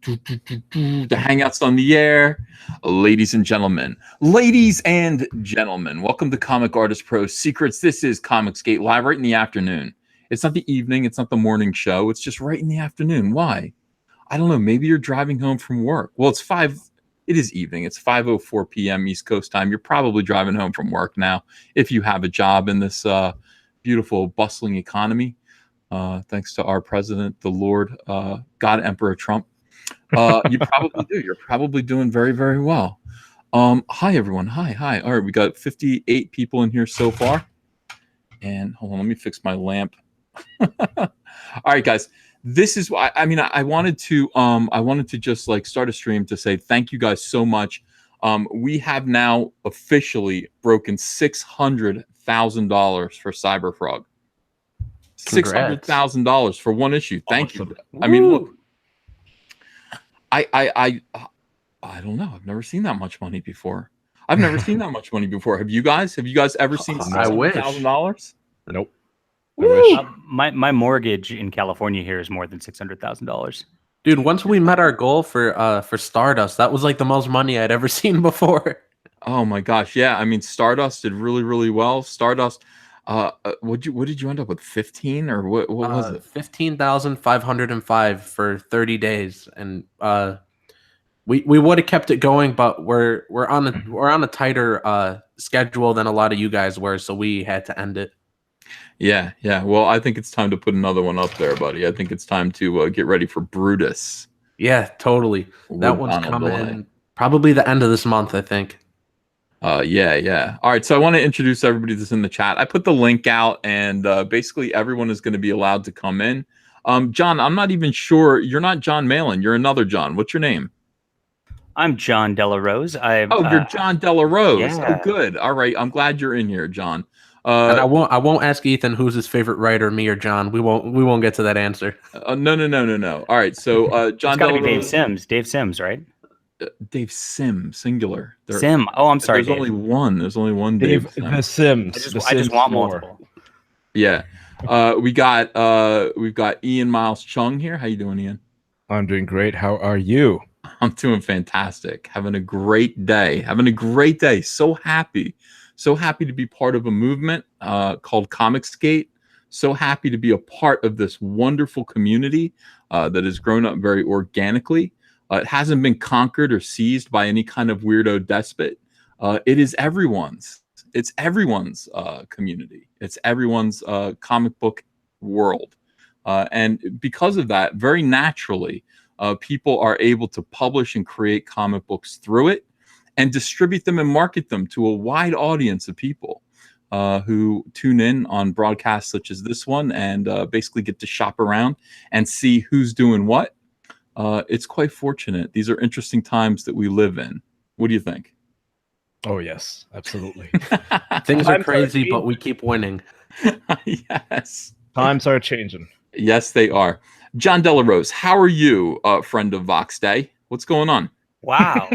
The Hangout's on the air. Ladies and gentlemen, welcome to Comic Artist Pro Secrets. This is Comicsgate Live right in the afternoon. It's not the evening, it's not the morning show, it's just right in the afternoon. Why? I don't know, maybe you're driving home from work. Well, it is evening. It's 5:04 p.m. East Coast time. You're probably driving home from work now if you have a job in this beautiful, bustling economy. Thanks to our president, the Lord, God Emperor Trump. You probably do. You're probably doing very, very well. Hi, everyone. Hi. All right, we got 58 people in here so far. And hold on, let me fix my lamp. All right, guys. This is why I wanted to just like start a stream to say thank you guys so much. We have now officially broken $600,000 for Cyberfrog. $600,000 for one issue. Thank you. I mean, look, I don't know. I've never seen that much money before. Have you guys? Have you guys ever seen $600,000? Nope. My mortgage in California here is more than $600,000. Dude, once we met our goal for Stardust, that was like the most money I'd ever seen before. Oh my gosh, yeah. I mean, Stardust did really, really well. Stardust, what did you end up with? 15 or what was it? 15,505 for 30 days, and we would have kept it going, but we're on a tighter schedule than a lot of you guys were, so we had to end it. Yeah. Well, I think it's time to put another one up there, buddy. I think it's time to get ready for Brutus. Yeah, totally. That one's coming probably the end of this month, I think. Yeah. All right, so I want to introduce everybody that's in the chat. I put the link out, and basically everyone is going to be allowed to come in. John, I'm not even sure. You're not John Malin. You're another John. What's your name? I'm John Delarose. You're John Delarose. Yeah. Oh, good. All right, I'm glad you're in here, John. And I won't ask Ethan who's his favorite writer, me or John. We won't get to that answer. No. All right, so John. It's got to be Dave Sims. Dave Sims, right? Dave Sim, singular. Sim. Oh, I'm sorry. There's only one. There's only one Dave. The Sims. I just want multiple. Yeah. We've got Ian Miles Chung here. How you doing, Ian? I'm doing great. How are you? I'm doing fantastic. Having a great day. So happy to be part of a movement called Comicsgate. So happy to be a part of this wonderful community that has grown up very organically. It hasn't been conquered or seized by any kind of weirdo despot. It is everyone's. It's everyone's community. It's everyone's comic book world. And because of that, very naturally, people are able to publish and create comic books through it and distribute them and market them to a wide audience of people who tune in on broadcasts such as this one and basically get to shop around and see who's doing what. It's quite fortunate. These are interesting times that we live in. What do you think? Oh, yes, absolutely. Things are crazy, but we keep winning. Yes. Times are changing. Yes, they are. John Delarose, how are you, friend of Vox Dei? What's going on? Wow.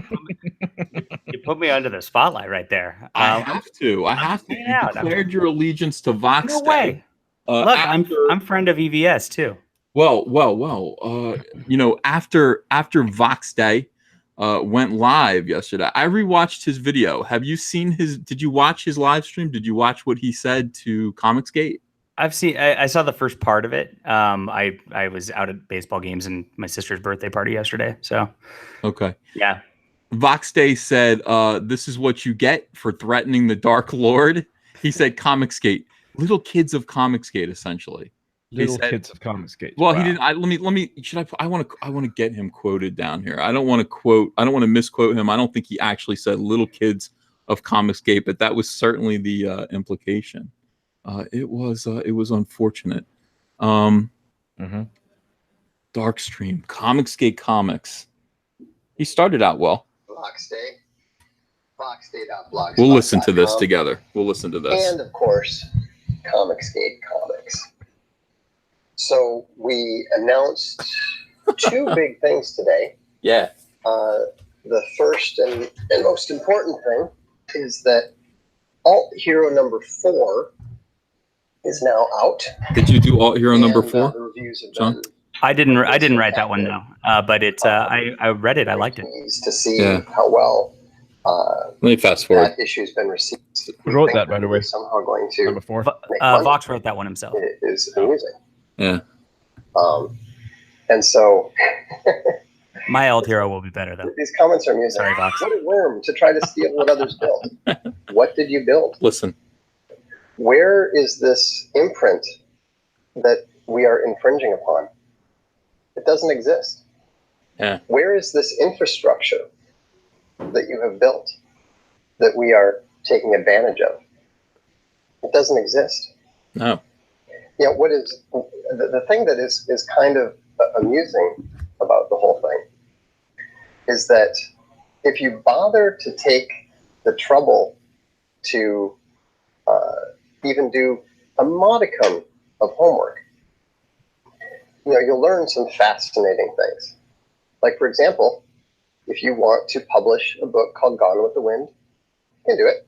You put me under the spotlight right there. I have to. You declared your allegiance to Vox Dei. No way. Look, I'm friend of EVS too. Well. After Vox Dei went live yesterday, I rewatched his video. Did you watch his live stream? Did you watch what he said to Comicsgate? I saw the first part of it. I was out at baseball games and my sister's birthday party yesterday. So, okay. Yeah. Vox Dei said, this is what you get for threatening the Dark Lord. He said Comicsgate, little kids of Comicsgate, essentially. Kids of Comicsgate. Well, wow. He didn't. I want to get him quoted down here. I don't want to misquote him. I don't think he actually said little kids of Comicsgate, but that was certainly the implication. It was unfortunate. Darkstream, Comicsgate Comics. He started out well. Vox Dei. VoxDei.blogspot.com. We'll listen to this together. We'll listen to this. And of course, Comicsgate Comics. So we announced two big things today. Yeah. The first and most important thing is that Alt Hero number 4 is now out. Did you do Alt Hero number 4? The reviews have John? been I didn't write that one though, but it's I read it. I liked it. Pleased to see how well Let me fast forward. that issue's been received. Who wrote that, by the way? Somehow going to Number 4. make money. Vox wrote that one himself. It is amusing. Yeah. And so My alt hero will be better though. these comments are amusing. Sorry, Vox. What a worm to try to steal what others built. What did you build? Listen. Where is this imprint that we are infringing upon? It doesn't exist. Yeah. Where is this infrastructure that you have built that we are taking advantage of? It doesn't exist. No. You know, what is the thing that is kind of amusing about the whole thing is that if you bother to take the trouble to even do a modicum of homework, you know, you'll learn some fascinating things. Like, for example, if you want to publish a book called Gone with the Wind, you can do it.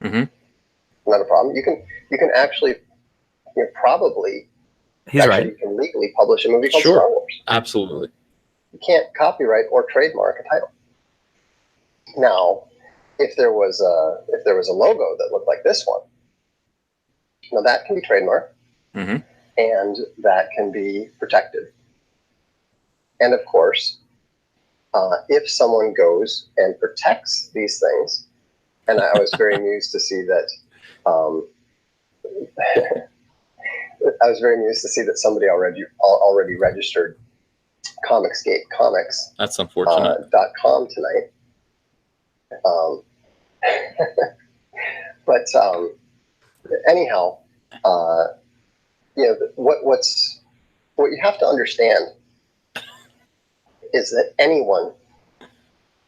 Mm-hmm. Not a problem. You can actually, you know, probably. He's actually, right. You can legally publish a movie called Sure. Star Wars. Absolutely. You can't copyright or trademark a title. Now, if there was a logo that looked like this one, now that can be trademarked, Mm-hmm. and that can be protected. And of course, if someone goes and protects these things, and I was very amused to see that. I was very amused to see that somebody already registered Comicsgate Comics. That's unfortunate. .com tonight. But anyhow, you know, what you have to understand is that anyone,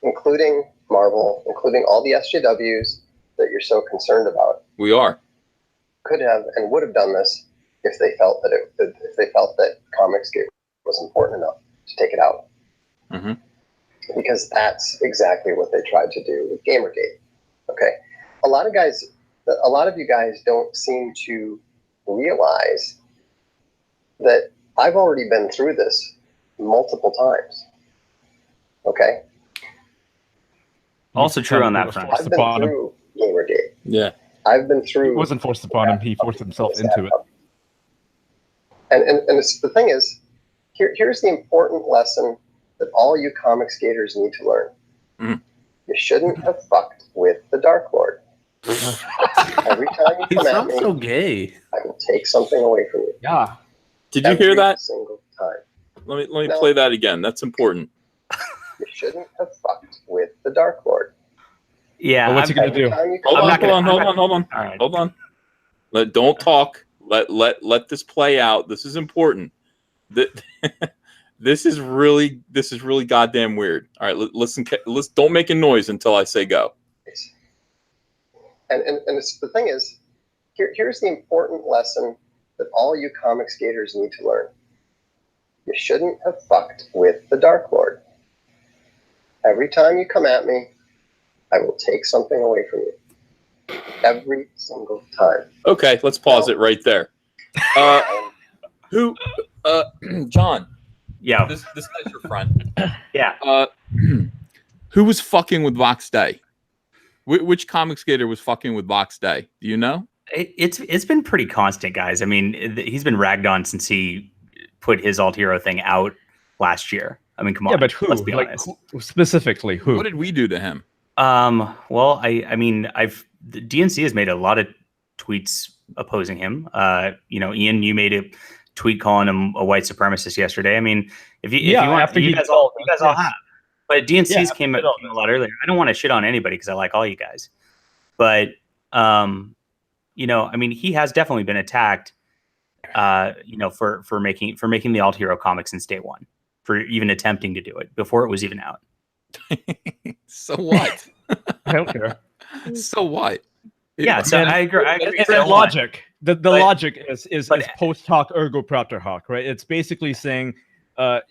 including Marvel, including all the SJWs that you're so concerned about, We are. could have and would have done this if they felt that Comicsgate was important enough to take it out. Mm-hmm. Because that's exactly what they tried to do with Gamergate. Okay, a lot of you guys don't seem to realize that I've already been through this multiple times. Okay, Also true on that front. I've been through Gamergate. Yeah. I've been through. It wasn't forced upon him. He forced himself into it. And the thing is, here's the important lesson that all you comic skaters need to learn. Mm. You shouldn't have fucked with the Dark Lord. Every time you He come at sounds me, so gay. I will take something away from you. Yeah. Did you hear Every that? single time. Let me No. play that again. That's important. You shouldn't have fucked with the Dark Lord. Yeah. Well, what's he I'm- gonna do? Every time you Hold come on, at me, hold on. All right. Hold on. Don't talk. Let this play out. This is important. This is really goddamn weird. All right, listen. Don't make a noise until I say go. and the thing is, here's the important lesson that all you comic skaters need to learn. You shouldn't have fucked with the Dark Lord. Every time you come at me, I will take something away from you. Every single time. Okay, let's pause it right there. Who? John. Yeah. This guy's your friend. Yeah. Who was fucking with Vox Dei? Which comic skater was fucking with Vox Dei? Do you know? It's been pretty constant, guys. I mean, he's been ragged on since he put his alt hero thing out last year. I mean, come on. Yeah, but who? Let's be Like, honest. specifically, who? What did we do to him? Well, I mean, the DNC has made a lot of tweets opposing him. You know, Ian, you made a tweet calling him a white supremacist yesterday. I mean, if you want, after you he guys all yes. have. But DNC's Yeah, came a lot earlier. I don't want to shit on anybody because I like all you guys. But you know, I mean, he has definitely been attacked. You know, for making the alt hero comic since day one, for even attempting to do it before it was even out. So what? I don't care. So what? Yeah, so I agree. And so logic. The But- logic is but- post hoc ergo propter hoc, right? It's basically saying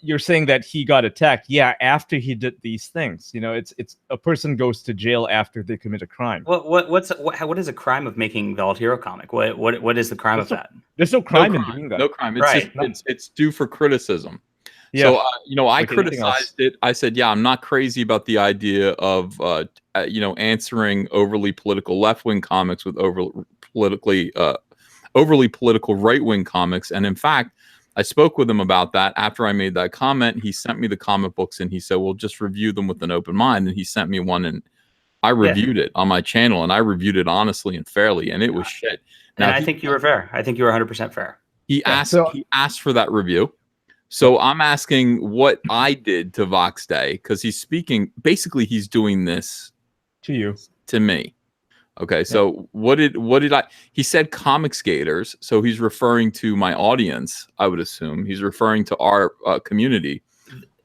you're saying that he got attacked. Yeah, after he did these things. You know, it's a person goes to jail after they commit a crime. What is a crime of making the alt hero comic? What is the crime of that? There's no crime in doing that. No crime. It's Right. just, it's due for criticism. Yeah. So, you know, I Like anything criticized it. I said, yeah, I'm not crazy about the idea of, you know, answering overly political left-wing comics with overly political right-wing comics. And in fact, I spoke with him about that after I made that comment. He sent me the comic books and he said, well, just review them with an open mind. And he sent me one and I reviewed it on my channel, and I reviewed it honestly and fairly, and it was shit. Now, and I think you were fair. I think you were 100% fair. He asked for that review. So I'm asking what I did to Vox Dei, because he's speaking, basically he's doing this to me. Okay, so what did I, he said comic skaters, so he's referring to my audience, I would assume. He's referring to our community.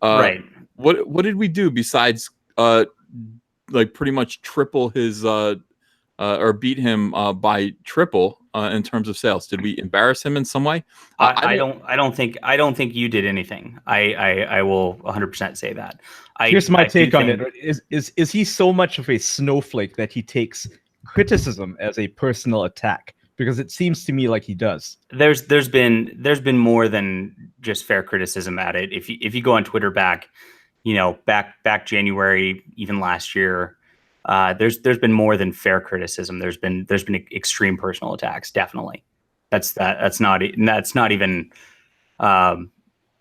Right. What did we do besides like pretty much triple his or beat him by triple in terms of sales? Did we embarrass him in some way? I don't think you did anything. I will 100% say that. Here's my take on it. Is he so much of a snowflake that he takes criticism as a personal attack? Because it seems to me like he does. There's been more than just fair criticism at it. If you go on Twitter back January, even last year, there's been more than fair criticism. There's been extreme personal attacks. Definitely, that's not even. I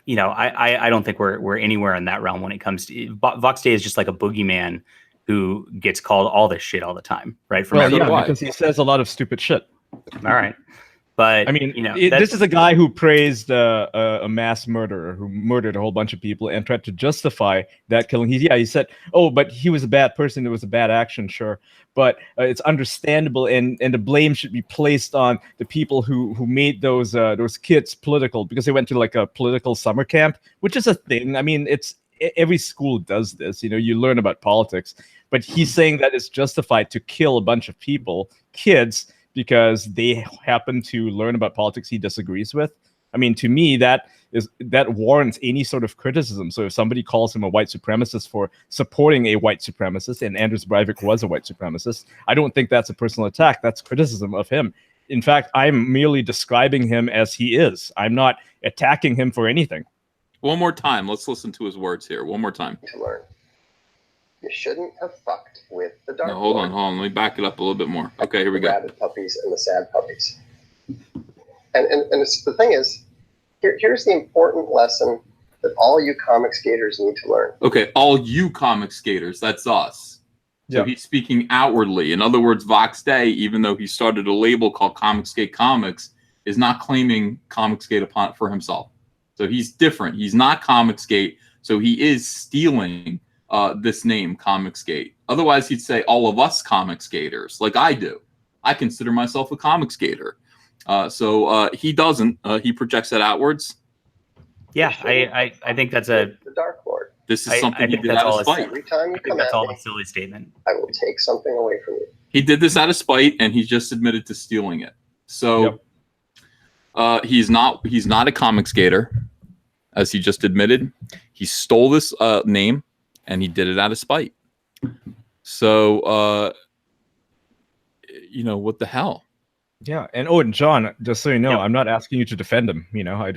don't think we're anywhere in that realm when it comes to Vox Dei is just like a boogeyman who gets called all this shit all the time, right? Because he says a lot of stupid shit. All right. But I mean, this is a guy who praised a mass murderer who murdered a whole bunch of people and tried to justify that killing. He said, "Oh, but he was a bad person. It was a bad action, sure, but it's understandable, and the blame should be placed on the people who made those kids political because they went to like a political summer camp, which is a thing. I mean, it's every school does this. You learn about politics, but he's saying that it's justified to kill a bunch of people, kids." Because they happen to learn about politics he disagrees with. I mean, to me, that warrants any sort of criticism. So if somebody calls him a white supremacist for supporting a white supremacist, and Anders Breivik was a white supremacist, I don't think that's a personal attack. That's criticism of him. In fact, I'm merely describing him as he is. I'm not attacking him for anything. One more time. Let's listen to his words here. One more time. To learn. You shouldn't have fucked with the dark. No, hold on. Let me back it up a little bit more. Okay, here we go. The rabid puppies and the sad puppies. And it's, the thing is, here's the important lesson that all you comic skaters need to learn. Okay, all you comic skaters, that's us. So he's speaking outwardly. In other words, Vox Dei, even though he started a label called Comic Skate Comics, is not claiming Comic Skate upon for himself. So he's different. He's not Comic Skate, so he is stealing this name, Comic Skate. Otherwise, he'd say all of us comic skaters, like I do. I consider myself a comic skater. So he doesn't. He projects that outwards. Yeah, I think that's the Dark Lord. This is something he did out of spite. Every time you come that's at all me, a silly statement. I will take something away from you. He did this out of spite, and he just admitted to stealing it. So he's not a comic skater, as he just admitted. He stole this name. And he did it out of spite. So, what the hell? Yeah, and John, just so you know, I'm not asking you to defend him.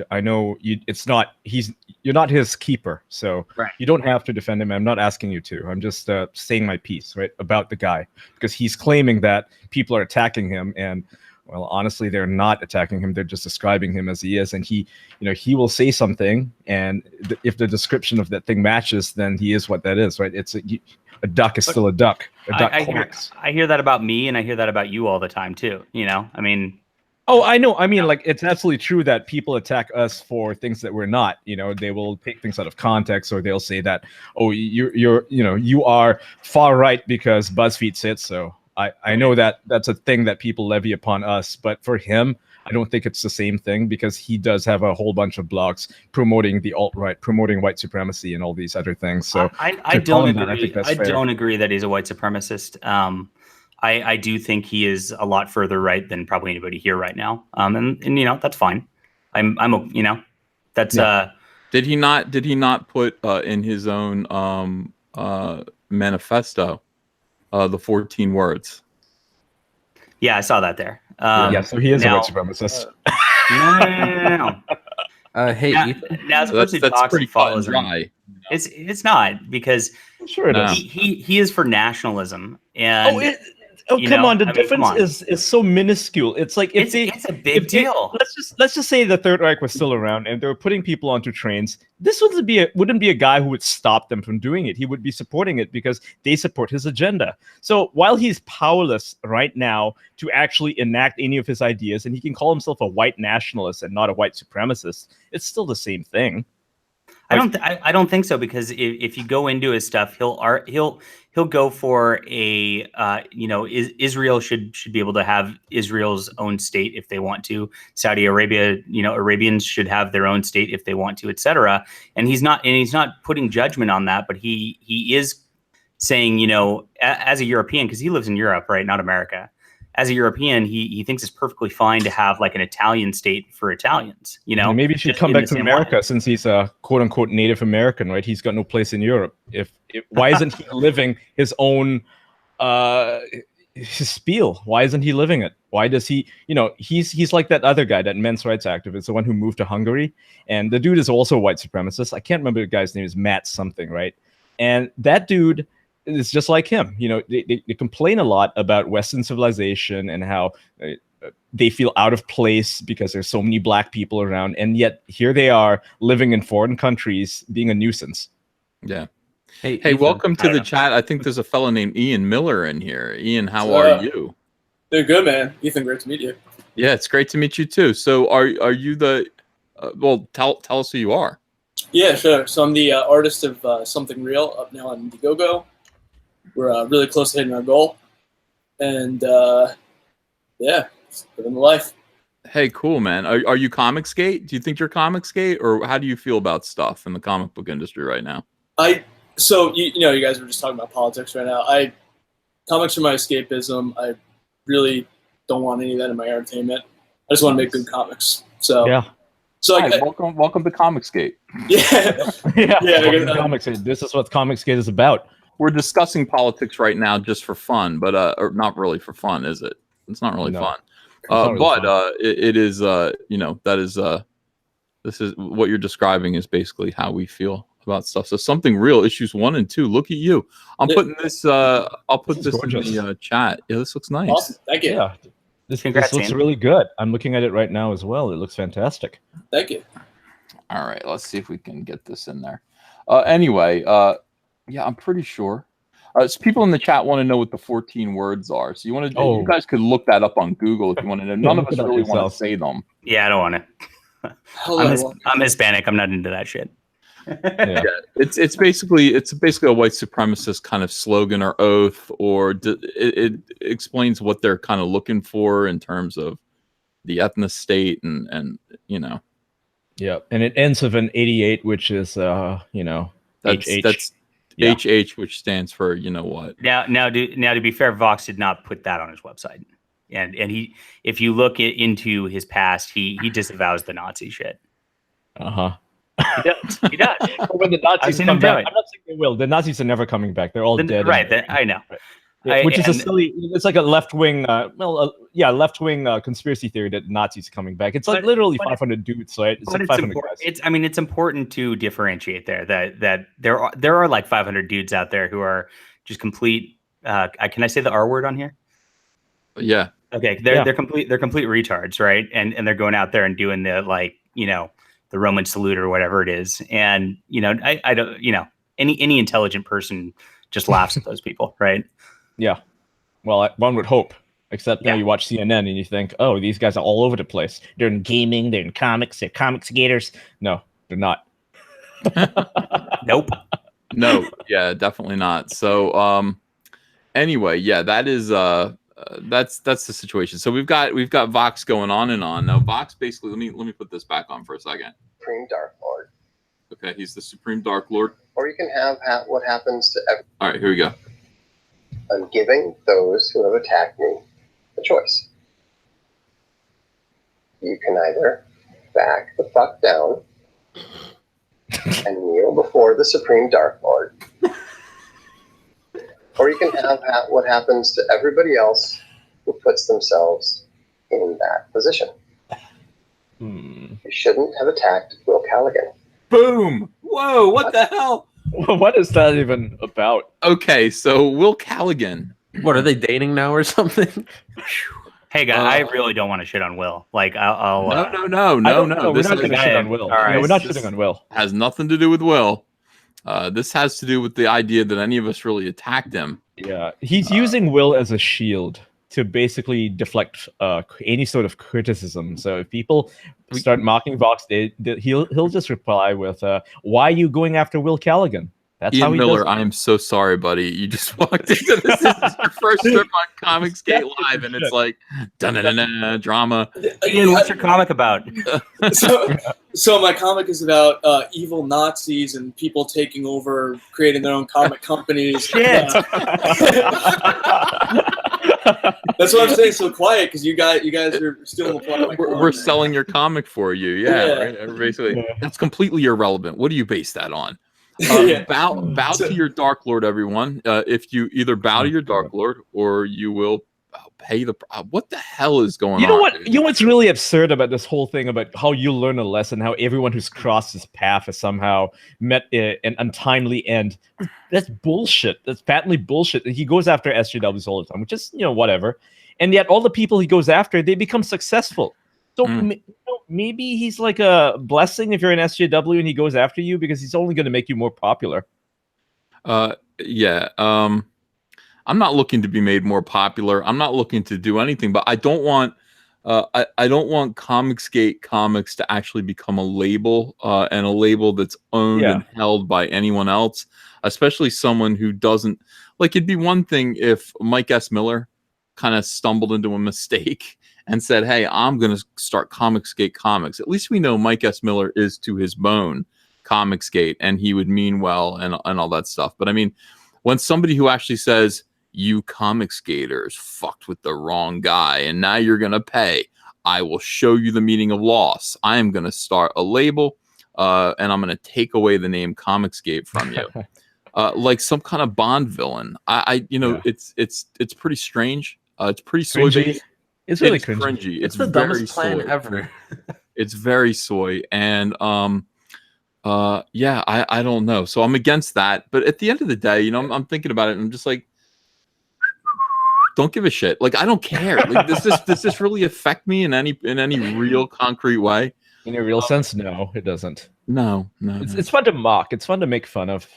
I know you. You're not his keeper, so you don't have to defend him. I'm not asking you to. I'm just saying my piece, right, about the guy, because he's claiming that people are attacking him, and well, honestly, they're not attacking him. They're just describing him as he is, and he will say something, and if the description of that thing matches, then he is what that is, right? It's a duck is still a duck. A duck quacks. I hear that about me, and I hear that about you all the time too. I mean. Oh, I know. I mean, like, it's absolutely true that people attack us for things that we're not. They will take things out of context, or they'll say that, oh, you are far right because BuzzFeed said so. I know that that's a thing that people levy upon us, but for him, I don't think it's the same thing, because he does have a whole bunch of blogs promoting the alt-right, promoting white supremacy and all these other things. So I don't agree. I don't agree that he's a white supremacist. I do think he is a lot further right than probably anybody here right now. And that's fine. That's Did he not? Did he not put in his own manifesto the 14 words? Yeah, I saw that there. Yeah, so he is a now, white supremacist. No. Hey, Now, Ethan. now as a So person who that's talks pretty and cut and follows him, dry. it's not, because Sure it No. is. he is for nationalism, and you Come know, on! The I mean, come difference on. is so minuscule. It's like if It's a big deal. let's just say the Third Reich was still around and they were putting people onto trains. This wouldn't be a guy who would stop them from doing it. He would be supporting it because they support his agenda. So while he's powerless right now to actually enact any of his ideas, and he can call himself a white nationalist and not a white supremacist, it's still the same thing. I don't think so, because if you go into his stuff, he'll go for a Israel should be able to have Israel's own state if they want to. Saudi Arabia, Arabians should have their own state if they want to, etc. And he's not putting judgment on that, but he is saying, as a European, because he lives in Europe, right, not America. As a European, he thinks it's perfectly fine to have like an Italian state for Italians. Maybe he should just come in back the to same America way. since he's a quote unquote Native American, right? He's got no place in Europe. If why isn't he living his own his spiel? Why isn't he living it? Why does he? He's like that other guy, that men's rights activist, the one who moved to Hungary, and the dude is also a white supremacist. I can't remember the guy's name. Is Matt something, right? And that dude is just like him. They complain a lot about Western civilization and how they feel out of place because there's so many black people around, and yet here they are living in foreign countries, being a nuisance. Yeah. Hey, Hey, Ethan. welcome to I don't the know. chat. I think there's a fellow named Ian Miller in here. Ian, how are you? They're good, man. Ethan, great to meet you. Yeah, it's great to meet you too. So, are you the? Well, tell us who you are. Yeah, sure. So I'm the artist of Something Real up now on Indiegogo. We're really close to hitting our goal, and yeah, living the life. Hey, cool, man. Are you Comicsgate? Do you think you're Comicsgate, or how do you feel about stuff in the comic book industry right now? So you guys were just talking about politics right now. Comics are my escapism. I really don't want any of that in my entertainment. I just want to make good comics. So Yeah. So Hi, welcome to Comicsgate. yeah, Welcome to Comicsgate. This is what Comicsgate is about. We're discussing politics right now just for fun, but or not really for fun, is it? It's not really No, fun. not really But fun. it is that is this is what you're describing is basically how we feel about stuff. So Something Real issues 1 and 2. Look at you. I'm putting this I'll put This is this in gorgeous. the chat. Yeah, this looks nice. awesome. Thank you. Yeah. This Congrats, looks Ian. really good. I'm looking at it right now as well. It looks fantastic. Thank you. All right, let's see if we can get this in there. Anyway, yeah, I'm pretty sure. So people in the chat want to know what the 14 words are. So you guys could look that up on Google if you want to know. None of look us it up really want yourself. to say them. Yeah, I don't want to. I'm Hispanic. I'm not into that shit. Yeah. It's basically a white supremacist kind of slogan or oath, or it explains what they're kind of looking for in terms of the ethnic state and Yeah. And it ends with an 88, which is that's HH. that's Yeah. HH, which stands for what. Now, to be fair, Vox did not put that on his website, and he, if you look into his past, he disavows the Nazi shit. Uh-huh. He does. But when the I've Nazis seen come him do back, it. I'm not saying they will. The Nazis are never coming back. They're all dead. Right. I know. Which is a and- silly. It's like a left-wing, left-wing conspiracy theory that Nazis are coming back. It's like literally 500 dudes, right? It's But like it's 500 important. guys. It's important to differentiate there that there are like 500 dudes out there who are just complete. Can I say the R word on here? Yeah. Okay, they're complete retards, right? And they're going out there and doing the the Roman salute or whatever it is, and I don't any intelligent person just laughs at those people, right? Yeah. Well, one would hope. Except now Yeah. you watch CNN and you think, oh, these guys are all over the place. They're in gaming, they're in comics, they're comics gators. No, they're not. Nope. No, yeah, definitely not. So anyway, yeah, that is that's the situation. So we've got Vox going on and on. Now Vox basically, let me put this back on for a second. Supreme Dark Lord. Okay, he's the Supreme Dark Lord. Or you can have what happens to everyone. All right, here we go. I'm giving those who have attacked me a choice. You can either back the fuck down and kneel before the Supreme Dark Lord. Or you can have what happens to everybody else who puts themselves in that position. You shouldn't have attacked Will Callaghan. Boom! Whoa! What the hell? What is that even about? Okay, so Will Callaghan. What, are they dating now or something? Hey, guys, I really don't want to shit on Will. Like, I'll No. We're This not going to is- shit on Will. all right. No, we're not This- shitting on Will. has nothing to do with Will. This has to do with the idea that any of us really attacked him. Yeah, he's using Will as a shield to basically deflect any sort of criticism. So if people start mocking Vox Dei, he'll just reply with, "Why are you going after Will Callaghan?" That's how Ian he Miller, does. I am so sorry, buddy. You just walked into this. This is your first trip on Comicsgate Live, and it's like, dun drama. Ian, what's your comic about? So my comic is about evil Nazis and people taking over, creating their own comic companies. Shit. That's what I'm saying. So quiet because you guys are stealing the plot. We're selling your comic for you. Yeah, Yeah. right? Basically. Yeah. That's completely irrelevant. What do you base that on? Yeah. Bow to your Dark Lord, everyone. If you either bow to your Dark Lord or you will pay the. What the hell is going on? You know what? dude? You know what's really absurd about this whole thing about how you learn a lesson, how everyone who's crossed this path has somehow met an untimely end. That's bullshit. That's patently bullshit. He goes after SJWs all the time, which is whatever. And yet, all the people he goes after, they become successful. So maybe he's like a blessing if you're an SJW and he goes after you because he's only going to make you more popular. Yeah. I'm not looking to be made more popular. I'm not looking to do anything, but I don't want I don't want Comicsgate Comics to actually become a label and a label that's owned and held by anyone else, especially someone who doesn't like. It'd be one thing if Mike S. Miller kind of stumbled into a mistake and said, "Hey, I'm going to start Comicsgate Comics." At least we know Mike S. Miller is to his bone Comicsgate, and he would mean well and all that stuff. But I mean, when somebody who actually says, "You comic skaters fucked with the wrong guy, and now you're gonna pay. I will show you the meaning of loss. I am gonna start a label, and I'm gonna take away the name Comicsgate from you," like some kind of Bond villain. It's pretty strange. It's pretty soy. It's really cringy. It's the very dumbest plan soy. ever. It's very soy, and I don't know. So I'm against that. But at the end of the day, I'm thinking about it, and I'm just like, don't give a shit. Like, I don't care. Like, does this really affect me in any real concrete way? In a real sense, no, it doesn't. No. It's fun to mock. It's fun to make fun of.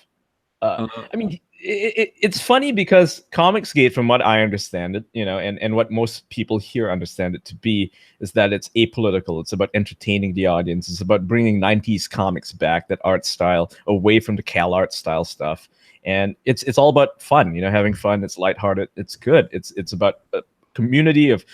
I mean, it's funny because Comicsgate, from what I understand it, and what most people here understand it to be, is that it's apolitical. It's about entertaining the audience. It's about bringing 90s comics back, that art style, away from the Cal Art style stuff. And it's all about fun, having fun. It's lighthearted. It's good. It's about a community of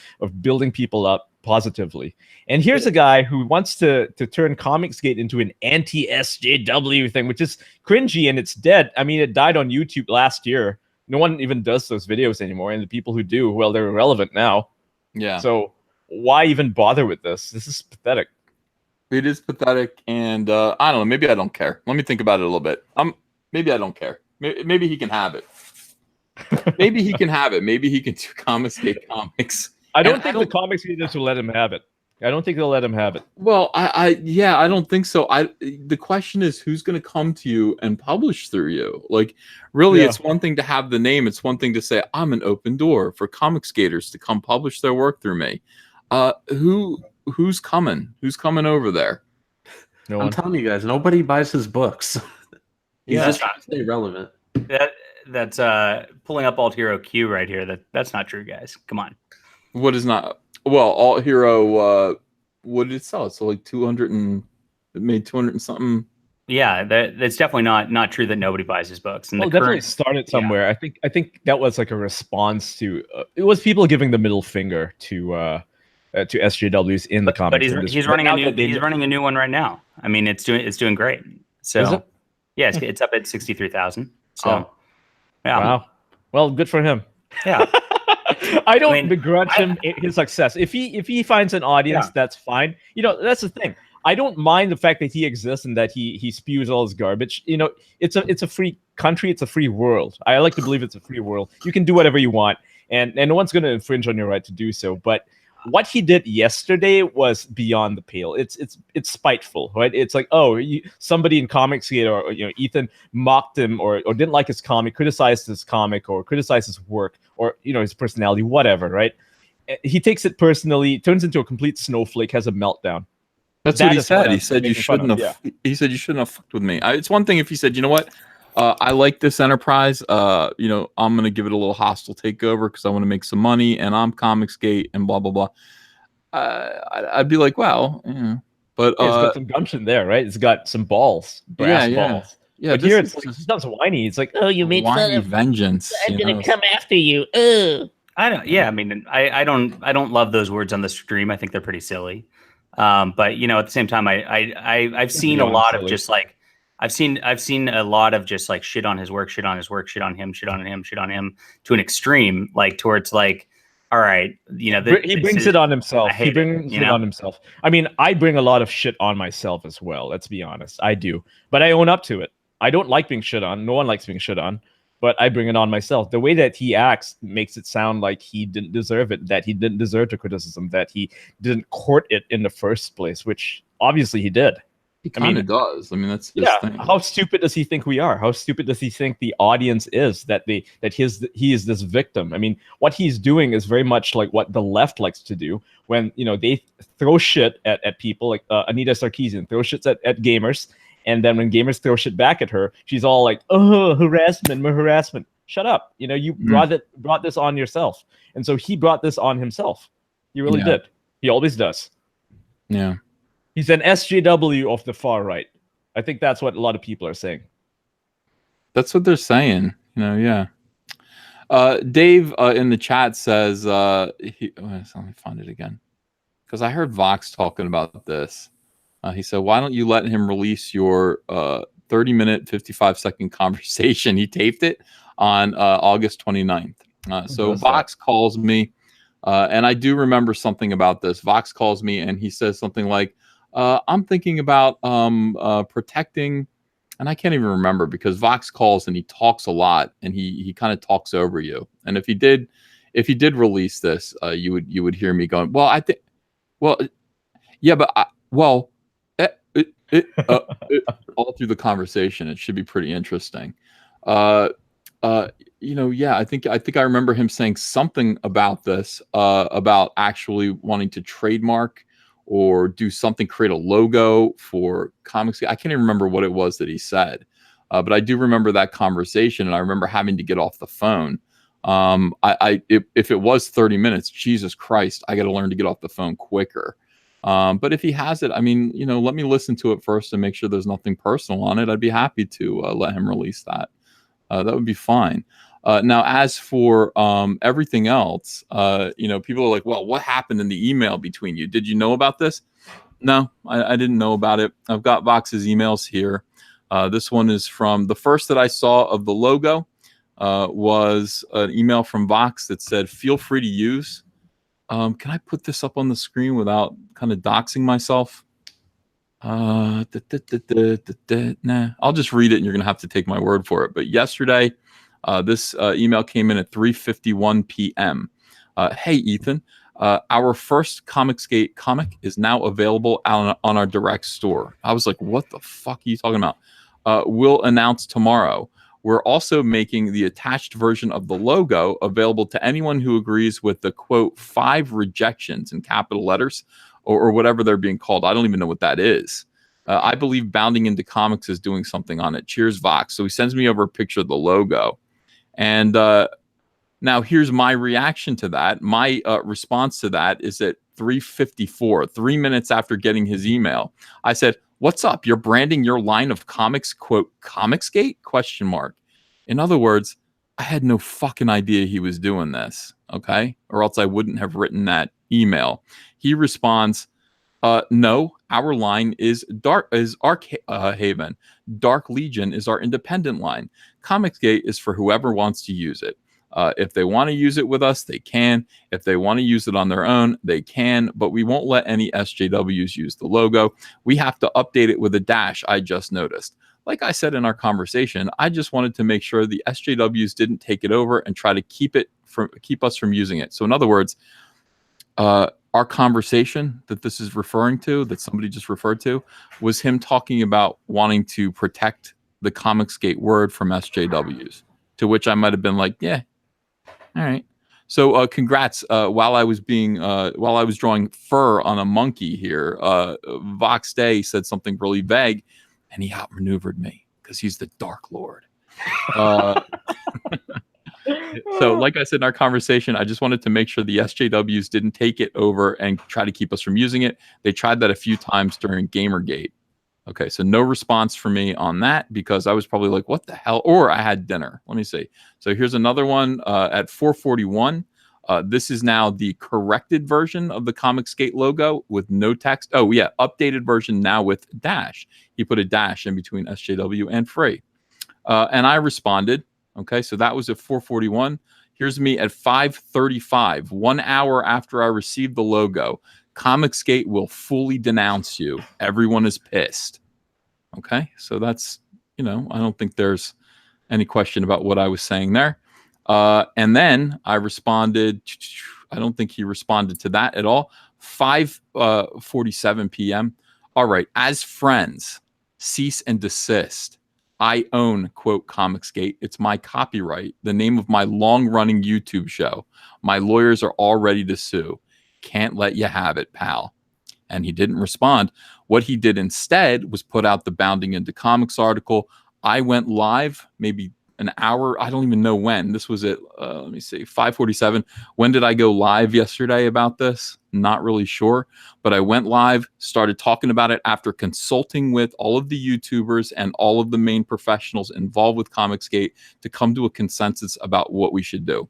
building people up positively. And here's a guy who wants to turn Comicsgate into an anti-SJW thing, which is cringy and it's dead. I mean, it died on YouTube last year. No one even does those videos anymore. And the people who do, well, they're irrelevant now. Yeah. So why even bother with this? This is pathetic. It is pathetic. And I don't know. Maybe I don't care. Let me think about it a little bit. Maybe I don't care. Maybe he can have it. Maybe he can have it. Maybe he can do Comicsgate Comics. I don't think the comics readers will let him have it. I don't think they'll let him have it. Well, I don't think so. The question is, who's going to come to you and publish through you? Like, really, it's one thing to have the name. It's one thing to say, I'm an open door for comic skaters to come publish their work through me. Who's coming? Who's coming over there? No I'm one. telling you guys, nobody buys his books. He's Yeah. just trying to stay relevant. That's pulling up Alt Hero Q right here. That's not true, guys. Come on. What is not? Well, Alt Hero. What did it sell? So like 200 and it made 200 and something. Yeah, that's definitely not true that nobody buys his books. And Well, the definitely current, started somewhere. I think that was like a response to it was people giving the middle finger to SJWs in the but comics he's industry. running Now a new that they- he's running a new one right now. I mean, it's doing great. Is So it? yeah, it's up at 63,000. So Oh. yeah, Wow. Well, good for him. yeah. I don't I mean, begrudge him his success. If he finds an audience, Yeah. that's fine. That's the thing. I don't mind the fact that he exists and that he spews all his garbage. You know, it's a free country, it's a free world. I like to believe it's a free world. You can do whatever you want, and no one's going to infringe on your right to do so. But what he did yesterday was beyond the pale. It's spiteful, right? It's like, oh, somebody in Comicsgate or Ethan mocked him or didn't like his comic, criticized his comic or criticized his work or his personality, whatever, right? He takes it personally, turns into a complete snowflake, has a meltdown. That's what he said. He said you shouldn't have. Yeah. He said you shouldn't have fucked with me. It's one thing if he said, you know what, I like this enterprise. I'm gonna give it a little hostile takeover because I want to make some money, and I'm Comicsgate and blah blah blah. I'd be like, well, yeah. But it's got some gumption there, right? It's got some balls, brass balls. Yeah, but here it's like, sounds whiny. It's like, oh, you made fun of vengeance. I'm gonna come after you. I don't. Yeah, I mean, I don't love those words on the stream. I think they're pretty silly. But at the same time, I've seen a lot of just like I've seen a lot of just like shit on his work, shit on his work, shit on him, shit on him, shit on him to an extreme, like towards like, all right, he brings it on himself. He brings it on himself. I mean, I bring a lot of shit on myself as well. Let's be honest, I do, but I own up to it. I don't like being shit on. No one likes being shit on. But I bring it on myself. The way that he acts makes it sound like he didn't deserve it, that he didn't deserve the criticism, that he didn't court it in the first place, which obviously he did. He kind of does. I mean, that's his thing. How stupid does he think we are? How stupid does he think the audience is that he is this victim? I mean, what he's doing is very much like what the left likes to do when they throw shit at people, like Anita Sarkeesian throws shit at gamers. And then when gamers throw shit back at her, she's all like, "Oh, harassment, more harassment." Shut up! You brought this on yourself, and so he brought this on himself. He really did. He always does. Yeah, he's an SJW of the far right. I think that's what a lot of people are saying. That's what they're saying. Yeah. Dave in the chat says, let me find it again, because I heard Vox talking about this. He said, why don't you let him release your 30-minute, 55-second conversation? He taped it on August 29th. So Vox calls me, and I do remember something about this. Vox calls me, and he says something like, I'm thinking about protecting, and I can't even remember because Vox calls and he talks a lot, and he kind of talks over you. And if he did release this, you would hear me going, well, all through the conversation. It should be pretty interesting. I think I remember him saying something about this, about actually wanting to trademark or do something, create a logo for comics. I can't even remember what it was that he said, but I do remember that conversation, and I remember having to get off the phone. If it was 30 minutes, Jesus Christ, I got to learn to get off the phone quicker. But if he has it, I mean, let me listen to it first and make sure there's nothing personal on it. I'd be happy to let him release that. That would be fine. Now, as for everything else, people are like, well, what happened in the email between you? Did you know about this? No, I didn't know about it. I've got Vox's emails here. This one is from the first that I saw of the logo was an email from Vox that said, feel free to use. Can I put this up on the screen without kind of doxing myself? Nah, I'll just read it and you're going to have to take my word for it. But yesterday, this email came in at 3:51 p.m. Hey, Ethan, our first Comicsgate comic is now available on our direct store. I was like, what the fuck are you talking about? We'll announce tomorrow. We're also making the attached version of the logo available to anyone who agrees with the, quote, 5 rejections in capital letters or whatever they're being called. I don't even know what that is. I believe Bounding Into Comics is doing something on it. Cheers, Vox. So he sends me over a picture of the logo. And now here's my reaction to that. My response to that is at 3:54, 3 minutes after getting his email. I said, what's up? You're branding your line of comics, quote, Comicsgate? ? In other words, I had no fucking idea he was doing this, okay? Or else I wouldn't have written that email. He responds, no, our line is Haven. Dark Legion is our independent line. Comicsgate is for whoever wants to use it. If they want to use it with us, they can. If they want to use it on their own, they can. But we won't let any SJWs use the logo. We have to update it with a dash, I just noticed. Like I said in our conversation, I just wanted to make sure the SJWs didn't take it over and try to keep us from using it. So in other words, our conversation that this is referring to, that somebody just referred to, was him talking about wanting to protect the Comicsgate word from SJWs, to which I might have been like, yeah, all right. So congrats. While I was drawing fur on a monkey here, Vox Dei said something really vague, and he outmaneuvered me because he's the Dark Lord. So like I said in our conversation, I just wanted to make sure the SJWs didn't take it over and try to keep us from using it. They tried that a few times during Gamergate. Okay, so no response from me on that because I was probably like, what the hell? Or I had dinner. Let me see. So here's another one at 4:41. This is now the corrected version of the Comicsgate logo with no text. Oh, yeah, updated version now with dash. He put a dash in between SJW and free. And I responded. Okay, so that was at 4:41. Here's me at 5:35, 1 hour after I received the logo. Comicsgate will fully denounce you. Everyone is pissed. Okay, so that's, I don't think there's any question about what I was saying there. And then I responded. I don't think he responded to that at all. 5:47 p.m. All right, as friends, cease and desist. I own, quote, Comicsgate. It's my copyright, the name of my long-running YouTube show. My lawyers are all ready to sue. Can't let you have it, pal. And he didn't respond. What he did instead was put out the Bounding into Comics article. I went live maybe an hour. I don't even know when. This was at, let me see, 5:47. When did I go live yesterday about this? Not really sure. But I went live, started talking about it after consulting with all of the YouTubers and all of the main professionals involved with Comicsgate to come to a consensus about what we should do.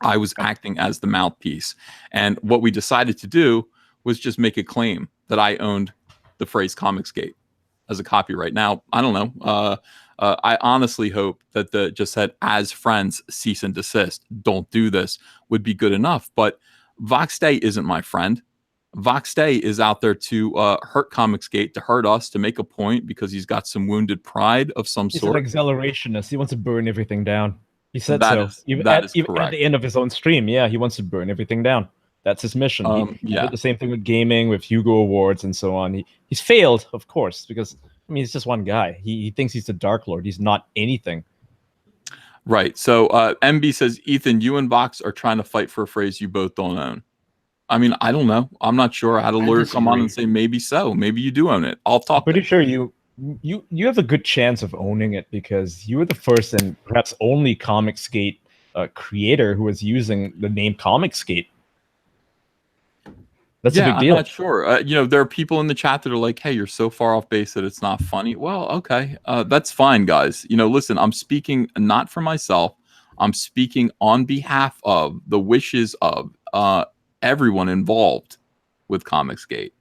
I was acting as the mouthpiece. And what we decided to do was just make a claim that I owned the phrase Comicsgate as a copyright. Now, I don't know. I honestly hope that the just said, as friends, cease and desist, don't do this, would be good enough. But Vox Dei isn't my friend. Vox Dei is out there to hurt Comicsgate, to hurt us, to make a point because he's got some wounded pride of some sort. He's an accelerationist. He wants to burn everything down. He said That so. is Even at correct. the end of his own stream, yeah, he wants to burn everything down. That's his mission. He did the same thing with gaming, with Hugo Awards, and so on. He's failed, of course, because he's just one guy. He thinks he's the Dark Lord. He's not anything. Right. So MB says, Ethan, you and Vox are trying to fight for a phrase you both don't own. I mean, I don't know. I'm not sure. I had a lawyer come on and say maybe so. Maybe you do own it. I'll talk. I'm pretty sure you have a good chance of owning it because you were the first and perhaps only Comicsgate creator who was using the name Comicsgate. That's a big deal. I'm not sure. There are people in the chat that are like, hey, you're so far off base that it's not funny. Well, okay. That's fine, guys. Listen, I'm speaking not for myself. I'm speaking on behalf of the wishes of everyone involved with Comicsgate.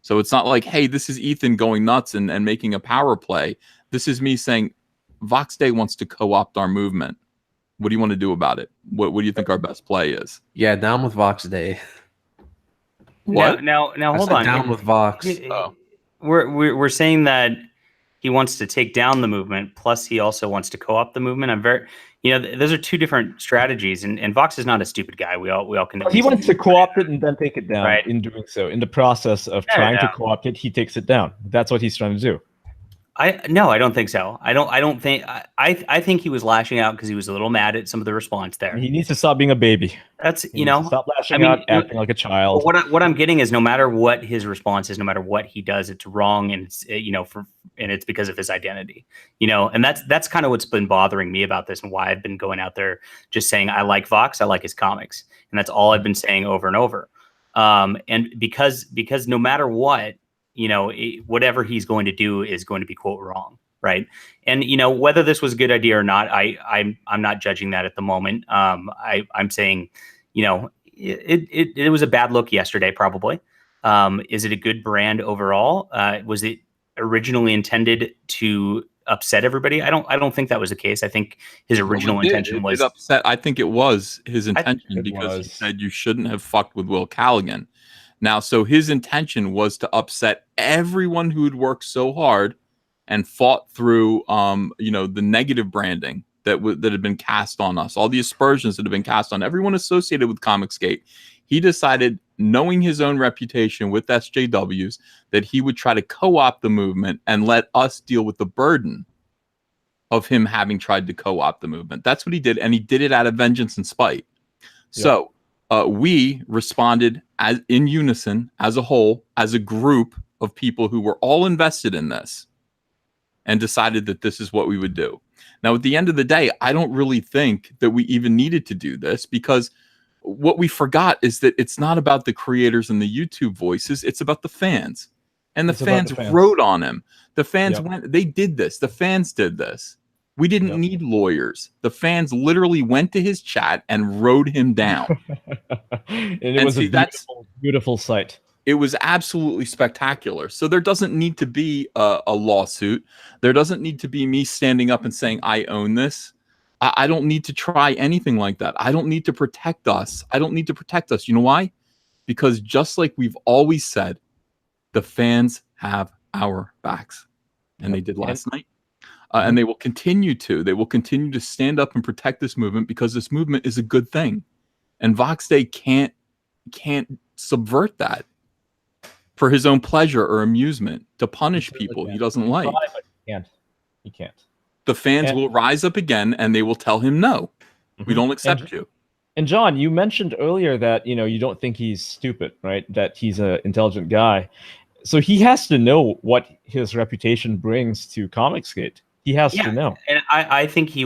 So it's not like, hey, this is Ethan going nuts and making a power play. This is me saying, Vox Dei wants to co-opt our movement. What do you want to do about it? What do you think our best play is? Yeah, down with Vox Dei. What? Now hold on. Down with Vox. We're saying that he wants to take down the movement, plus he also wants to co-opt the movement. I'm very, those are two different strategies, and Vox is not a stupid guy. We all can. He wants to co-opt it and then take it down. Right. In doing so, in the process of trying to co-opt it, he takes it down. That's what he's trying to do. No, I don't think so. I don't think. I think he was lashing out because he was a little mad at some of the response there. He needs to stop being a baby. That's stop lashing out, acting like a child. What I'm getting is no matter what his response is, no matter what he does, it's wrong, and it's and it's because of his identity. And that's kind of what's been bothering me about this, and why I've been going out there just saying I like Vox, I like his comics, and that's all I've been saying over and over. And because no matter what. Whatever he's going to do is going to be quote wrong, right? And whether this was a good idea or not, I'm not judging that at the moment. I'm saying, it was a bad look yesterday, probably. Is it a good brand overall? Was it originally intended to upset everybody. I don't think that was the case. I think his original intention was it upset. I think it was his intention It because he was. said you shouldn't have fucked with Will Callaghan. Now, so his intention was to upset everyone who had worked so hard and fought through, the negative branding that had been cast on us, all the aspersions that have been cast on everyone associated with Comicsgate. He decided, knowing his own reputation with SJWs, that he would try to co-opt the movement and let us deal with the burden of him having tried to co-opt the movement. That's what he did, and he did it out of vengeance and spite. So we responded as in unison, as a whole, as a group of people who were all invested in this, and decided that this is what we would do. Now, at the end of the day, I don't really think that we even needed to do this, because what we forgot is that it's not about the creators and the YouTube voices, it's about the fans. And the fans wrote on him. The fans they did this. The fans did this. We didn't need lawyers. The fans literally went to his chat and wrote him down. And it was a beautiful sight. It was absolutely spectacular. So there doesn't need to be a lawsuit. There doesn't need to be me standing up and saying, I own this. I don't need to try anything like that. I don't need to protect us. I don't need to protect us. You know why? Because just like we've always said, the fans have our backs. And they did last night. And they will continue to. They will continue to stand up and protect this movement, because this movement is a good thing. And Vox Dei can't subvert that for his own pleasure or amusement, to punish people he doesn't like. He can't. The fans will rise up again, and they will tell him, no, we don't accept you. And John, you mentioned earlier that, you don't think he's stupid, right? That he's an intelligent guy. So he has to know what his reputation brings to Comicsgate. He has to know. And I think he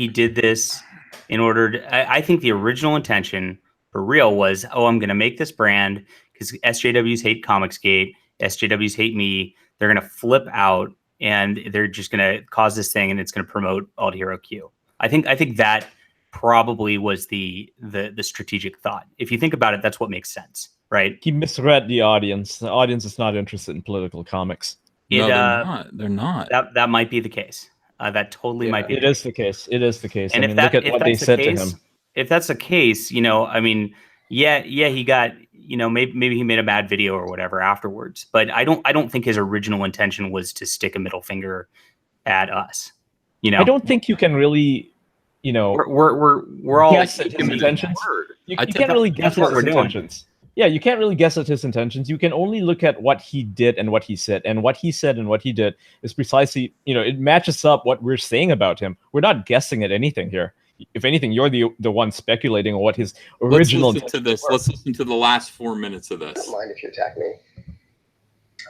did this in order to, I think the original intention for real was, I'm going to make this brand because SJWs hate Comicsgate, SJWs hate me. They're going to flip out, and they're just going to cause this thing, and it's going to promote Alt Hero Q. I think that probably was the strategic thought. If you think about it, that's what makes sense, right? He misread the audience. The audience is not interested in political comics. No, they're not. They're not. That might be the case. That totally might be. It is the case. It is the case. And look at what they said to him. If that's the case, he got, maybe he made a bad video or whatever afterwards. But I don't think his original intention was to stick a middle finger at us. I don't think you can really, we're all guess at his intentions. You can't really guess at his intentions. Yeah, you can't really guess at his intentions. You can only look at what he did and what he said. And what he said and what he did is precisely, it matches up what we're saying about him. We're not guessing at anything here. If anything, you're the one speculating on what his original. Let's listen to this. Let's listen to the last 4 minutes of this. I don't mind if you attack me.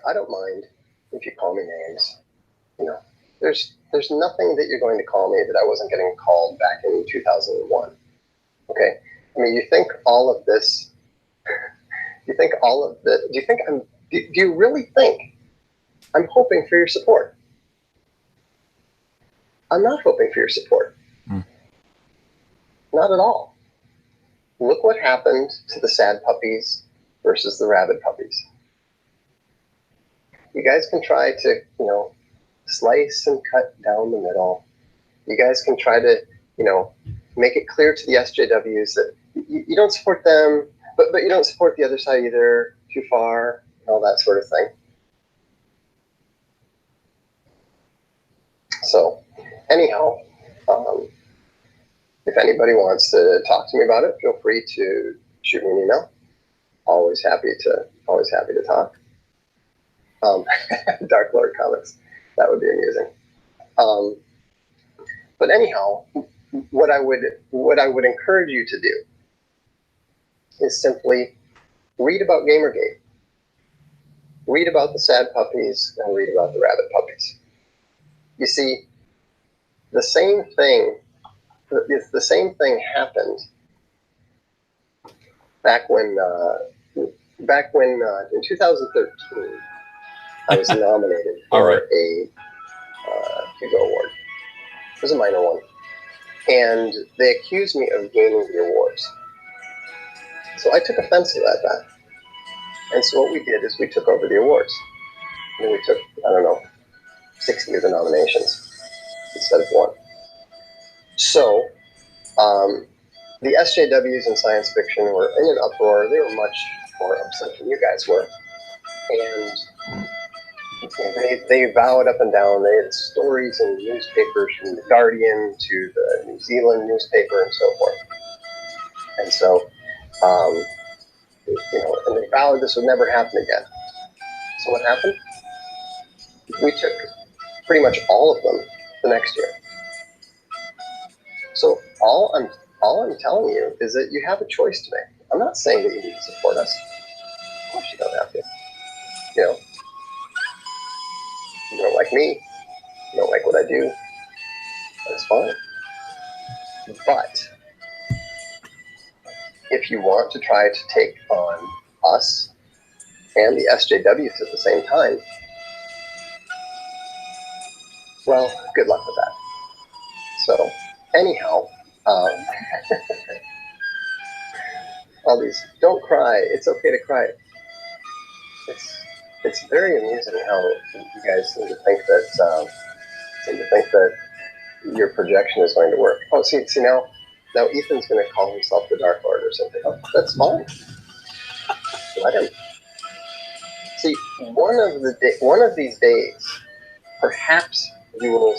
I don't mind if you call me names. There's nothing that you're going to call me that I wasn't getting called back in 2001. Okay? You think all of this. Do you really think I'm hoping for your support? I'm not hoping for your support. Not at all. Look what happened to the sad puppies versus the rabid puppies. You guys can try to, slice and cut down the middle. You guys can try to, make it clear to the SJWs that you don't support them, but you don't support the other side either, too far, all that sort of thing. So, anyhow, if anybody wants to talk to me about it, feel free to shoot me an email. Always happy to talk. Dark Lord Comics, that would be amusing. But anyhow, what I would encourage you to do is simply read about Gamergate, read about the sad puppies, and read about the rabbit puppies. You see, the same thing happened back when in 2013 I was nominated for a Hugo Award. It was a minor one, and they accused me of gaining the awards. So I took offense to that. And so what we did is we took over the awards. And we took, 60 of the nominations instead of 1. So the SJWs in science fiction were in an uproar. They were much more upset than you guys were. And they vowed up and down. They had stories in newspapers from The Guardian to the New Zealand newspaper and so forth. And so, and they vowed this would never happen again. So what happened? We took pretty much all of them the next year. So all I'm telling you is that you have a choice to make. I'm not saying that you need to support us. Of course you don't have to. You don't like me. You don't like what I do. That's fine. But if you want to try to take on us and the SJWs at the same time, well, good luck with that. So, anyhow, all these, don't cry, it's okay to cry. It's very amusing how you guys seem to think that your projection is going to work. Oh, see now Ethan's going to call himself the Dark Lord or something. Oh, that's fine. Let him. See, one of these days, perhaps you will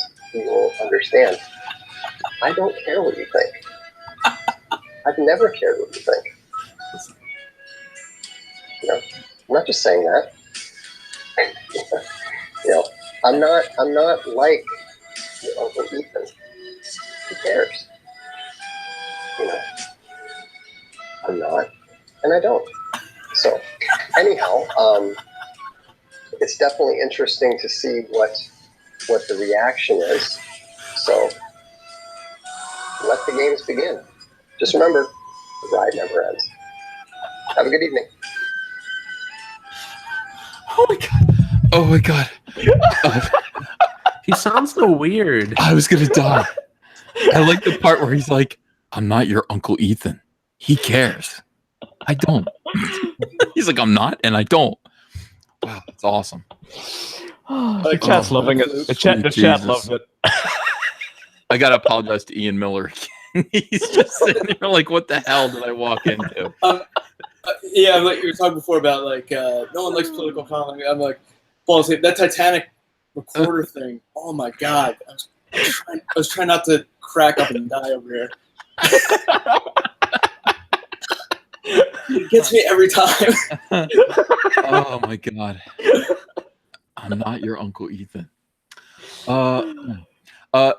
understand. I don't care what you think. I've never cared what you think. I'm not just saying that. I'm not like Uncle Ethan. Who cares? I'm not, and I don't. So, anyhow, it's definitely interesting to see what the reaction is. So, let the games begin. Just remember, the ride never ends. Have a good evening. Oh my god. Oh my god. He sounds so weird. I was gonna die. I like the part where he's like, I'm not your Uncle Ethan. He cares. I don't. He's like, I'm not, and I don't. Wow, that's awesome. The chat's loving it. The chat loved it. I gotta apologize to Ian Miller. He's just sitting there like, what the hell did I walk into? Yeah, like you were talking before about no one likes political comedy. I'm like, Paul, that Titanic recorder thing. Oh my god, I was trying not to crack up and die over here. It gets me every time. Oh my god. I'm not your Uncle Ethan. All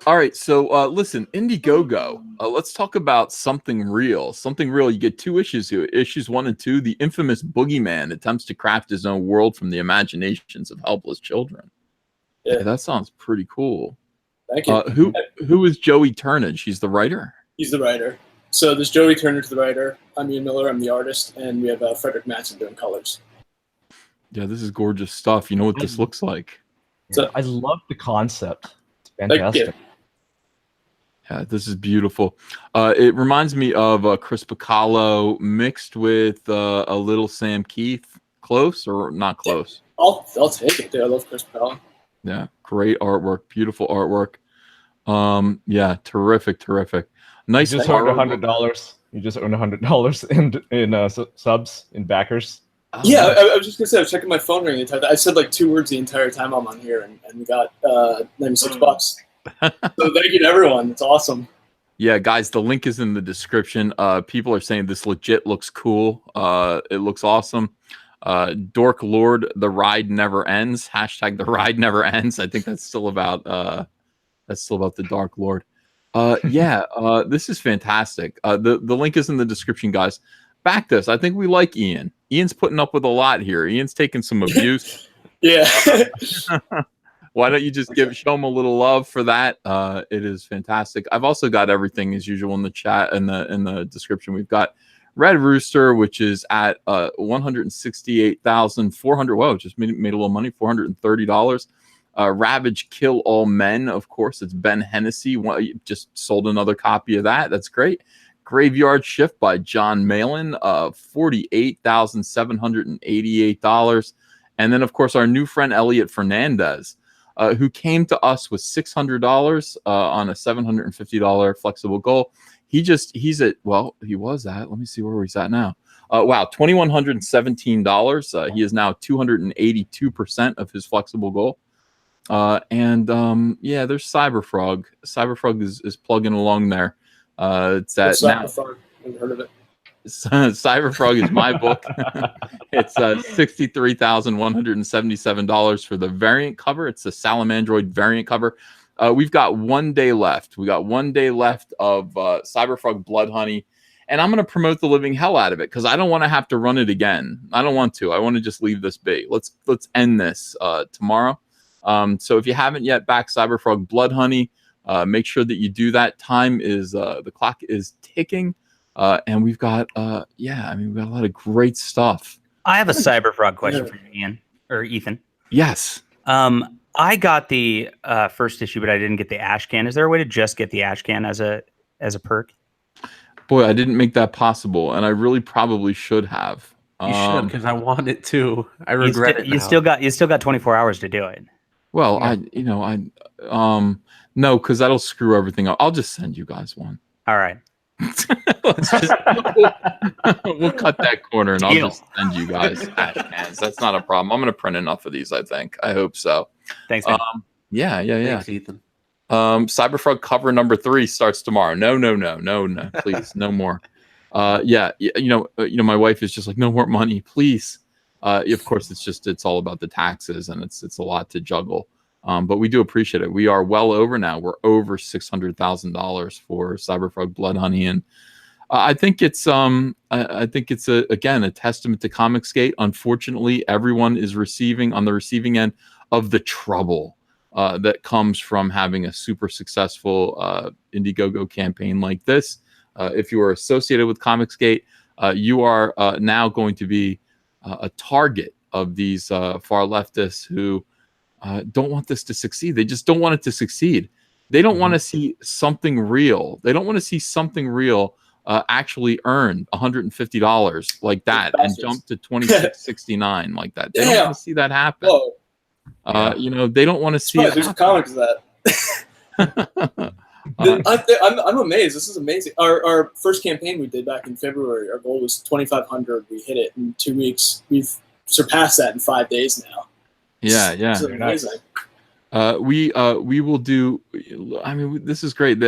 right, so listen, Indiegogo. Let's talk about something real. Something real. You get 2 issues here. Issues 1 and 2. The infamous boogeyman attempts to craft his own world from the imaginations of helpless children. Yeah, that sounds pretty cool. Thank you. Who is Joey Turnage? He's the writer. He's the writer. So there's Joey Turnage, the writer. I'm Ian Miller. I'm the artist, and we have Frederick Matson doing colors. Yeah, this is gorgeous stuff. You know what this looks like? So I love the concept. Fantastic. Yeah, this is beautiful. It reminds me of Chris Piccolo mixed with a little Sam Keith. Close or not close? I'll take it. Dude. I love Chris Piccolo. Yeah, great artwork, beautiful artwork. Yeah, terrific. Nice. You just earned $100. You just earned $100 in subs, in backers. Yeah, I was just gonna say I was checking my phone ring the entire time. I said like 2 words the entire time I'm on here, and we got $96. So thank you to everyone. It's awesome. Yeah, guys, the link is in the description. People are saying this legit looks cool. It looks awesome. Dork Lord, the ride never ends. Hashtag the ride never ends. I think that's still about the Dark Lord. This is fantastic. The link is in the description, guys. Back this. I think we like Ian. Ian's putting up with a lot here. Ian's taking some abuse. Yeah. Why don't you just show him a little love for that? It is fantastic. I've also got everything as usual in the chat in the description. We've got Red Rooster, which is at 168,400. Whoa, just made a little money. $430. Ravage Kill All Men. Of course, it's Ben Hennessy. Just sold another copy of that. That's great. Graveyard Shift by John Malin, $48,788. And then, of course, our new friend Elliot Fernandez. who came to us with $600 on a $750 flexible goal. He was at, let me see where he's at now. Wow, $2,117. He is now 282% of his flexible goal. Yeah, there's Cyberfrog. Cyberfrog is plugging along there. It's at Cyberfrog? I've heard of it. Cyberfrog is my book. It's $63,177 for the variant cover. It's the Salamandroid variant cover. We've got 1 day left. We got 1 day left of Cyberfrog Blood Honey, and I'm going to promote the living hell out of it because I don't want to have to run it again. I don't want to. I want to just leave this be. Let's end this tomorrow. So if you haven't yet backed Cyberfrog Blood Honey, make sure that you do that. Time is the clock is ticking. And we've got, we've got a lot of great stuff. I have a Cyberfrog question for you, Ian or Ethan. Yes. I got the first issue, but I didn't get the ash can. Is there a way to just get the ash can as a perk? Boy, I didn't make that possible, and I really probably should have. You should, because I want it too. I regret it. You still got 24 hours to do it. Well, yeah. No, because that'll screw everything up. I'll just send you guys one. All right. We'll cut that corner and I'll just send you guys ash cans. That's not a problem. I'm going to print enough of these, I think. I hope so. Thanks, man. Yeah. Thanks, Ethan. Cyberfrog cover number 3 starts tomorrow. No, please, no more. My wife is just like, no more money, please. Of course, it's all about the taxes and it's a lot to juggle. But we do appreciate it. We are well over now. We're over $600,000 for Cyberfrog Blood Honey, and I think it's again a testament to Comicsgate. Unfortunately, everyone is on the receiving end of the trouble that comes from having a super successful Indiegogo campaign like this. If you are associated with Comicsgate, you are now going to be a target of these far leftists who don't want this to succeed. They just don't want it to succeed. They don't want to see something real. They don't want to see something real actually earn $150 like that and jump to $26.69 like that. They don't want to see that happen. They don't want to see it. There's comics of that. I'm amazed. This is amazing. Our first campaign we did back in February, our goal was 2,500. We hit it in 2 weeks. We've surpassed that in 5 days now. Yeah. Amazing. We will do. I mean, this is great.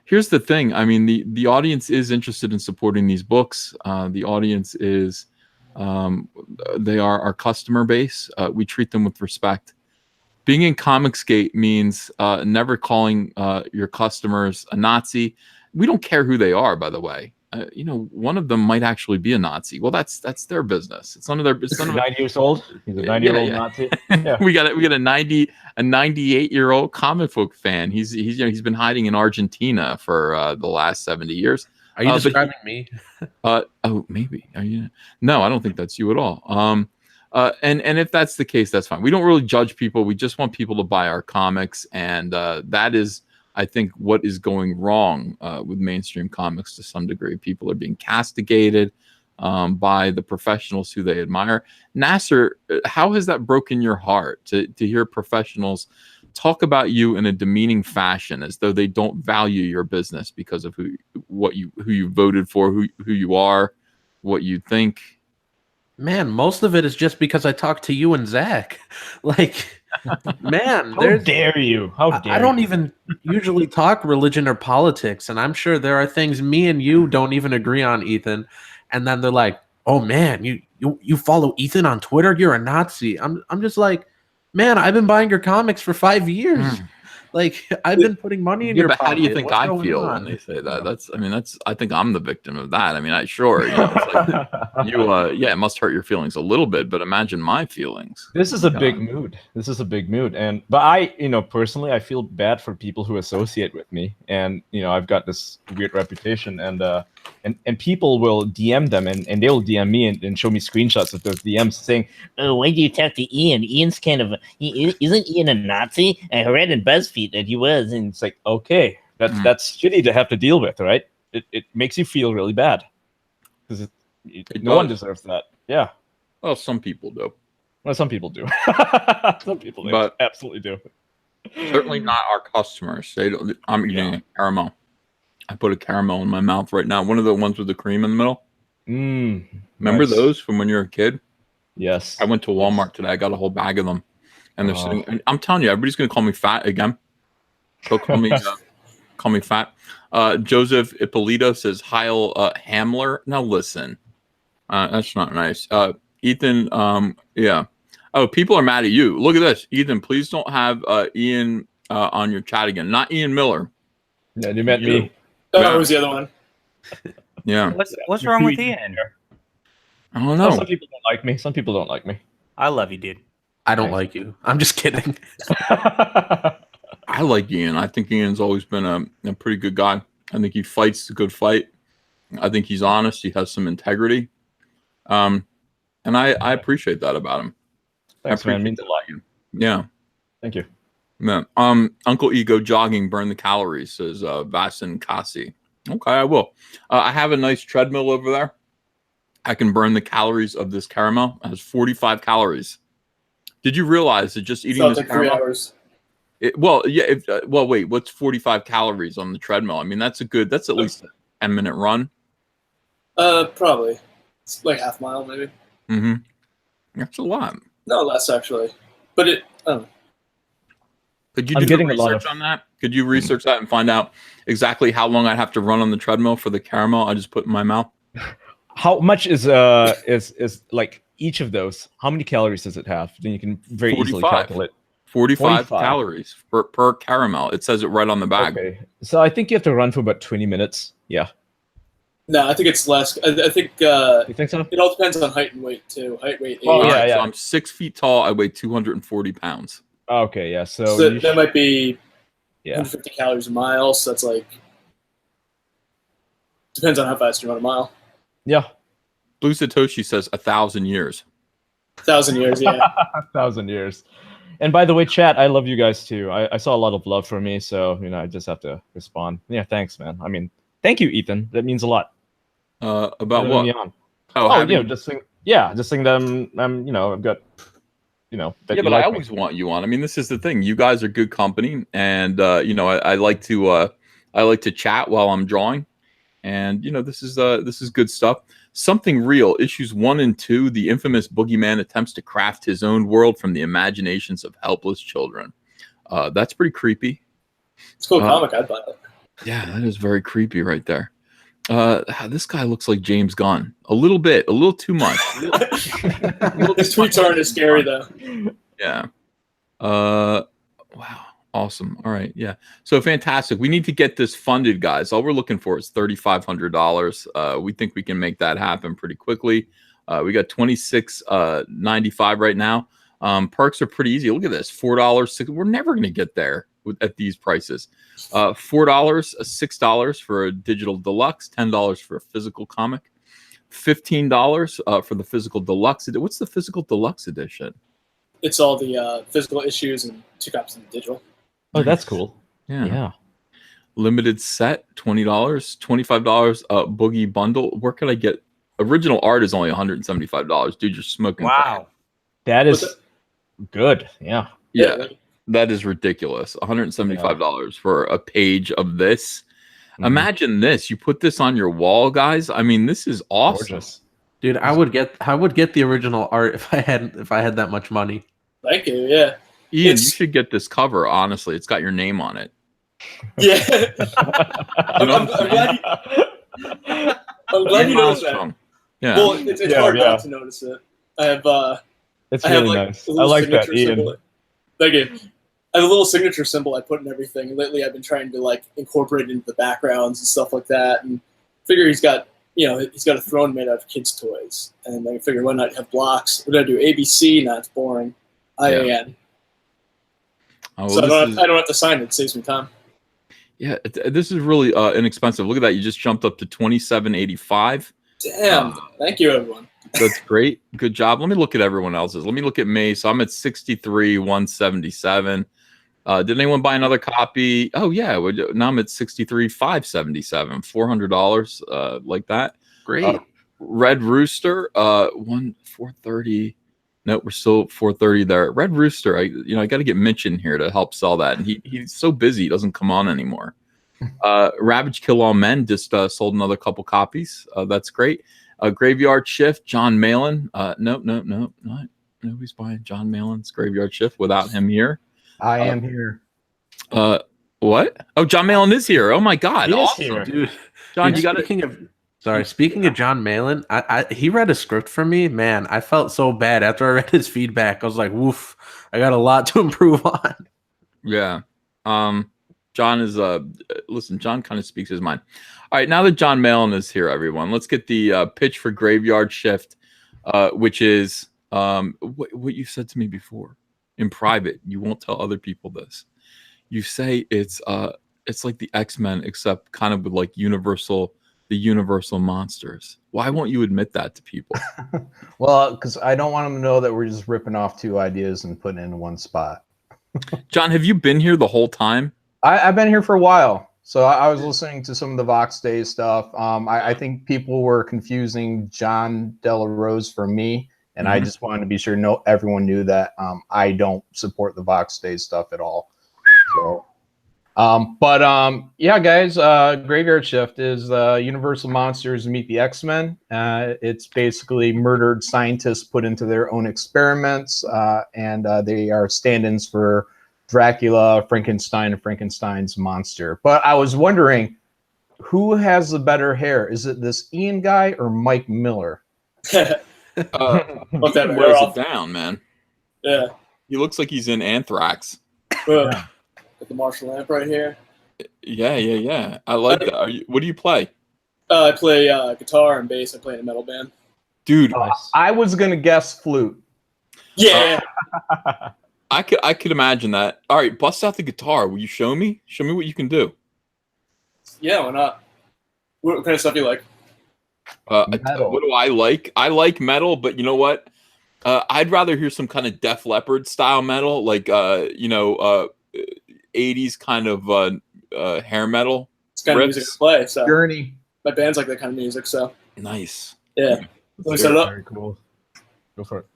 Here's the thing. I mean, the audience is interested in supporting these books. The audience is, they are our customer base. We treat them with respect. Being in Comicsgate means never calling your customers a Nazi. We don't care who they are, by the way. One of them might actually be a Nazi. Well, that's their business. It's none of their. It's none of 9 years old. He's a 9-year-old Nazi. Yeah. we got a 98-year-old comic book fan. He's been hiding in Argentina for the last 70 years. Are you describing me? Maybe. Are you? No, I don't think that's you at all. And if that's the case, that's fine. We don't really judge people. We just want people to buy our comics, and that is, I think, what is going wrong with mainstream comics to some degree. People are being castigated by the professionals who they admire. Nasser, how has that broken your heart to hear professionals talk about you in a demeaning fashion, as though they don't value your business because of who you voted for, who you are, what you think? Man, most of it is just because I talked to you and Zach. Man, how dare you? How dare I don't even usually talk religion or politics, and I'm sure there are things me and you don't even agree on, Ethan. And then they're like, "Oh man, you follow Ethan on Twitter? You're a Nazi." I'm just like, man, I've been buying your comics for 5 years. I've been putting money in your pocket. How do you think I feel when they say that? I think I'm the victim of that. I mean, it must hurt your feelings a little bit, but imagine my feelings. This is a big mood. But I, personally, I feel bad for people who associate with me, and I've got this weird reputation, and people will DM them, and they will DM me and show me screenshots of those DMs saying, "Oh, why do you talk to Ian? Ian's kind of isn't Ian a Nazi? I read in BuzzFeed that he was." And it's like, okay, that's shitty to have to deal with, right? It makes you feel really bad because no one deserves that. Yeah. Well, some people do. Well, some people do. Some people absolutely do. Certainly not our customers. They don't. I'm eating a caramel. I put a caramel in my mouth right now. One of the ones with the cream in the middle. Remember Nice. those from when you were a kid? Yes. I went to Walmart today. I got a whole bag of them, and they're sitting. And I'm telling you, everybody's gonna call me fat again. They'll call me fat. Joseph Ippolito says Heil Hamler. Now listen, that's not nice. Ethan, yeah. Oh, people are mad at you. Look at this, Ethan. Please don't have Ian on your chat again. Not Ian Miller. Yeah, you met me. Oh, that was the other one. Yeah. What's wrong with Ian? I don't know. Some people don't like me. Some people don't like me. I love you, dude. I don't like you. I'm just kidding. I like Ian. I think Ian's always been a pretty good guy. I think he fights a good fight. I think he's honest. He has some integrity. And I appreciate that about him. Thanks, man. Means a lot. Yeah. Thank you. Yeah. Uncle E, go jogging, burn the calories, says Vasin Kasi. Okay, I will. I have a nice treadmill over there. I can burn the calories of this caramel. It has 45 calories. Did you realize that just eating this like caramel? 3 hours. Wait, what's 45 calories on the treadmill? I mean, that's at least a 10-minute run. Probably. It's like half mile, maybe. Mm-hmm. That's a lot. No, less actually. But it, Could you do research on that? Could you research that and find out exactly how long I'd have to run on the treadmill for the caramel I just put in my mouth? How much is like each of those? How many calories does it have? Then you can very easily calculate. 45 calories per caramel. It says it right on the bag. Okay. So I think you have to run for about 20 minutes. Yeah. no, I think it's less. I think You think so? it all depends on height and weight too. Height, weight, age. Oh, yeah, Alright, yeah. So I'm 6 feet tall. I weigh 240 pounds. Okay, yeah. So, So that might be yeah. 150 calories a mile. So that's like depends on how fast you run a mile. Yeah. Blue Satoshi says 1,000 years. 1,000 years, yeah. 1,000 years. And by the way, chat, I love you guys too. I saw a lot of love from me, so I just have to respond. Yeah, thanks, man. I mean, thank you, Ethan. That means a lot. About what? Just saying them. I've got, that but I always want you on. I mean, this is the thing. You guys are good company, and I like to chat while I'm drawing, and this is good stuff. Something Real, issues 1 and 2. The infamous boogeyman attempts to craft his own world from the imaginations of helpless children. That's pretty creepy. It's a cool comic. I'd buy it. Yeah, that is very creepy right there. This guy looks like James Gunn. A little too much. His tweets aren't as scary though. Yeah. Wow. Awesome. All right. Yeah. So fantastic. We need to get this funded, guys. All we're looking for is $3,500. We think we can make that happen pretty quickly. We got $26.95 right now. Perks are pretty easy. Look at this. $4. We're never going to get there at these prices. $4, $6 for a digital deluxe, $10 for a physical comic, $15 for the physical deluxe. What's the physical deluxe edition? It's all the physical issues and 2 copies of the digital. Oh, that's cool. Yeah. Limited set, $20, $25. Boogie bundle. Where can I get? Original art is only $175. Dude, you're smoking. Wow. That is good. Yeah. Yeah. That is ridiculous. $175 for a page of this. Mm-hmm. Imagine this. You put this on your wall, guys. I mean, this is awesome. Gorgeous. Dude, I would get the original art if I had that much money. Thank you. Yeah. Ian, you should get this cover. Honestly, it's got your name on it. Yeah. I'm glad you noticed that. Yeah. Well, it's hard not to notice it. I have. It's really nice. I like that, Ian. Thank you. I have a little signature symbol I put in everything. And lately, I've been trying to incorporate it into the backgrounds and stuff like that. And figure he's got a throne made out of kids' toys, and I figure why not have blocks? We're gonna do ABC. Not boring. IAN. Oh, well, so I don't have to sign it. It saves me time. Yeah, this is really inexpensive. Look at that. You just jumped up to $27.85. Damn. Thank you, everyone. That's great. Good job. Let me look at everyone else's. Let me look at me. So I'm at $63,177. Did anyone buy another copy? Oh, yeah. Now I'm at $63,577. $400 like that. Great. Red Rooster, $430. Nope, we're still 4:30 there. Red Rooster, I got to get Mitch in here to help sell that, and he's so busy he doesn't come on anymore. Ravage Kill All Men just sold another couple copies. That's great. Graveyard Shift, John Malin. Nope, nobody's buying John Malin's Graveyard Shift without him here. I am here. What? Oh, John Malin is here. Oh my God, He is awesome, here. dude. John, you got it. Speaking of John Malin, he read a script for me. Man, I felt so bad after I read his feedback. I was like, woof, I got a lot to improve on. Yeah. John is listen, John kind of speaks his mind. All right, now that John Malin is here, everyone, let's get the pitch for Graveyard Shift, which is what you said to me before in private. You won't tell other people this. You say it's like the X-Men, except kind of with like the universal monsters. Why won't you admit that to people? Well, because I don't want them to know that we're just ripping off two ideas and putting it in one spot. John, have you been here the whole time? I've been here for a while. So I was listening to some of the Vox Dei stuff. I think people were confusing John Della Rose for me. And I just wanted to be sure everyone knew that I don't support the Vox Dei stuff at all. So, yeah, guys, Graveyard Shift is Universal Monsters Meet the X-Men. It's basically murdered scientists put into their own experiments, and they are stand-ins for Dracula, Frankenstein, and Frankenstein's monster. But I was wondering, who has the better hair? Is it this Ian guy or Mike Miller? Fuck that He hair wears off. it down, man. Yeah. He looks like he's in Anthrax. Got the Marshall lamp right here. Yeah. I like that. What do you play? I play guitar and bass. I play in a metal band. Dude, I was gonna guess flute. Yeah. I could imagine that. All right, bust out the guitar. Will you show me? Show me what you can do. Yeah, why not? What kind of stuff you like? What do I like? I like metal, but you know what? I'd rather hear some kind of Def Leppard style metal, like 80s kind of hair metal. It's kind of music to play. So Journey. my band's like that kind of music. So Nice. yeah, let me set it up. Very cool. Go for it.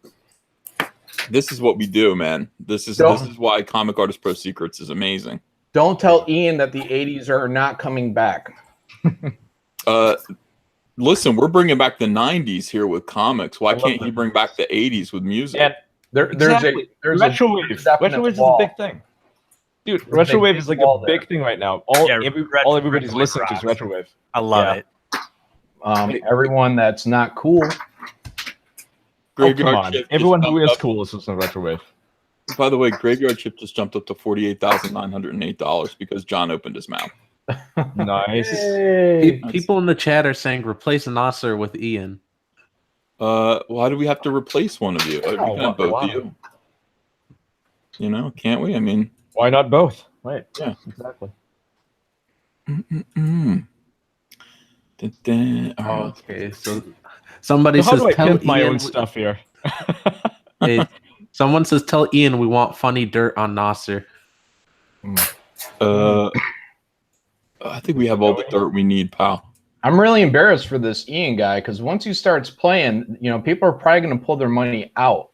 This is what we do, man. This is why Comic Artist Pro Secrets is amazing. Don't tell Ian that the 80s are not coming back. Listen, we're bringing back the 90s here with comics. Why can't you bring back the 80s with music? And there's retrowave. Retrowave is a big thing. Dude, retrowave is like a big thing right now. All everybody's listening to is retrowave. I love it. Everyone that's not cool. Graveyard Shift Everyone just who is jumped cool is listening to retrowave. up. By the way, Graveyard Shift just jumped up to $48,908 because John opened his mouth. Nice. People in the chat are saying replace Nasser with Ian. Why do we have to replace one of you? We can have both of you. You know, can't we? I mean, Why not both? Right. Yeah. Exactly. Okay, so somebody So how says do I tell pimp my Ian. own stuff here? Hey, someone says tell Ian we want funny dirt on Nasser. I think we have all the dirt we need, pal. I'm really embarrassed for this Ian guy because once he starts playing, people are probably going to pull their money out.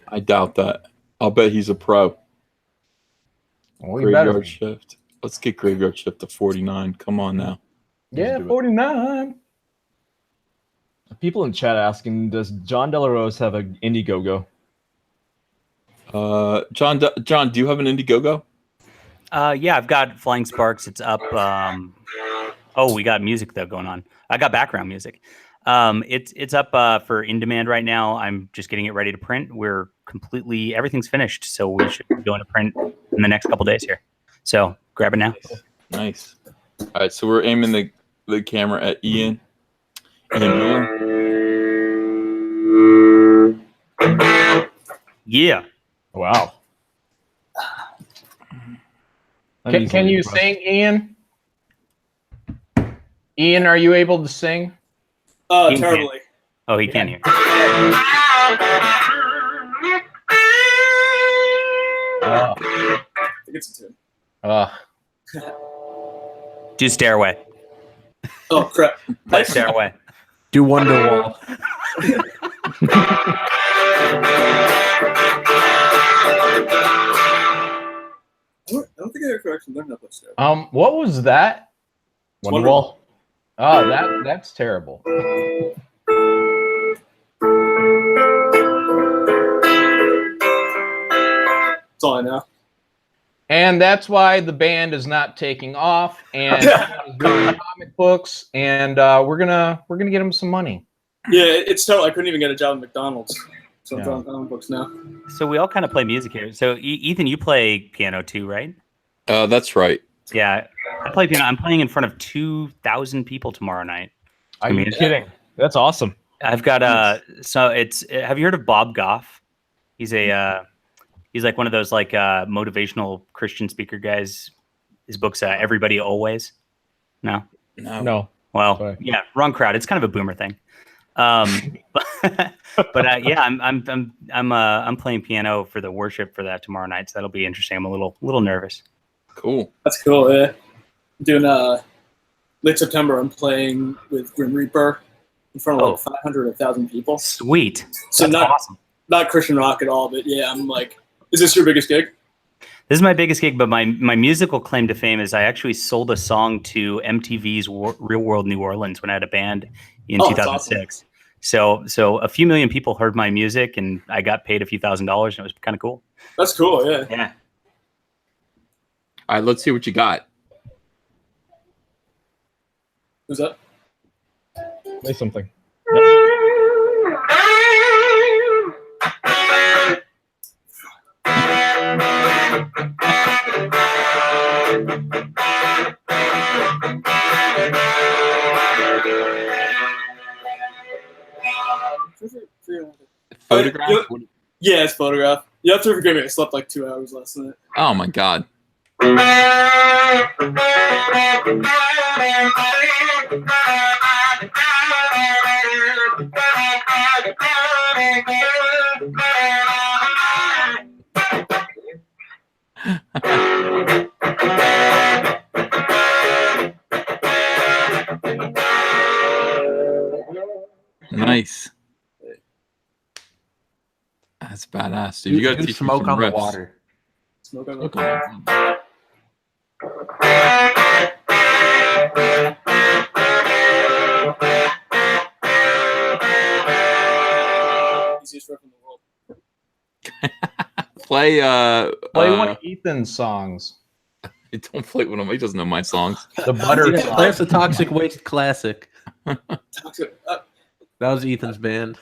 I doubt that. I'll bet he's a pro. Well, he better Graveyard be. Shift. Let's get Graveyard Shift to 49. Come on now. Yeah, 49. People in chat asking, does John Della Rose have an Indiegogo? John, do you have an Indiegogo? Yeah, I've got Flying Sparks. It's up. We got music though going on. I got background music. It's up for in demand right now. I'm just getting it ready to print. Everything's finished, so we should be going to print in the next couple days here. So grab it now. Nice. All right, so we're aiming the camera at Ian. Yeah. Wow. Can you sing, Ian? Ian, are you able to sing? Ian Terribly. can't. Oh, he can't hear. I think it's a tune. Do Stairway. Oh crap! Play Stairway. Do Wonderwall. I don't think I ever actually learned that much there. What was that? Wonderwall. Oh, that's terrible. That's all I know. And that's why the band is not taking off, and he's doing comic books, and we're gonna get him some money. Yeah, it's total. I couldn't even get a job at McDonald's, so I'm drawing comic books now. So we all kind of play music here. So Ethan, you play piano too, right? That's right. Yeah, I play piano. I'm playing in front of 2,000 people tomorrow night. Are you kidding? That's awesome. I've got so it's. Have you heard of Bob Goff? He's like one of those like motivational Christian speaker guys. His book's Everybody Always. No. Well, Sorry. yeah, wrong crowd. It's kind of a boomer thing. But yeah, I'm playing piano for the worship for that tomorrow night, so that'll be interesting. I'm a little nervous. Cool. That's cool. Yeah, doing late September. I'm playing with Grim Reaper in front of like 500, 1,000 people. Sweet. So That's awesome. Not Christian rock at all, but yeah, I'm like, is this your biggest gig? This is my biggest gig, but my musical claim to fame is I actually sold a song to MTV's Real World New Orleans when I had a band in 2006. Awesome. So a few million people heard my music, and I got paid a few $1,000s, and it was kind of cool. That's cool, yeah. Yeah. All right, let's see what you got. Who's that? Play something. Photograph? Yeah, it's Photograph. You have to forgive me. I slept like 2 hours last night. Oh my God. Nice. That's badass, dude. You got to smoke on the water. Smoke on the water. Easiest riff in the world. Play one of Ethan's songs. Don't play one of them. He doesn't know my songs. The butter. That's the Toxic Waste classic. Toxic. That was Ethan's band.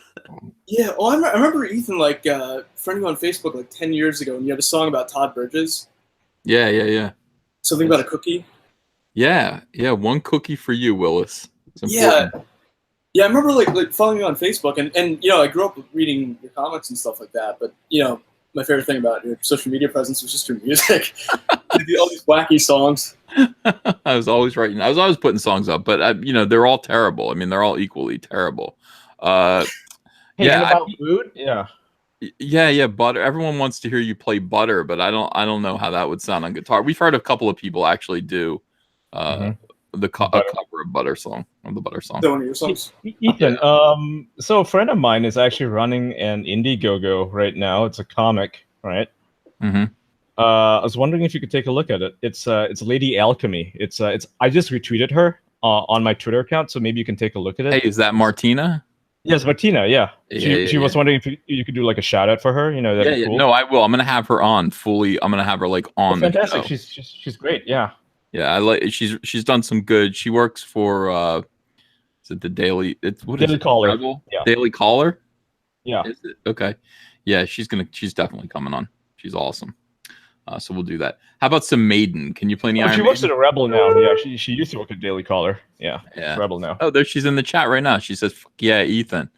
Yeah, well, I remember Ethan like friending you on Facebook like 10 years ago, and you had a song about Todd Bridges. Yeah. Something about a cookie. Yeah. One cookie for you, Willis. Yeah, I remember like following you on Facebook, and you know, I grew up reading your comics and stuff like that. But you know, my favorite thing about your social media presence was just your music. All these wacky songs. I was always writing. I was always putting songs up, but you know, they're all terrible. I mean, they're all equally terrible. About food? Yeah, butter. Everyone wants to hear you play butter, but I don't know how that would sound on guitar. We've heard a couple of people actually do a cover of Butter song, of the Butter song. One of your songs. Ethan, so a friend of mine is actually running an Indiegogo right now. It's a comic, right? Mm-hmm. I was wondering if you could take a look at it. It's Lady Alchemy. It's I just retweeted her on my Twitter account, so maybe you can take a look at it. Hey, is that Martina? Yes, Martina. Yeah. She was wondering if you could do like a shout out for her. You know, that'd be cool. No, I will. I'm gonna have her on fully. I'm gonna have her like on. Fantastic. The show. She's great. Yeah. Yeah, I like. She's done some good. She works for. Is it the Daily? Daily Caller. Rebel? Yeah. Daily Caller. Yeah. Is it? Okay. Yeah, she's definitely coming on. She's awesome. So we'll do that. How about some Maiden? Can you play any Iron Maiden? She works at a Rebel now. Yeah, she used to work at Daily Caller. Yeah. Rebel now. Oh, there she's in the chat right now. She says, "Fuck yeah, Ethan."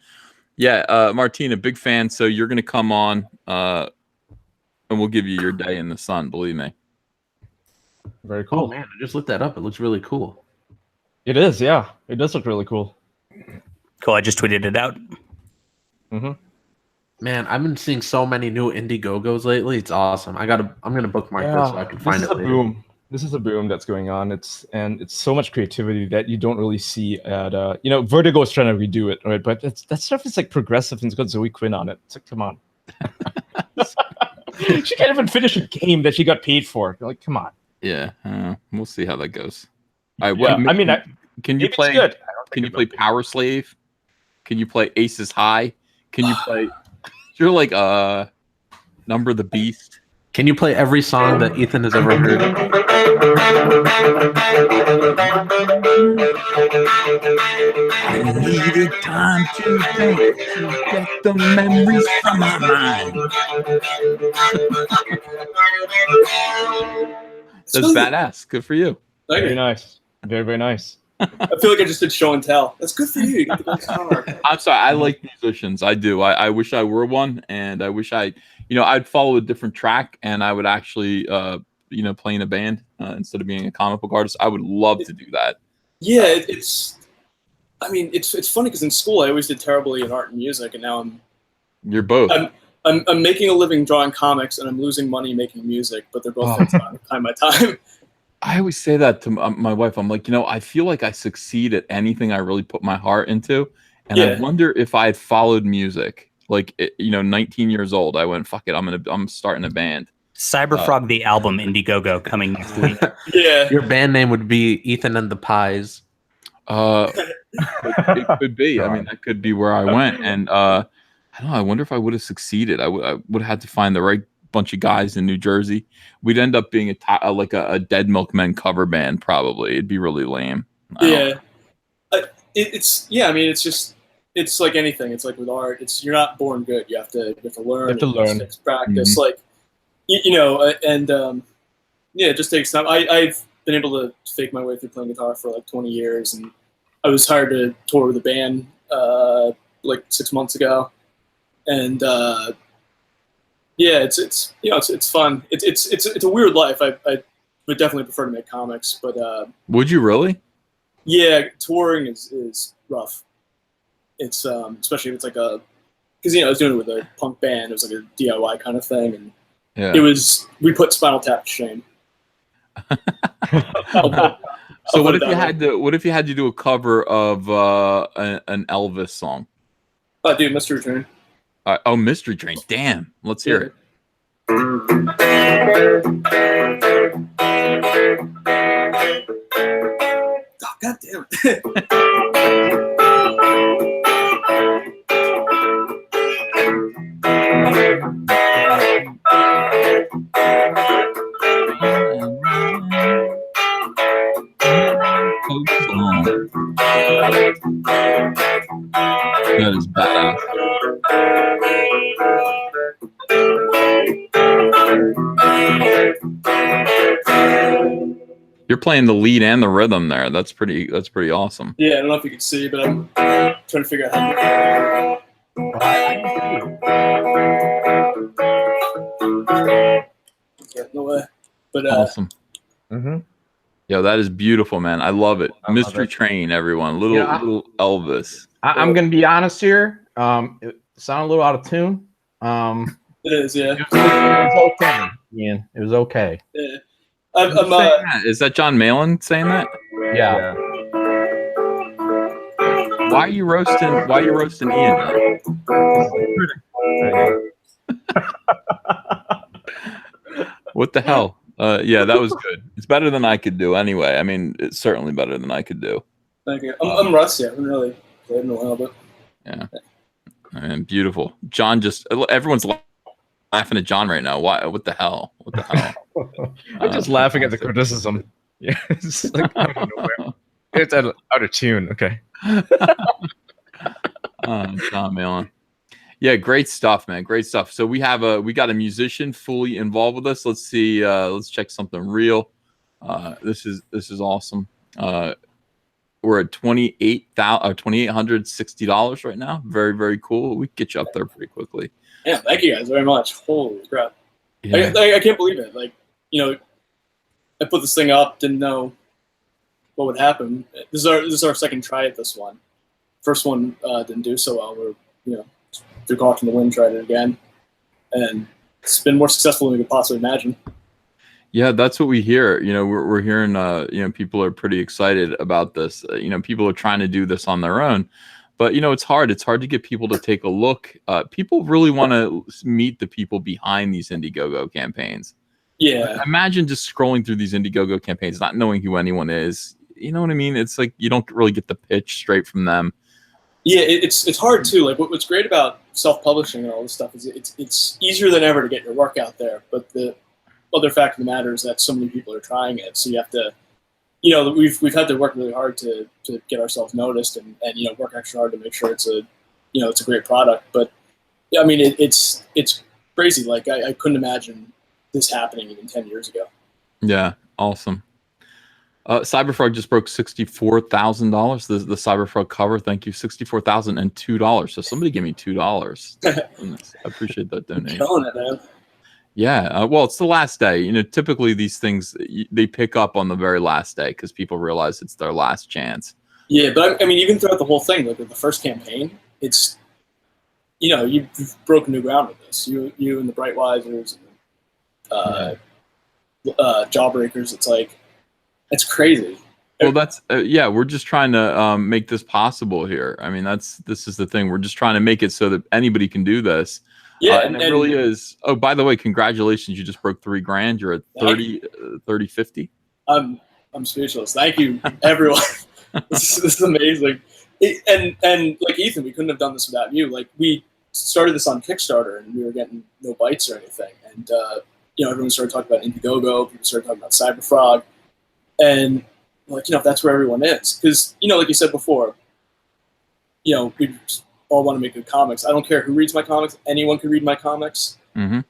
Yeah, Martina, big fan. So you're gonna come on, and we'll give you your day in the sun. Believe me. Very cool. Oh man, I just looked that up. It looks really cool. It is. Yeah, it does look really cool. Cool. I just tweeted it out. Mm-hmm. Man, I've been seeing so many new Indiegogos lately. It's awesome. I'm gonna bookmark this so I can find it later. Boom. This is a boom that's going on. It's so much creativity that you don't really see at Vertigo is trying to redo it, right? But that stuff is like progressive and it's got Zoe Quinn on it. It's like, come on. She can't even finish a game that she got paid for. Like, come on. Yeah, we'll see how that goes. All right, Yeah, I mean, can you maybe play? it's good. Can you play Power Slave? Can you play Aces High? Can you play? You're like Number the Beast. Can you play every song that Ethan has ever heard? I needed time to think to get the memories from my mind. That's badass. Good for you. Very nice. Very, very nice. I feel like I just did show and tell. That's good for you. You get the gold star. I'm sorry. I like musicians. I do. I wish I were one, and I wish I'd follow a different track, and I would actually, play in a band instead of being a comic book artist. I would love to do that. Yeah, it's funny because in school I always did terribly in art and music, and now You're both. I'm making a living drawing comics, and I'm losing money making music, but they're both occupying my time. I always say that to my wife. I'm like, I feel like I succeed at anything I really put my heart into. And I wonder if I had followed music, 19 years old, I went, fuck it, I'm starting a band. Cyberfrog, the album, Indiegogo, coming next week. Yeah. Your band name would be Ethan and the Pies. It could be. I mean, that could be where I went. And I don't know. I wonder if I would have succeeded. I would have had to find the right bunch of guys in New Jersey. We'd end up being a Dead Milkmen cover band. Probably it'd be really lame. It's like anything. It's like with art. You're not born good. You have to learn. You have to learn. It's practice. Mm-hmm. It just takes time. I've been able to fake my way through playing guitar for like 20 years, and I was hired to tour with a band 6 months ago, and it's fun. It's a weird life. I would definitely prefer to make comics, but would you really? Yeah, touring is rough. It's especially if it's because I was doing it with a punk band. It was like a DIY kind of thing, and we put Spinal Tap to shame. So what if you had to do a cover of an Elvis song? Dude, Mystery Train. Mystery Train. Damn. Let's hear it. Oh, God damn it. That is badass. You're playing the lead and the rhythm there. That's pretty awesome. Yeah, I don't know if you can see, but I'm trying to figure out how to no way. But awesome. Mm-hmm. Yo, that is beautiful, man. I love it. Mystery Train, everyone. Little Elvis. I'm gonna be honest here. It sounded a little out of tune. It is, yeah. It was okay, Ian. It was okay. Yeah. Is that John Malin saying that? Yeah. Why are you roasting Ian? What the hell? Yeah, that was good. It's better than I could do anyway. I mean, it's certainly better than I could do. Thank you. I'm rusty. I haven't really played in a while, but yeah. And beautiful. John everyone's laughing at John right now. Why? What the hell? What the hell? I'm just laughing at the criticism. Yeah, it's like out of nowhere. It's out of tune. Okay. John Malin. Yeah, great stuff, man. Great stuff. So we got a musician fully involved with us. Let's see. Let's check something real. This is awesome. We're at $2,860 right now. Very, very cool. We can get you up there pretty quickly. Yeah, thank you guys very much. Holy crap! Yeah. I can't believe it. I put this thing up, didn't know what would happen. This is our second try at this one. First one didn't do so well. We're threw caution to the wind, tried it again, and it's been more successful than we could possibly imagine. Yeah, that's what we hear. We're hearing, people are pretty excited about this. People are trying to do this on their own, but it's hard. It's hard to get people to take a look. People really want to meet the people behind these Indiegogo campaigns. Yeah. Imagine just scrolling through these Indiegogo campaigns, not knowing who anyone is. You know what I mean? It's like you don't really get the pitch straight from them. Yeah, it's hard too. Like what's great about self-publishing and all this stuff is it's easier than ever to get your work out there. But the other fact of the matter is that so many people are trying it, so you have to, we've had to work really hard to get ourselves noticed and work extra hard to make sure it's a great product. But yeah, I mean it's crazy. Like I couldn't imagine this happening even 10 years ago. Yeah, awesome. Cyberfrog just broke $64,000. The Cyberfrog cover, thank you, $64,002. So somebody give me $2. I appreciate that donation. Killing it, man. Yeah, well, it's the last day. Typically these things they pick up on the very last day because people realize it's their last chance. Yeah, but I mean, even throughout the whole thing, like with the first campaign, it's you've broken new ground with this. You and the Brightwisers, Jawbreakers. It's like. It's crazy. Well, that's we're just trying to make this possible here. I mean, this is the thing. We're just trying to make it so that anybody can do this. Yeah, and it really is. Oh, by the way, congratulations! You just broke $3,000. You're at 3050. I'm speechless. Thank you, everyone. this is amazing. And like Ethan, we couldn't have done this without you. Like we started this on Kickstarter, and we were getting no bites or anything. And everyone started talking about Indiegogo. People started talking about Cyberfrog. And like that's where everyone is, because like you said before, we all want to make good comics. I don't care who reads my comics; anyone can read my comics. Mm-hmm.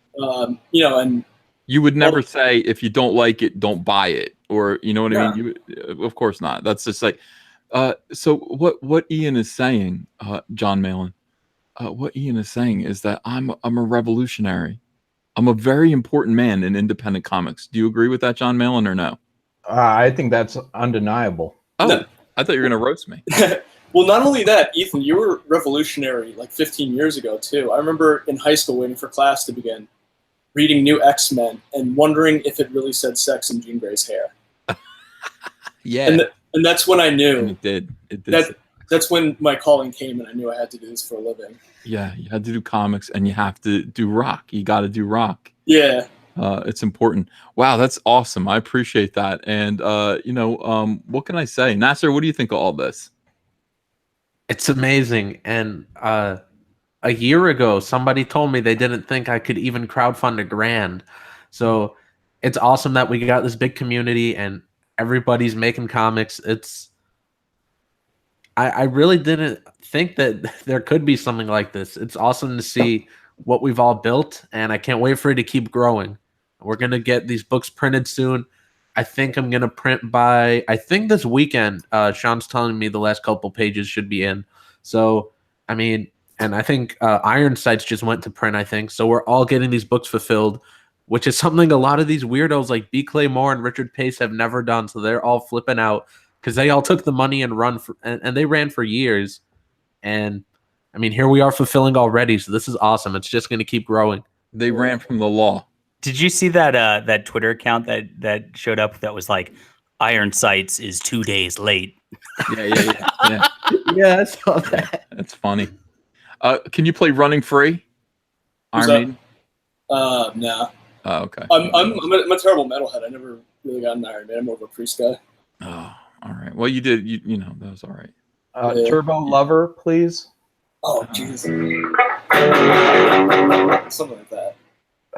And you would never say if you don't like it, don't buy it, or I mean. Of course not. That's just like. So what Ian is saying, John Malin, what Ian is saying is that I'm a revolutionary. I'm a very important man in independent comics. Do you agree with that, John Malin, or no? I think that's undeniable. Oh, no. I thought you were going to roast me. Well, not only that, Ethan, you were revolutionary like 15 years ago, too. I remember in high school waiting for class to begin, reading New X-Men and wondering if it really said sex in Jean Grey's hair. Yeah. And that's when I knew. And it did. That's when my calling came and I knew I had to do this for a living. Yeah, you had to do comics and you have to do rock. You got to do rock. Yeah. It's important. Wow, that's awesome. I appreciate that. And what can I say? Nasser, what do you think of all this? It's amazing. And a year ago, somebody told me they didn't think I could even crowdfund $1,000. So it's awesome that we got this big community and everybody's making comics. I really didn't think that there could be something like this. It's awesome to see what we've all built, and I can't wait for it to keep growing. We're going to get these books printed soon. I think I'm going to print by, I think this weekend, Sean's telling me the last couple pages should be in. So, I mean, and I think Iron Sights just went to print, I think. So we're all getting these books fulfilled, which is something a lot of these weirdos like B. Clay Moore and Richard Pace have never done. So they're all flipping out because they all took the money and and they ran for years. And I mean, here we are fulfilling already. So this is awesome. It's just going to keep growing. They ran from the law. Did you see that Twitter account that showed up that was like Iron Sights is 2 days late? Yeah. Yeah, I saw that. That's funny. Can you play Running Free? Iron Maiden? No. Oh, okay. I'm a terrible metalhead. I never really got an Iron Man. I'm more of a Priest guy. Oh, all right. Well, you did. You know that was all right. Yeah. Turbo Lover, please. Oh, jeez. Something like that.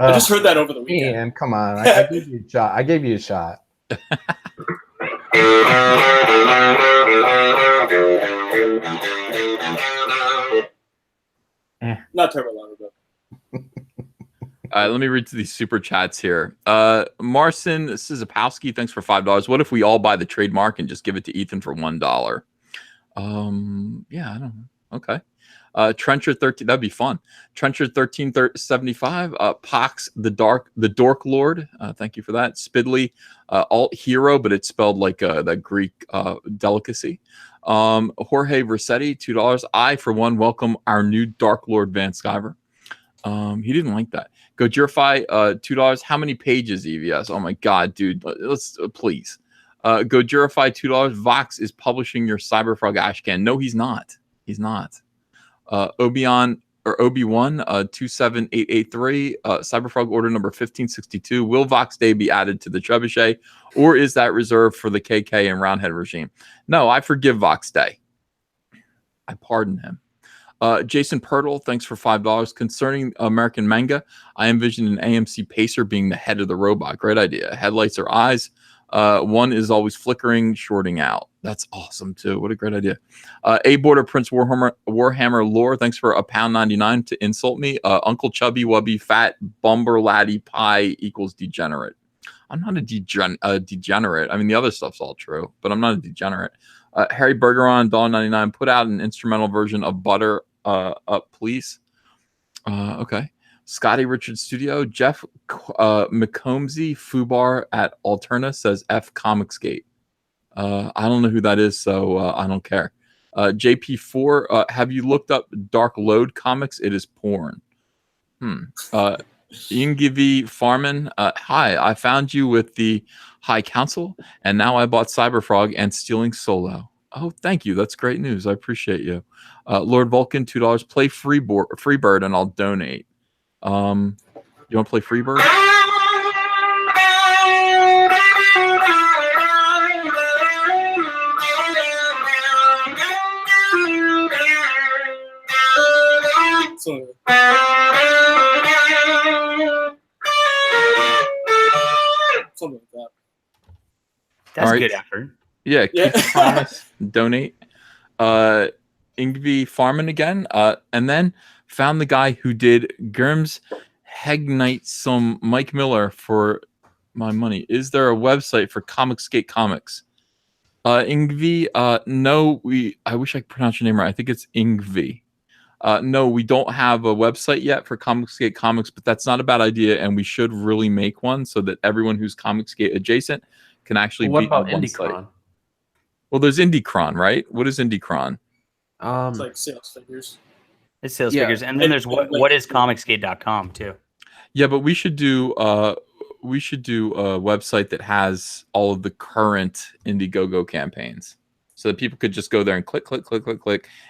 I just heard that over the weekend. Man, come on. I gave you a shot. I gave you a shot. Not Turbo Lover, but. All right, let me read to these super chats here. Marcin Sizapowski, thanks for $5. What if we all buy the trademark and just give it to Ethan for $1? Yeah, I don't know. Okay. Trencher 13, that'd be fun. Trencher 1375, Pox the Dork Lord. Thank you for that. Spidley, Alt Hero, but it's spelled like that Greek delicacy. Jorge Rossetti, $2. I, for one, welcome our new Dark Lord Van Skyver. He didn't like that. Gojirify, $2. How many pages, EVS? Oh my God, dude. Let's please. Gojirify, $2. Vox is publishing your Cyberfrog ashcan. No, he's not. He's not. Obi-Wan, 27883. Cyberfrog order number 1562. Will Vox Dei be added to the trebuchet, or is that reserved for the KK and Roundhead regime? No, I forgive Vox Dei. I pardon him. Jason Pirtle, thanks for $5. Concerning American manga, I envision an AMC Pacer being the head of the robot. Great idea. Headlights or eyes. One is always flickering, shorting out. That's awesome too. What a great idea. A Border Prince Warhammer lore. Thanks for £1.99 to insult me. Uncle Chubby Wubby Fat Bumber Laddie Pie equals degenerate. I'm not a degenerate. I mean, the other stuff's all true, but I'm not a degenerate. Harry Bergeron, $1.99. Put out an instrumental version of Butter Up, please. Okay. Scotty Richard Studio. Jeff McCombsy Fubar at Alterna says F Comicsgate. I don't know who that is, so I don't care. JP4, have you looked up Dark Load comics? It is porn. Ingivi Farman, hi, I found you with the High Council, and now I bought Cyberfrog and Stealing Solo. Oh, thank you. That's great news. I appreciate you. Lord Vulcan, $2. Play Freebird, and I'll donate. You want to play Freebird? Something like that. That's right. good effort. Yeah, keep the promise. Donate. Ingvi Farman again. And then found the guy who did Germs Hegnite some Mike Miller for my money. Is there a website for Comicsgate Comics? Ingvi, no, I wish I could pronounce your name right. I think it's Ingvi. No, we don't have a website yet for Comicsgate Comics, but that's not a bad idea, and we should really make one so that everyone who's Comicsgate adjacent can actually What be about on one IndieCron? site. Well, there's IndieCron, right? What is IndieCron? It's like sales figures. It's sales Yeah. figures, and then there's what is comicsgate.com too. Yeah, but we should do a website that has all of the current Indiegogo campaigns, so that people could just go there and click,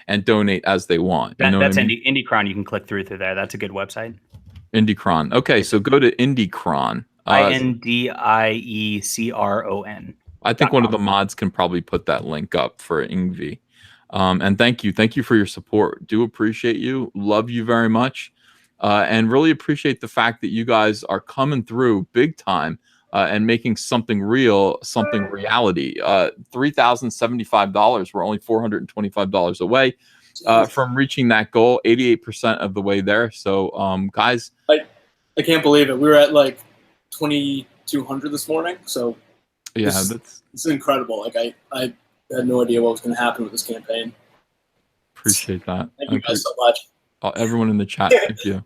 and donate as they want. You know That's what I mean? IndieCron. You can click through there. That's a good website. IndieCron. Okay, so go to IndieCron. INDIECRON. I think one of the mods can probably put that link up for Ingvi. And thank you for your support. Do appreciate you. Love you very much. And really appreciate the fact that you guys are coming through big time and making something real, something reality. $3,075. We're only $425 away from reaching that goal, 88% of the way there. So, guys. I can't believe it. We were at like 2,200 this morning. So yeah, it's incredible. Like I had no idea what was going to happen with this campaign. Appreciate that. Thank you guys so much. Everyone in the chat, thank you.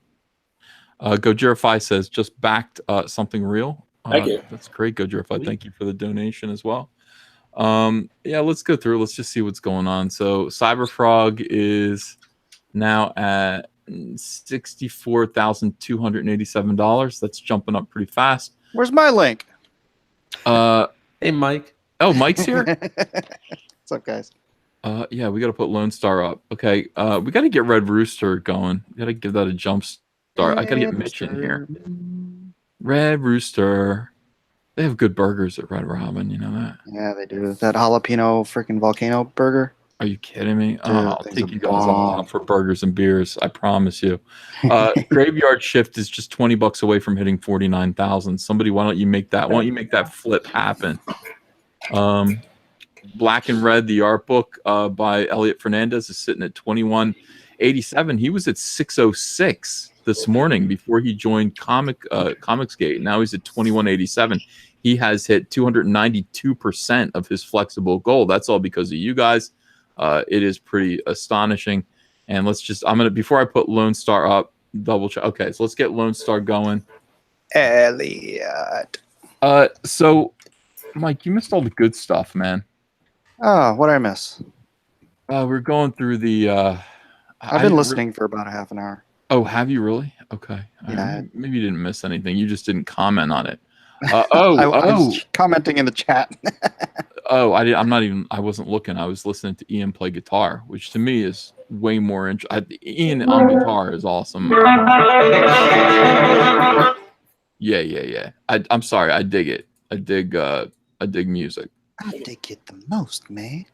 Gojirify says just backed something real. Thank you. That's great, Gojirify. Thank you for the donation as well. Yeah, let's go through. Let's just see what's going on. So Cyberfrog is now at $64,287. That's jumping up pretty fast. Where's my link? Hey, Mike. Oh, Mike's here. What's up, guys? Yeah, we got to put Lone Star up. Okay, we got to get Red Rooster going. We got to give that a jump start. I got to get Mitch in here. Red Rooster. They have good burgers at Red Robin. You know that? Yeah, they do. That jalapeno freaking volcano burger. Are you kidding me? Dude, I'll things take are you guys all bomb. out for burgers and beers. I promise you. Graveyard Shift is just $20 away from hitting 49,000. Somebody, why don't you make that? Why don't you make that flip happen? Black and Red, the art book by Elliot Fernandez is sitting at 2187. He was at 606 this morning before he joined Comicsgate. Now he's at 2187. He has hit 292% of his flexible goal. That's all because of you guys. It is pretty astonishing. And before I put Lone Star up, double check. Okay, so let's get Lone Star going. Elliot. So Mike, you missed all the good stuff, man. Oh, what did I miss? We're going through the. I've been listening for about a half an hour. Oh, have you really? Okay. Yeah. Maybe you didn't miss anything. You just didn't comment on it. I was commenting in the chat. I wasn't looking. I was listening to Ian play guitar, which to me is way more Ian on guitar is awesome. Yeah. I'm sorry. I dig it. I dig music. I dig it the most, man.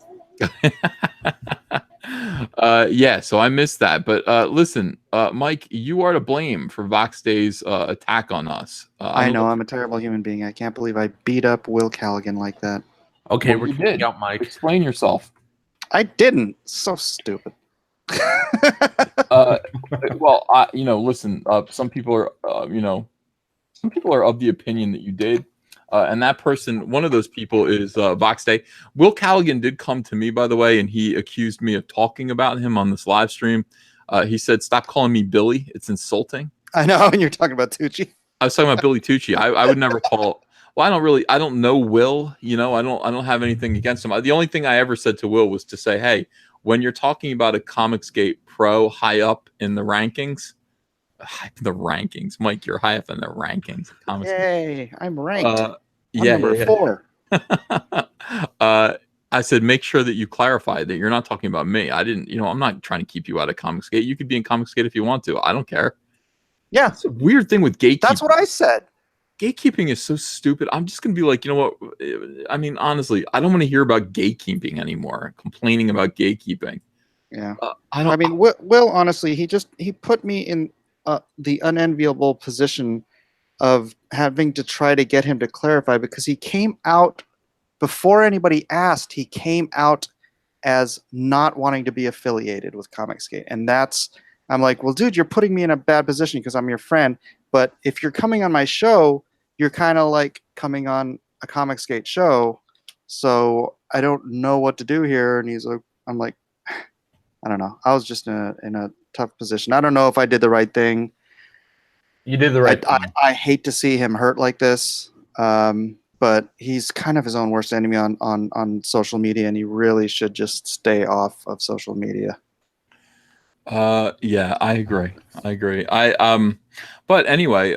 Yeah, so I missed that. But listen, Mike, you are to blame for Vox Dei's attack on us. I know I'm a terrible human being. I can't believe I beat up Will Callaghan like that. Okay, Well, we're you kicking did. out Mike. Explain yourself. I didn't. So stupid. Well, listen. Some people are, some people are of the opinion that you did, and that person, one of those people, is Vox Dei. Will Callaghan did come to me, by the way, and he accused me of talking about him on this live stream. He said, "Stop calling me Billy. It's insulting." I know, and you're talking about Tucci. I was talking about Billy Tucci. I would never call. Well, I don't know Will. I don't have anything against him. The only thing I ever said to Will was to say, hey, when you're talking about a Comicsgate Pro high up in the rankings, Mike, you're high up in the rankings. Yay, I'm ranked. I'm number 4. I said, make sure that you clarify that you're not talking about me. I didn't, I'm not trying to keep you out of Comicsgate. You could be in Comicsgate if you want to. I don't care. Yeah. It's a weird thing with gatekeeping. That's what I said. Gatekeeping is so stupid. I'm just going to be like, you know what? I mean, honestly, I don't want to hear about gatekeeping anymore. Complaining about gatekeeping. Yeah. Will, honestly, he put me in the unenviable position of having to try to get him to clarify, because he came out before anybody asked. He came out as not wanting to be affiliated with Comicsgate. And I'm like, well, dude, you're putting me in a bad position because I'm your friend. But if you're coming on my show, you're kind of like coming on a Comicsgate show. So I don't know what to do here. And I'm like, I don't know. I was just in a tough position. I don't know if I did the right thing. You did the right thing. I hate to see him hurt like this. But he's kind of his own worst enemy on social media, and he really should just stay off of social media. Yeah, I agree. But anyway,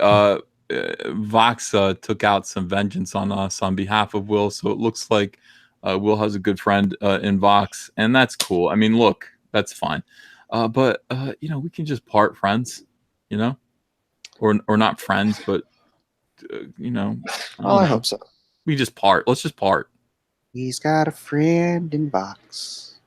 Vox took out some vengeance on us on behalf of Will, so it looks like Will has a good friend in Vox, and that's cool. I mean, look, that's fine. But we can just part friends, or not friends, but I hope so. We just part. Let's just part. He's got a friend in Vox.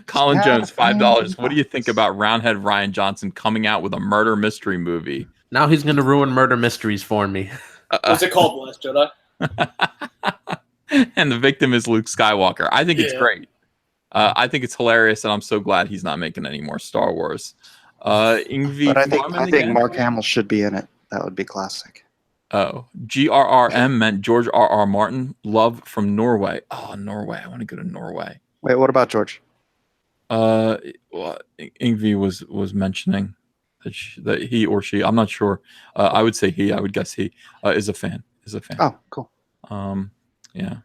Colin Jones, $5. What do you think about Roundhead Ryan Johnson coming out with a murder mystery movie? Now he's going to ruin murder mysteries for me. What's it called, Last Jedi? And the victim is Luke Skywalker. I think it's great. I think it's hilarious, and I'm so glad he's not making any more Star Wars. Ingvi, but I think Mark Hamill should be in it. That would be classic. Oh, GRRM meant George R.R. Martin. Love from Norway. Oh, Norway. I want to go to Norway. Wait, what about George? Well, Ingvi was mentioning that he or she, I'm not sure. I would say he. I would guess he is a fan. Oh, cool. Yeah.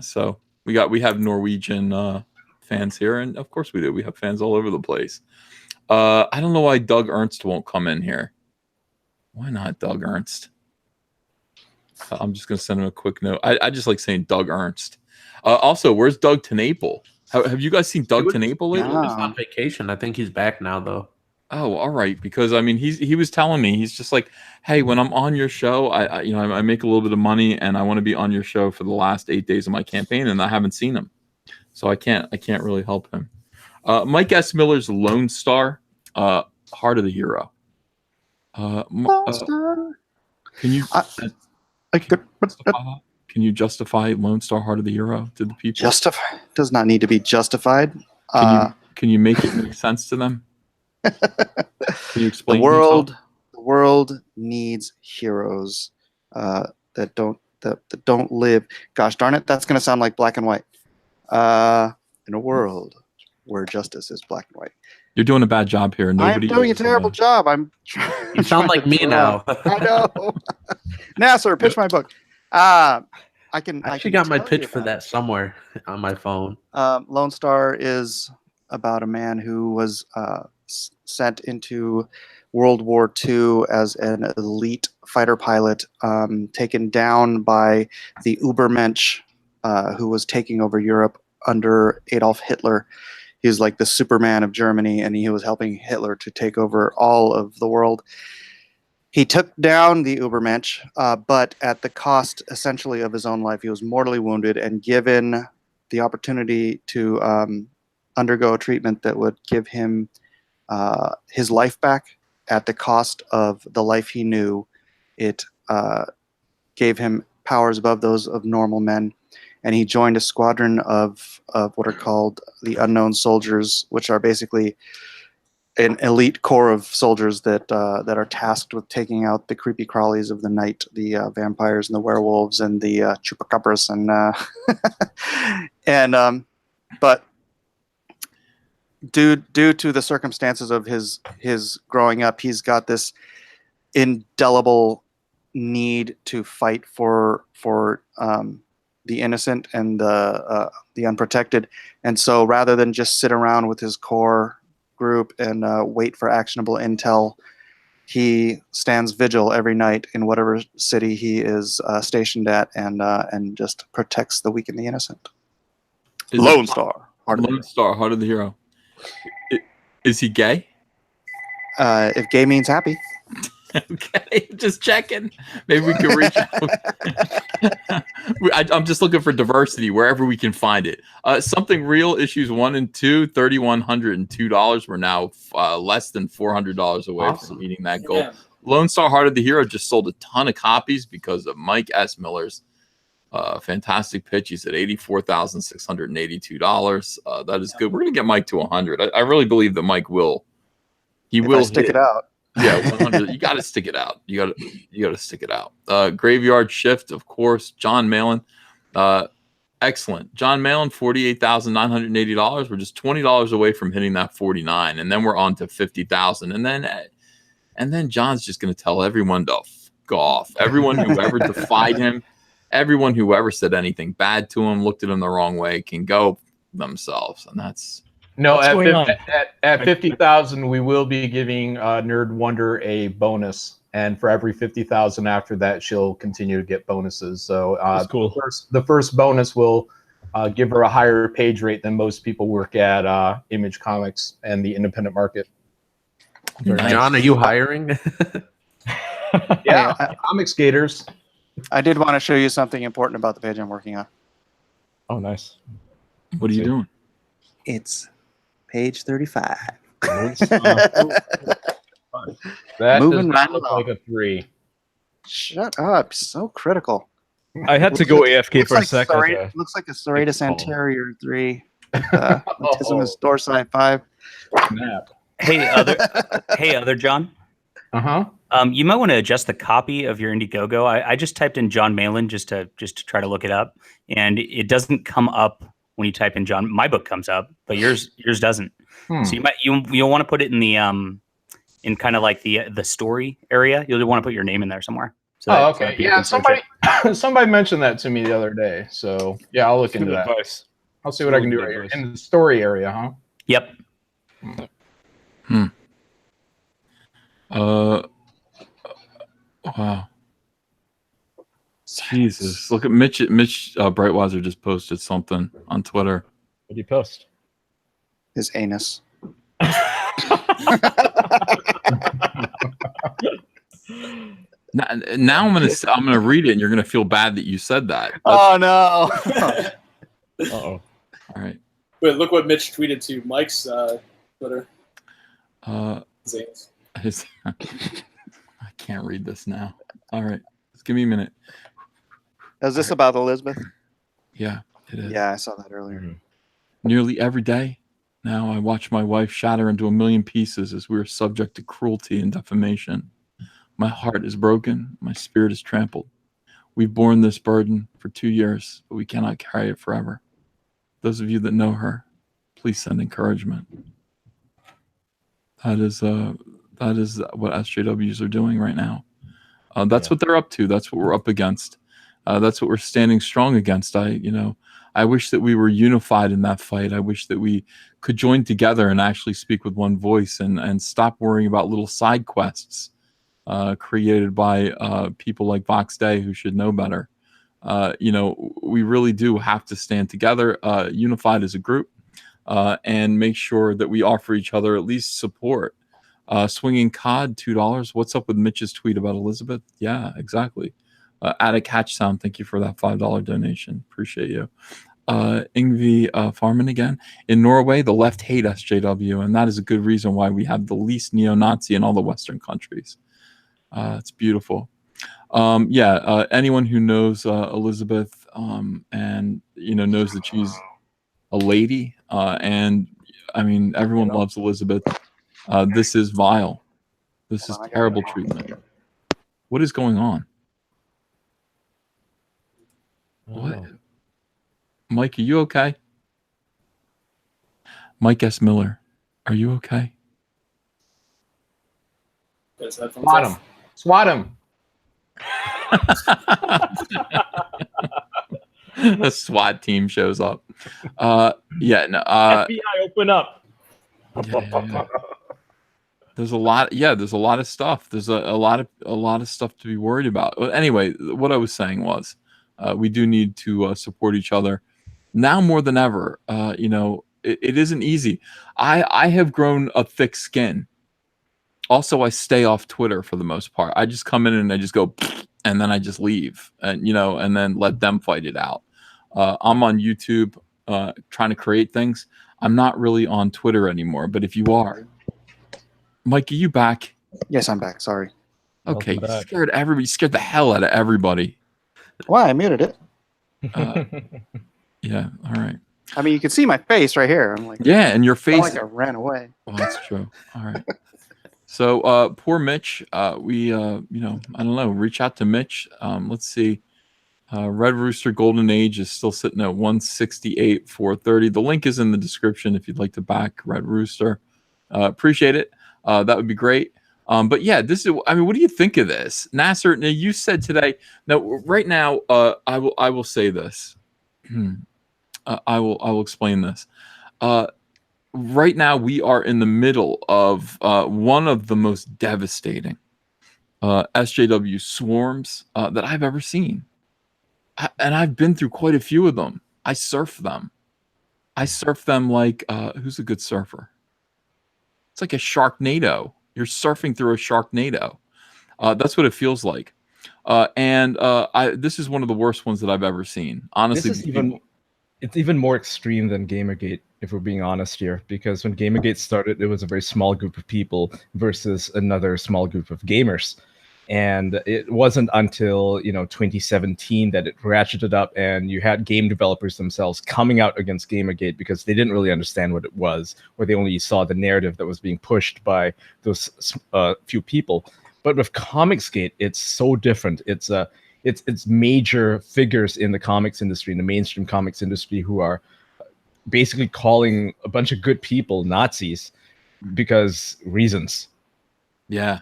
So we have Norwegian fans here, and of course we do. We have fans all over the place. I don't know why Doug Ernst won't come in here. Why not Doug Ernst? I'm just gonna send him a quick note. I just like saying Doug Ernst. Also, where's Doug TenNapel? Have you guys seen Doug TenNapel lately? He's on vacation. I think he's back now, though. Oh, all right. Because I mean, he was telling me, he's just like, hey, when I'm on your show, I make a little bit of money, and I want to be on your show for the last 8 days of my campaign, and I haven't seen him, so I can't really help him. Mike S. Miller's Lone Star, Heart of the Hero. Can you? Can you justify Lone Star Heart of the Hero to the people? Justify does not need to be justified. Can you make it make sense to them? Can you explain? The world needs heroes that don't live. Gosh darn it, that's going to sound like Black and White. In a world where justice is black and white. You're doing a bad job here. I'm doing a terrible job. You sound like me now. I know. Nasser, pitch my book. I actually got my pitch for that somewhere on my phone. Lone Star is about a man who was sent into World War II as an elite fighter pilot, taken down by the Übermensch, who was taking over Europe under Adolf Hitler. He was like the Superman of Germany, and he was helping Hitler to take over all of the world. He took down the Übermensch, but at the cost, essentially, of his own life. He was mortally wounded and given the opportunity to undergo a treatment that would give him his life back at the cost of the life he knew. It gave him powers above those of normal men, and he joined a squadron of what are called the Unknown Soldiers, which are basically an elite corps of soldiers that are tasked with taking out the creepy crawlies of the night, the vampires and the werewolves and the chupacabras and but due to the circumstances of his growing up, he's got this indelible need to fight for the innocent and the unprotected, and so rather than just sit around with his core group and wait for actionable intel, he stands vigil every night in whatever city he is stationed at, and just protects the weak and the innocent. Lone Star, Heart of the Hero. Is he gay? If gay means happy. Okay, just checking. Maybe we can reach out. I'm just looking for diversity wherever we can find it. Something Real issues 1 and 2, $3,102. We're now less than $400 away from meeting that goal. Yeah. Lone Star Heart of the Hero just sold a ton of copies because of Mike S. Miller's fantastic pitch. He's at $84,682. That is good. We're gonna get Mike to 100. I really believe that Mike will. He will stick it out. Yeah, 100. You got to stick it out. You got to stick it out. Graveyard Shift, of course. John Malin, excellent. John Malin, $48,980. We're just $20 away from hitting that 49, and then we're on to 50,000. And then John's just going to tell everyone to go off. Everyone who ever defied him, everyone who ever said anything bad to him, looked at him the wrong way, can go themselves, and that's. No, What's at 50,000, we will be giving Nerd Wonder a bonus, and for every 50,000 after that, she'll continue to get bonuses. So That's cool. The first bonus will give her a higher page rate than most people work at Image Comics and the independent market. Nice. John, are you hiring? Yeah, Comic Skaters. I did want to show you something important about the page I'm working on. Oh, nice. What are you doing? It's page 35. That Moving does right not look along. like a 3. Shut up! So critical. I had to go AFK Looks for a like second. looks like a serratus call. anterior 3. Latissimus dorsi 5. Snap. Hey, other John. You might want to adjust the copy of your Indiegogo. I just typed in John Malin just to try to look it up, and it doesn't come up when you type in John. My book comes up, but yours doesn't. So you'll want to put it in the in kind of like the story area. You'll want to put your name in there somewhere. So Oh, so okay. people Yeah, can search it. somebody mentioned that to me the other day. So yeah, I'll look into Good that. advice. I'll see what I can do Good right here advice. in the story area, huh? Yep. Wow. Jesus. Look at Mitch Brightweiser just posted something on Twitter. What did you post? His anus. Now I'm gonna read it, and you're gonna feel bad that you said that. Oh no! Uh-oh. All right. Wait, look what Mitch tweeted to Mike's Twitter. Zings. I can't read this now. All right, just give me a minute. Is this about Elizabeth? Yeah, it is. Yeah, I saw that earlier. Nearly every day now, I watch my wife shatter into a million pieces as we are subject to cruelty and defamation. My heart is broken. My spirit is trampled. We've borne this burden for 2 years, but we cannot carry it forever. Those of you that know her, please send encouragement. That is what SJWs are doing right now. That's what they're up to. That's what we're up against. That's what we're standing strong against. I wish that we were unified in that fight. I wish that we could join together and actually speak with one voice and stop worrying about little side quests created by people like Vox Dei who should know better. We really do have to stand together, unified as a group, and make sure that we offer each other at least support. Swinging Cod, $2. What's up with Mitch's tweet about Elizabeth? Yeah, exactly. Attic Hatch Sound, thank you for that $5 donation. Appreciate you. Ingvi Farman again. In Norway, the left hate SJW, and that is a good reason why we have the least neo-Nazi in all the Western countries. It's beautiful. Anyone who knows Elizabeth and knows that she's a lady, and I mean everyone loves Elizabeth. This is vile. This is terrible treatment. What is going on? What? Mike, are you okay? Mike S. Miller, are you okay? Swat him. Swat him. The SWAT team shows up. FBI, open up. Yeah. There's a lot. Yeah, there's a lot of stuff. There's a lot of stuff to be worried about. But anyway, what I was saying was, we do need to support each other now more than ever. It isn't easy. I have grown a thick skin. Also, I stay off Twitter for the most part. I just come in and I just go, and then I just leave, and and then let them fight it out. I'm on YouTube trying to create things. I'm not really on Twitter anymore. But if you are, Mike, are you back? Yes, I'm back. Sorry. Okay, you scared everybody. You scared the hell out of everybody. Why? I muted it. Yeah. All right. I mean, you can see my face right here. I'm like, yeah, and your face. Like I ran away. Well, that's true. All right. So, poor Mitch. We, I don't know. Reach out to Mitch. Let's see. Red Rooster Golden Age is still sitting at 168,430. The link is in the description if you'd like to back Red Rooster. Appreciate it. That would be great. But yeah, this is. I mean, what do you think of this, Nasser? Now, you said today. Now, right now, I will say this. I will explain this. Right now, we are in the middle of one of the most devastating SJW swarms that I've ever seen. And I've been through quite a few of them. I surf them. I surf them like, who's a good surfer? It's like a Sharknado. You're surfing through a Sharknado. That's what it feels like. This is one of the worst ones that I've ever seen. Honestly, it's even more extreme than Gamergate, if we're being honest here, because when Gamergate started, it was a very small group of people versus another small group of gamers. And it wasn't until 2017 that it ratcheted up, and you had game developers themselves coming out against Gamergate because they didn't really understand what it was, or they only saw the narrative that was being pushed by those few people. But with Comicsgate, it's so different. It's major figures in the comics industry, in the mainstream comics industry, who are basically calling a bunch of good people Nazis because reasons. Yeah.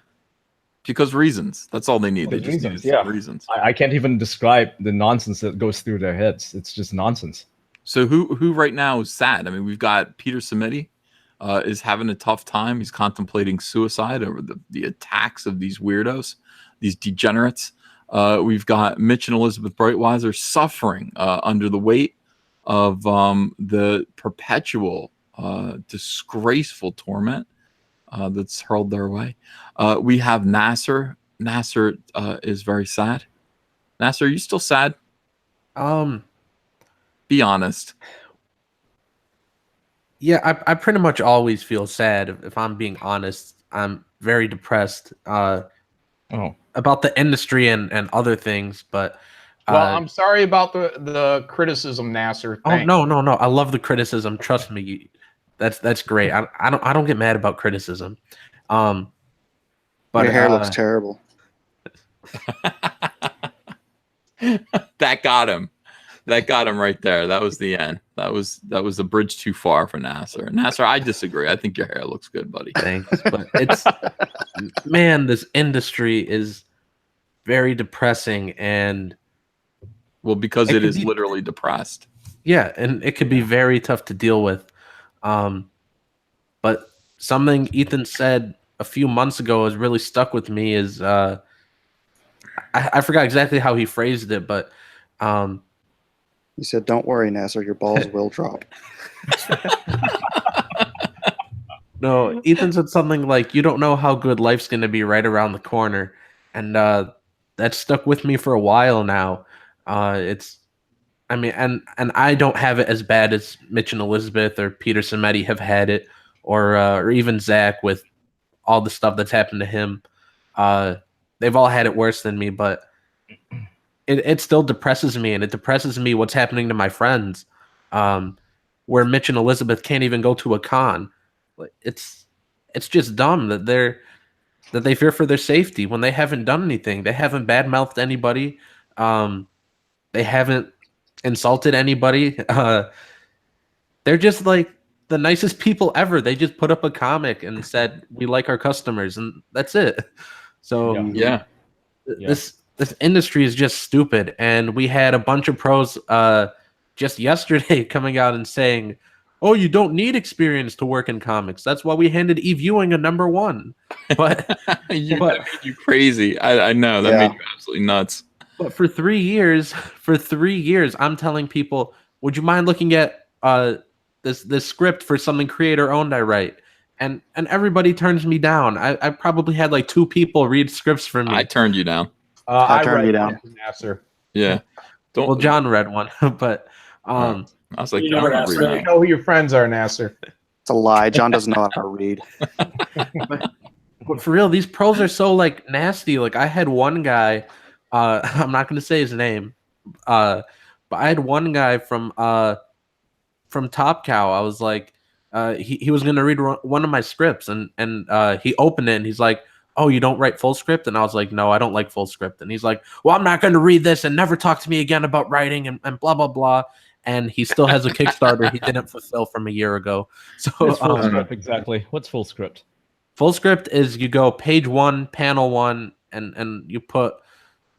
Because reasons. That's all they need. They just reasons. need reasons. I can't even describe the nonsense that goes through their heads. It's just nonsense. So who right now is sad? I mean, we've got Peter Simeti is having a tough time. He's contemplating suicide over the attacks of these weirdos, these degenerates. We've got Mitch and Elizabeth Breitweiser suffering under the weight of the perpetual disgraceful torment that's hurled their way. We have Nasser. Nasser is very sad. Nasser, are you still sad? Be honest. Yeah, I pretty much always feel sad. If I'm being honest, I'm very depressed about the industry and other things. But well, I'm sorry about the criticism, Nasser. Oh no, I love the criticism. Trust me, that's great. I don't get mad about criticism. But your hair looks terrible. That got him. That got him right there. That was the end. That was a bridge too far for Nasser. Nasser, I disagree. I think your hair looks good, buddy. Thanks. But it's man, this industry is very depressing, and Well, because it is literally depressed. Yeah, and it could be very tough to deal with. But something Ethan said a few months ago has really stuck with me is I forgot exactly how he phrased it, but He said, "Don't worry, Nasser, your balls will drop." no, Ethan said something like, "You don't know how good life's going to be right around the corner," and that's stuck with me for a while now. I mean, and I don't have it as bad as Mitch and Elizabeth or Peter Simeti have had it, or even Zach with all the stuff that's happened to him. They've all had it worse than me, but it still depresses me, and it depresses me what's happening to my friends, where Mitch and Elizabeth can't even go to a con. It's just dumb that they fear for their safety when they haven't done anything. They haven't badmouthed anybody. They haven't insulted anybody. They're just like the nicest people ever. They just put up a comic and said, "We like our customers," and that's it. So Yeah. this industry is just stupid. And we had a bunch of pros just yesterday coming out and saying, "Oh, you don't need experience to work in comics. That's why we handed e-viewing a #1." But That made you crazy. I know that made you absolutely nuts. But for 3 years, I'm telling people, "Would you mind looking at this script for something creator owned I write?" And everybody turns me down. I probably had like 2 people read scripts for me. I turned you down. I turned you down. Nasser. Yeah. Well, John read one, but I was like, You John, never I'm asked reading for You that. know who your friends are, Nasser. It's a lie. John doesn't know how to read. But for real, these pros are so like nasty. Like I had one guy, I'm not gonna say his name, but I had one guy from Top Cow. I was like, he was gonna read one of my scripts, and he opened it and he's like, "Oh, you don't write full script?" And I was like, "No, I don't like full script." And he's like, "Well, I'm not gonna read this and never talk to me again about writing and blah blah blah." And he still has a Kickstarter he didn't fulfill from a year ago. So What's full script exactly? What's full script? full script is you go page 1, panel 1, and you put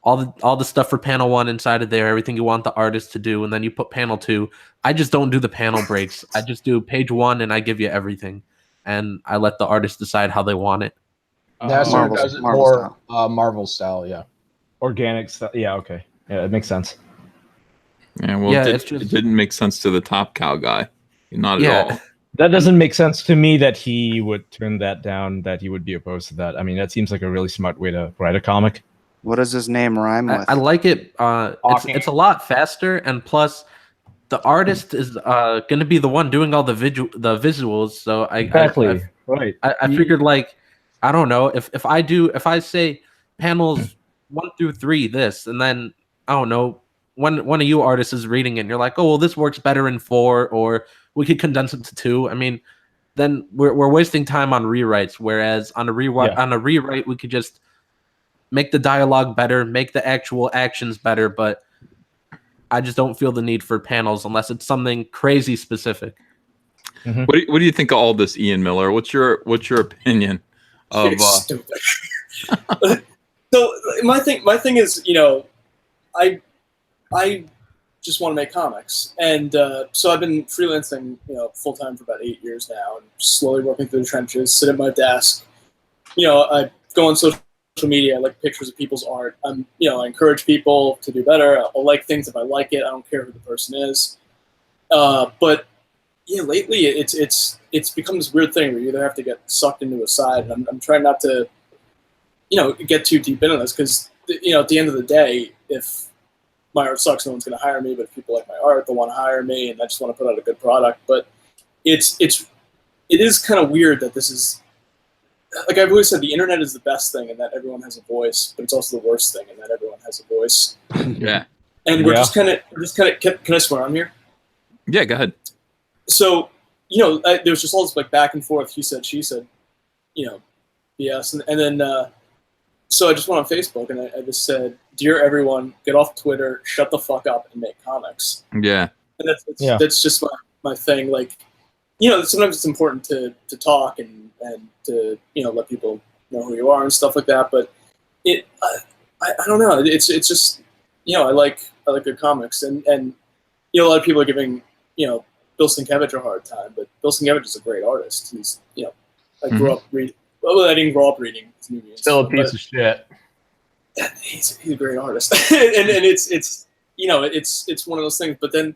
all the stuff for panel 1 inside of there, everything you want the artist to do, and then you put panel 2. I just don't do the panel breaks. I just do page 1 and I give you everything, and I let the artist decide how they want it. Nasser Marvel- does it Marvel more Marvel style, yeah. Organic stuff. Yeah, okay. Yeah, it makes sense. Yeah, well, Yeah, it didn't make sense to the Top Cow guy. Not at all. That doesn't make sense to me that he would turn that down, that he would be opposed to that. I mean, that seems like a really smart way to write a comic. What does his name rhyme with? I like it. It's a lot faster, and plus, the artist is going to be the one doing all the visuals. So Exactly. Right. I figured, like, I don't know, if I say panels 1 through 3 this, and then I don't know, one of you artists is reading it and you're like, "Oh, well, this works better in 4, or we could condense it to 2." I mean, then we're wasting time on rewrites, whereas on a rewrite we could just make the dialogue better, make the actual actions better. But I just don't feel the need for panels unless it's something crazy specific. Mm-hmm. What do you think of all this, Ian Miller? What's your opinion of? Stupid. So my thing is, I just want to make comics, and so I've been freelancing, full time for about 8 years now, and slowly working through the trenches. Sit at my desk, I go on social media. I like pictures of people's art. I encourage people to do better. I'll like things if I like it. I don't care who the person is. But yeah, lately it's become this weird thing where you either have to get sucked into a side. And I'm trying not to, get too deep into this because at the end of the day, if my art sucks, no one's going to hire me. But if people like my art, they'll want to hire me, and I just want to put out a good product. But it is kind of weird that this is, like I've always said, the internet is the best thing, and that everyone has a voice. But it's also the worst thing, and that everyone has a voice. Yeah. And we're just kind of. Can I swear on here? Yeah, go ahead. So there was just all this like back and forth. He said, she said, BS, and then. So I just went on Facebook and I just said, "Dear everyone, get off Twitter, shut the fuck up, and make comics." Yeah. And that's just my thing. Like, sometimes it's important to talk and to let people know who you are and stuff like that. But I don't know. It's just I like like good comics, and you know, a lot of people are giving, you know, Bill Sienkiewicz a hard time, but Bill Sienkiewicz is a great artist. He's, you know, I grew up reading. Well, I didn't grow up reading his movies. Still a piece of shit. He's a great artist, and it's you know, it's one of those things. But then,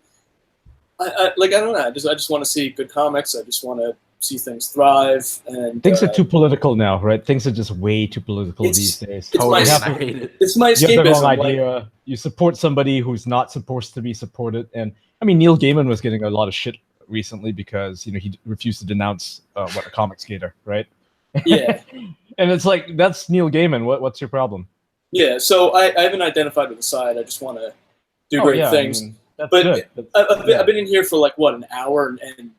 I don't know. I just want to see good comics. I just want to see things thrive. And things are too political now, right? Things are just way too political these days. It's my escapism. You have the wrong idea. You support somebody who's not supposed to be supported, and I mean, Neil Gaiman was getting a lot of shit recently because, you know, he refused to denounce a comic skater, right? Yeah. And it's like, that's Neil Gaiman. What's your problem? Yeah, so I haven't identified with the side. I just want to do great things. I mean, that's but good. I've been in here for like, what, an hour, and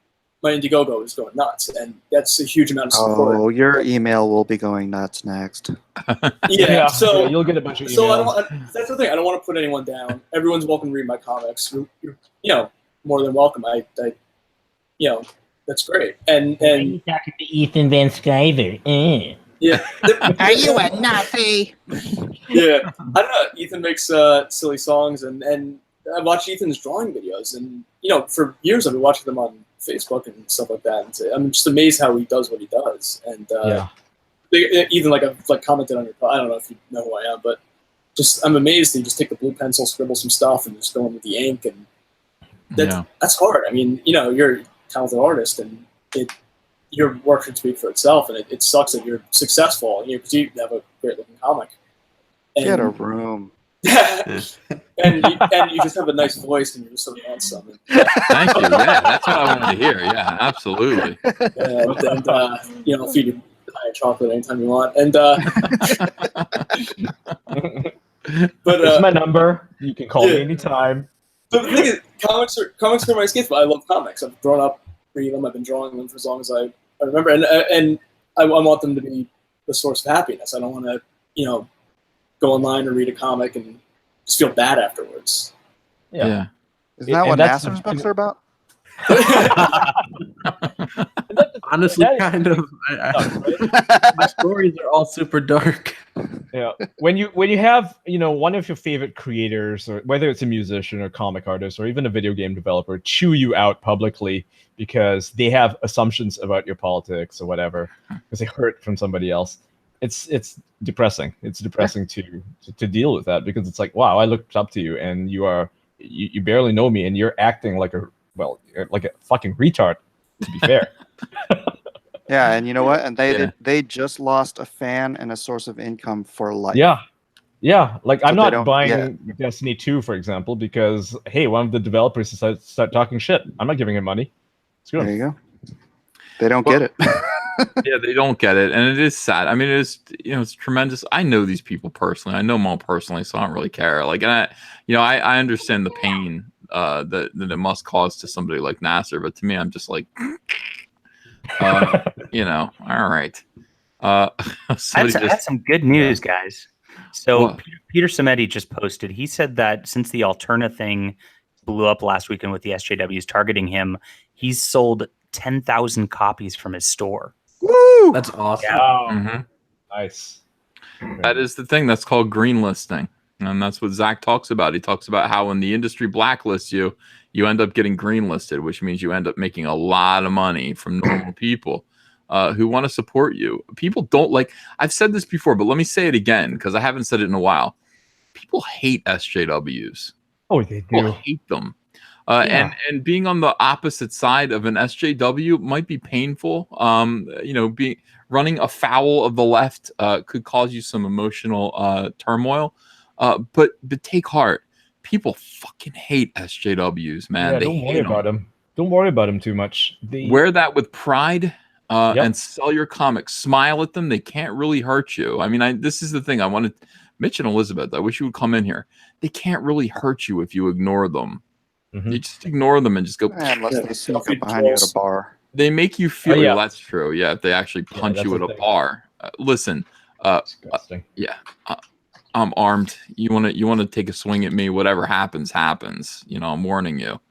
my Indiegogo is going nuts, and that's a huge amount of support. Oh, your email will be going nuts next. Yeah, so you'll get a bunch of emails. So that's the thing. I don't want to put anyone down. Everyone's welcome to read my comics. You're you know, more than welcome. I you know, that's great. And Are you talking to Ethan Van Sciver? yeah. Are you a Nazi? Yeah, I don't know. Ethan makes silly songs, and I watch Ethan's drawing videos, and you know, for years I've been watching them on Facebook and stuff like that. And I'm just amazed how he does what he does. And even like I've commented on your, I don't know if you know who I am, but just I'm amazed that you just take the blue pencil, scribble some stuff, and just go in with the ink, and that's hard. I mean, you know, you're a talented artist, and your work should speak for itself, and it sucks that you're successful, you know, because you have a great looking comic. And, Get a room. and you just have a nice voice, and you're just so handsome. Thank you. Yeah, that's what I wanted to hear. Yeah, absolutely. And you know, feed you high chocolate anytime you want. And but it's my number. You can call me anytime. But the thing is, comics are my escape. I love comics. I've grown up reading them. I've been drawing them for as long as I remember, and I want them to be the source of happiness. I don't want to, you know, go online and read a comic and just feel bad afterwards. Yeah. Isn't that what Nasser's books are about? Honestly, kind of. My stories are all super dark. Yeah, when you have, you know, one of your favorite creators, or whether it's a musician or comic artist or even a video game developer, chew you out publicly because they have assumptions about your politics or whatever, because they heard from somebody else. It's depressing. It's depressing to deal with that, because it's like, wow, I looked up to you, and you barely know me, and you're acting like a fucking retard, to be fair. Yeah, and you know what? And they just lost a fan and a source of income for life. Yeah. Like, So I'm they not don't- buying Destiny 2, for example, because hey, one of the developers decided to start talking shit. I'm not giving him money. Screw him. There you go. They don't get it. Yeah, they don't get it, and it is sad. I mean, it is, you know, it's tremendous. I know these people personally. I know them all personally, so I don't really care. Like, and I understand the pain that it must cause to somebody like Nasser, but to me, I'm just like, you know, all right. I had some good news, guys. So Peter Simeti just posted. He said that since the Alterna thing blew up last weekend with the SJWs targeting him, he's sold 10,000 copies from his store. Woo! That's awesome. Yeah. Nice. That is the thing. That's called green listing. And that's what Zach talks about. He talks about how when the industry blacklists you, you end up getting green listed, which means you end up making a lot of money from normal people who want to support you. People don't like, I've said this before, but let me say it again, because I haven't said it in a while. People hate SJWs. Oh, they do. People hate them. And being on the opposite side of an SJW might be painful. You know, running afoul of the left could cause you some emotional turmoil. But take heart. People fucking hate SJWs, man. Yeah, they don't worry about them. Don't worry about them too much. Wear that with pride and sell your comics. Smile at them. They can't really hurt you. I mean, this is the thing. I wanted Mitch and Elizabeth. I wish you would come in here. They can't really hurt you if you ignore them. You just ignore them and just go. Unless they sneak up behind you at a bar. They make you feel. That's true. Yeah, if they actually punch you at a bar. Listen. I'm armed. You want to take a swing at me? Whatever happens. You know, I'm warning you.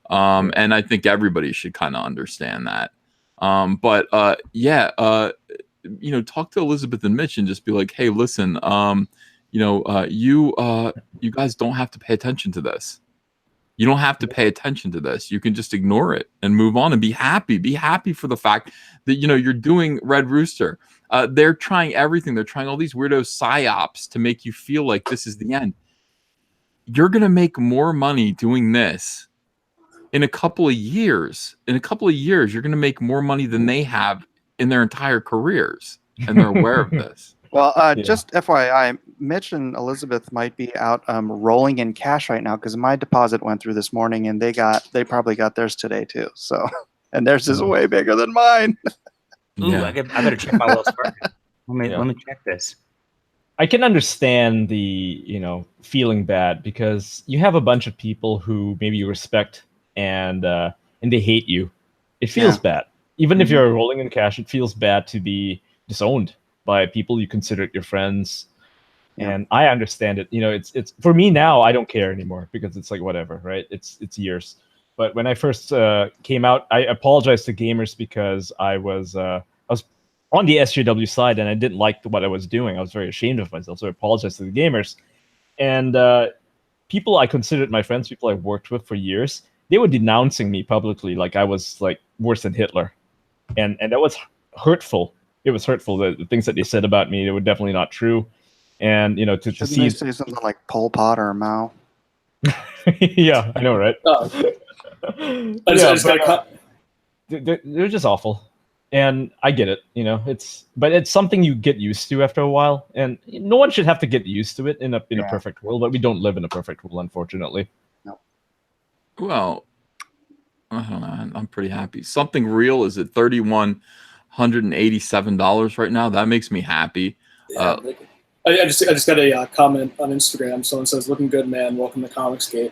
And I think everybody should kind of understand that. You know, talk to Elizabeth and Mitch and just be like, hey, listen, you guys don't have to pay attention to this. You don't have to pay attention to this. You can just ignore it and move on and be happy. Be happy for the fact that, you're doing Red Rooster. They're trying everything. They're trying all these weirdo psyops to make you feel like this is the end. You're going to make more money doing this in a couple of years. In a couple of years, you're going to make more money than they have in their entire careers. And they're aware of this. Well, just FYI, Mitch and Elizabeth might be out rolling in cash right now because my deposit went through this morning, and they probably got theirs today too. So, and theirs is way bigger than mine. Ooh, I better check my Wells Fargo. Let me check this. I can understand the feeling bad because you have a bunch of people who maybe you respect and they hate you. It feels bad, even if you're rolling in cash. It feels bad to be disowned by people you considered your friends. And I understand it. It's for me now, I don't care anymore because it's like whatever, right? It's years. But when I first came out, I apologized to gamers because I was on the SJW side and I didn't like what I was doing. I was very ashamed of myself, so I apologized to the gamers. And people I considered my friends, people I worked with for years, they were denouncing me publicly like I was like worse than Hitler, and that was hurtful. It was hurtful. The things that they said about me, they were definitely not true. And to see they say something like Pol Pot or Mao. Yeah, I know, right? They're just awful, and I get it. But it's something you get used to after a while, and no one should have to get used to it in a perfect world. But we don't live in a perfect world, unfortunately. No. Well, I don't know. I'm pretty happy. Something Real is at $3,187 right now. That makes me happy. Yeah, I just got a comment on Instagram. Someone says, "Looking good, man. Welcome to Comicsgate."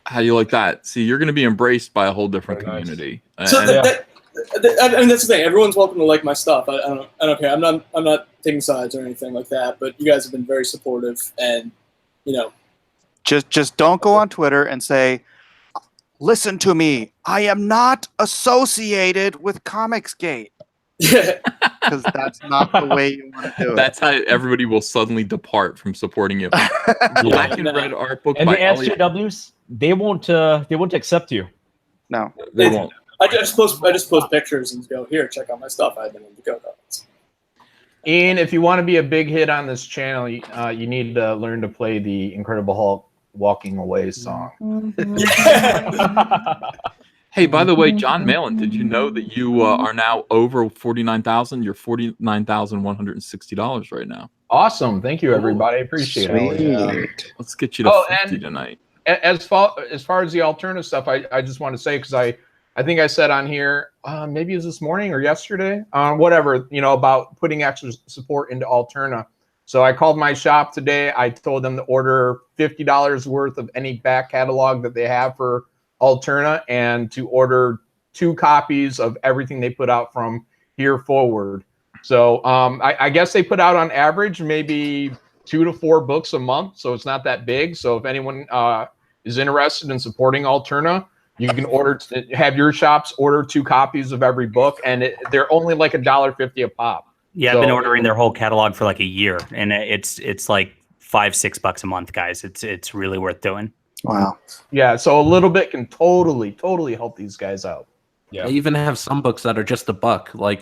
How do you like that? See, you're going to be embraced by a whole different community. So I mean, that's the thing. Everyone's welcome to like my stuff. I don't care. I'm not taking sides or anything like that. But you guys have been very supportive, and just don't go on Twitter and say, "Listen to me. I am not associated with Comicsgate." Yeah. Because that's not the way you want to do it. That's how everybody will suddenly depart from supporting you. Black and Red art book and by the SJWs, they won't accept you. No, they won't. I just post pictures and go, "Here, check out my stuff." I've been in the go. Ian, if you want to be a big hit on this channel, you need to learn to play the Incredible Hulk "Walking Away" song. Hey, by the way, John Malin, did you know that you are now over 49,000? You're $49,160 right now. Awesome. Thank you, everybody. I appreciate it. Let's get you to 50 tonight. As far as the Alterna stuff, I just want to say, because I think I said on here, maybe it was this morning or yesterday, whatever, about putting extra support into Alterna. So I called my shop today. I told them to order $50 worth of any back catalog that they have for Alterna, and to order 2 copies of everything they put out from here forward. So I guess they put out on average maybe 2 to 4 books a month, so it's not that big. So if anyone is interested in supporting Alterna, you can have your shops order 2 copies of every book, and they're only like $1.50 a pop. Yeah, I've been ordering their whole catalog for like a year, and it's like $5-6 a month, guys. It's really worth doing. Wow. Yeah, so a little bit can totally help these guys out. Yeah. I even have some books that are just $1. Like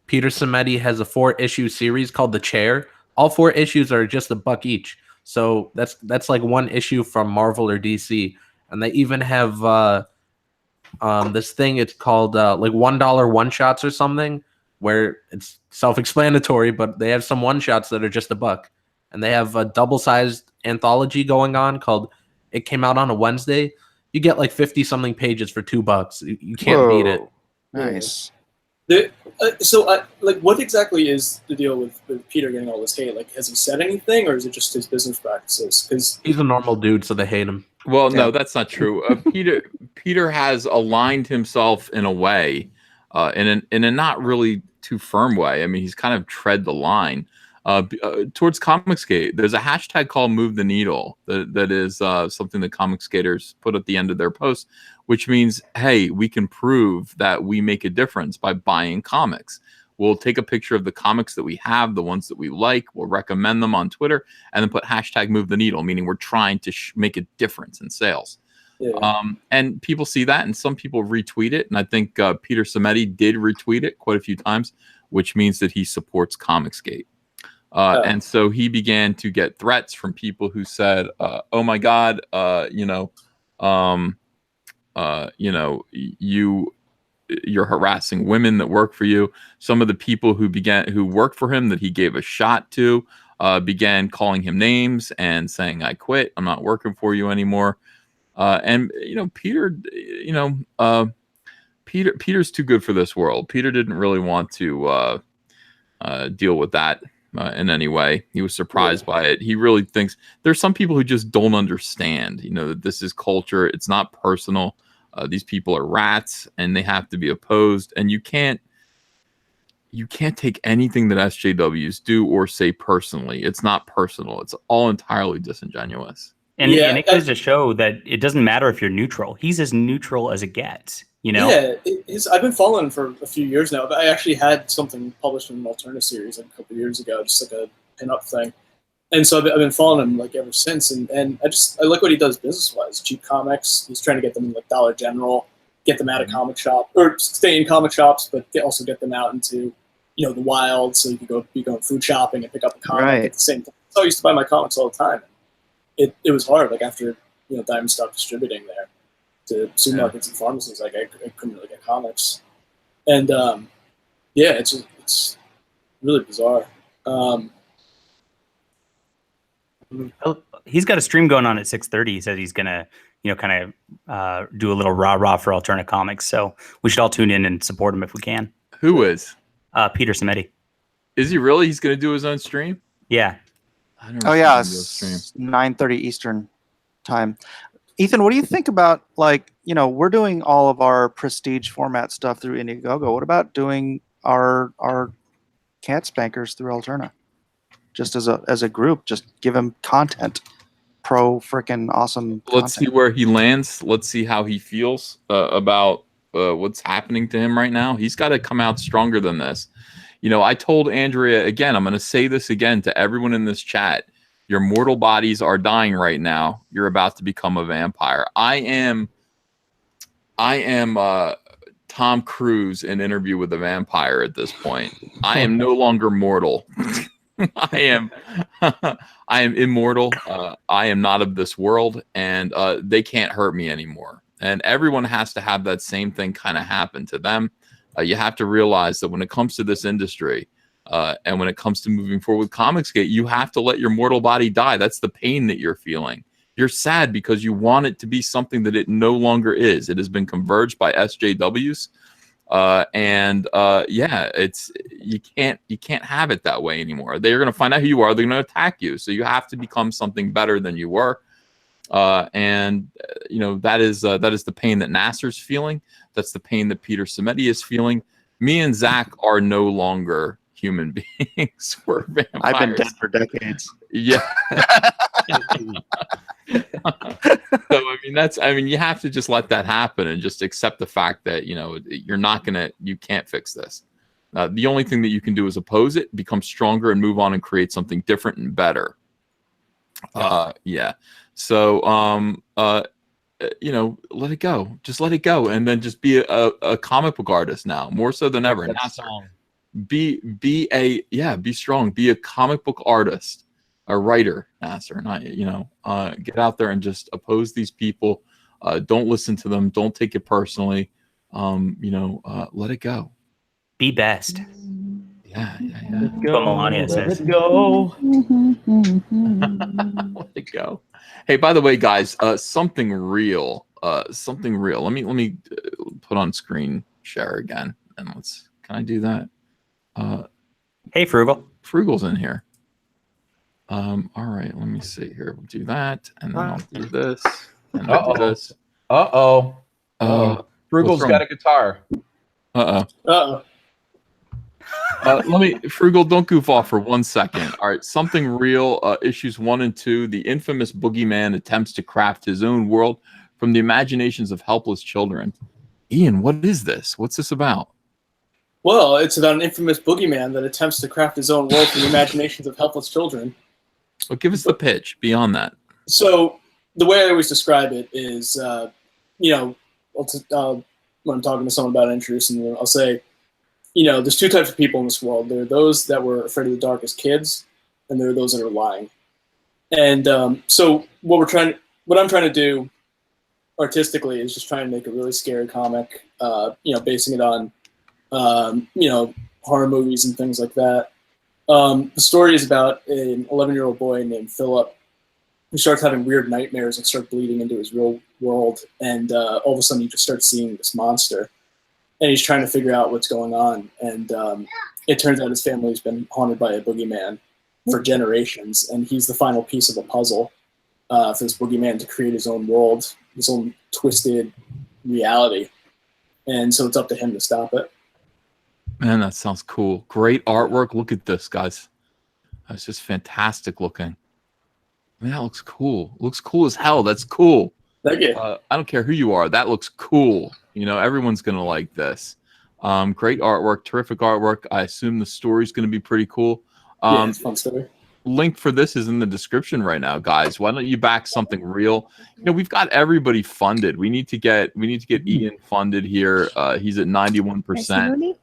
Peter Simeti has a 4-issue series called The Chair. All 4 issues are just $1 each. So that's like 1 issue from Marvel or DC. And they even have this thing, it's called like $1 one-shots or something, where it's self-explanatory, but they have some one-shots that are just $1. And they have a double-sized anthology going on called It Came Out on a Wednesday. You get like 50-something pages for $2. You can't beat it. Nice. What exactly is the deal with Peter getting all this hate? Like, has he said anything, or is it just his business practices? Because he's a normal dude, so they hate him. Well, no, that's not true. Peter has aligned himself in a way, in a not really too firm way. I mean, he's kind of tread the line towards Comicsgate. There's a hashtag called Move the Needle that is something that Comicsgaters put at the end of their post, which means, hey, we can prove that we make a difference by buying comics. we'll take a picture of the comics that we have, the ones that we like, we'll recommend them on Twitter, and then put hashtag move the needle, meaning we're trying to make a difference in sales. Yeah. And people see that, and some people retweet it. And I think Peter Simeti did retweet it quite a few times, which means that he supports Comicsgate. And so he began to get threats from people who said, "Oh my God, you're harassing women that work for you." Some of the people who worked for him that he gave a shot to began calling him names and saying, "I quit. I'm not working for you anymore." And Peter's too good for this world. Peter didn't really want to deal with that in any way. He was surprised by it. He really thinks there's some people who just don't understand, that this is culture. It's not personal. These people are rats and they have to be opposed. And you can't take anything that SJWs do or say personally. It's not personal. It's all entirely disingenuous. And it goes to show that it doesn't matter if you're neutral. He's as neutral as it gets, Yeah, I've been following him for a few years now. But I actually had something published in an Alterna series a couple of years ago, just like a pin-up thing. And so I've been following him ever since. And I like what he does business-wise. Cheap comics. He's trying to get them in Dollar General, get them out of comic shop, or stay in comic shops, but also get them out into the wild, so you can be going food shopping and pick up a comic at the same time. So I used to buy my comics all the time. It was hard, after Diamond stopped distributing there to supermarkets and pharmacies. I couldn't really get comics, and it's really bizarre. He's got a stream going on at 6:30. He says he's gonna kind of do a little rah for Alterna Comics. So we should all tune in and support him if we can. Who is? Peter Simeti. Is he really? He's gonna do his own stream? Yeah. Oh yeah, 9:30 Eastern time. Ethan, what do you think about we're doing all of our prestige format stuff through Indiegogo. What about doing our cat spankers through Alterna? Just as a group, just give him content, freaking awesome. Let's see where he lands. Let's see how he feels about what's happening to him right now. He's got to come out stronger than this. I told Andrea again, I'm going to say this again to everyone in this chat. Your mortal bodies are dying right now. You're about to become a vampire. I am Tom Cruise in Interview with a Vampire at this point. I am no longer mortal. I am immortal. I am not of this world, and they can't hurt me anymore. And everyone has to have that same thing kind of happen to them. You have to realize that when it comes to this industry, and when it comes to moving forward with Comicsgate, you have to let your mortal body die. That's the pain that you're feeling. You're sad because you want it to be something that it no longer is. It has been converged by SJWs. It's you can't have it that way anymore. They're going to find out who you are. They're going to attack you. So you have to become something better than you were. That is the pain that Nasser's feeling. That's the pain that Peter Simeti is feeling. Me and Zach are no longer human beings. We're vampires. I've been dead for decades. Yeah. So you have to just let that happen and just accept the fact that you can't fix this. The only thing that you can do is oppose it, become stronger, and move on and create something different and better. So let it go. Just let it go, and then just be a comic book artist now, more so than ever. Be strong. Be a comic book artist, a writer, Nasser. Not get out there and just oppose these people. Don't listen to them. Don't take it personally. Let it go. Be best. Yeah. Let's go. Melania says. Let's go. Let it go. Hey, by the way, guys, something real. Let me put on screen share again, and can I do that? Hey, Frugal. Frugal's in here. All right, let me see here. We'll do that, and then I'll do this, and I'll do this. Frugal's got a guitar. Frugal, don't goof off for 1 second. All right, something real. Issues 1 and 2. The infamous boogeyman attempts to craft his own world from the imaginations of helpless children. Ian, what is this? What's this about? Well, it's about an infamous boogeyman that attempts to craft his own world from the imaginations of helpless children. Well, give us the pitch beyond that. So the way I always describe it is, you know, when I'm talking to someone about introducing them, I'll say, you know, there's two types of people in this world. There are those that were afraid of the dark as kids, and there are those that are lying. And so what I'm trying to do artistically is just trying to make a really scary comic, you know, basing it on, you know, horror movies and things like that. The story is about an 11-year-old boy named Philip who starts having weird nightmares and starts bleeding into his real world. And all of a sudden, you just start seeing this monster. And he's trying to figure out what's going on. And it turns out his family's been haunted by a boogeyman for generations. And he's the final piece of a puzzle for this boogeyman to create his own world, his own twisted reality. And so it's up to him to stop it. Man, that sounds cool. Great artwork. Look at this, guys. That's just fantastic looking. I mean, that looks cool. Looks cool as hell. That's cool. Thank you. I don't care who you are. That looks cool. You know, everyone's going to like this. Great artwork. Terrific artwork. I assume the story's going to be pretty cool. Yeah, it's a fun story. Link for this is in the description right now, guys. Why don't you back something real? You know, we've got everybody funded. We need to get Ian funded here. He's at 91%.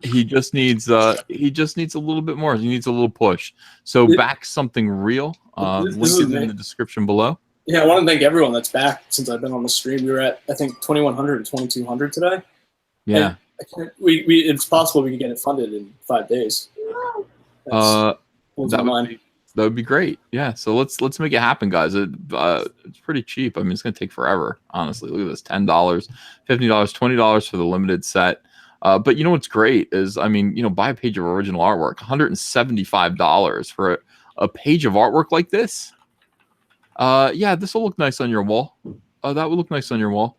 He just needs a little bit more. He needs a little push. So back something real. Link is in the description below. Yeah, I want to thank everyone that's back since I've been on the stream. We were at, I think, 2,100 or 2,200 today. Yeah. It's possible we can get it funded in 5 days. That would be great. Yeah. So let's make it happen, guys. It's pretty cheap. I mean, it's going to take forever. Honestly, look at this: $10, $50, $20 for the limited set. But you know what's great is, I mean, you know, buy a page of original artwork, $175 for a page of artwork like this. Yeah, this will look nice on your wall. That would look nice on your wall.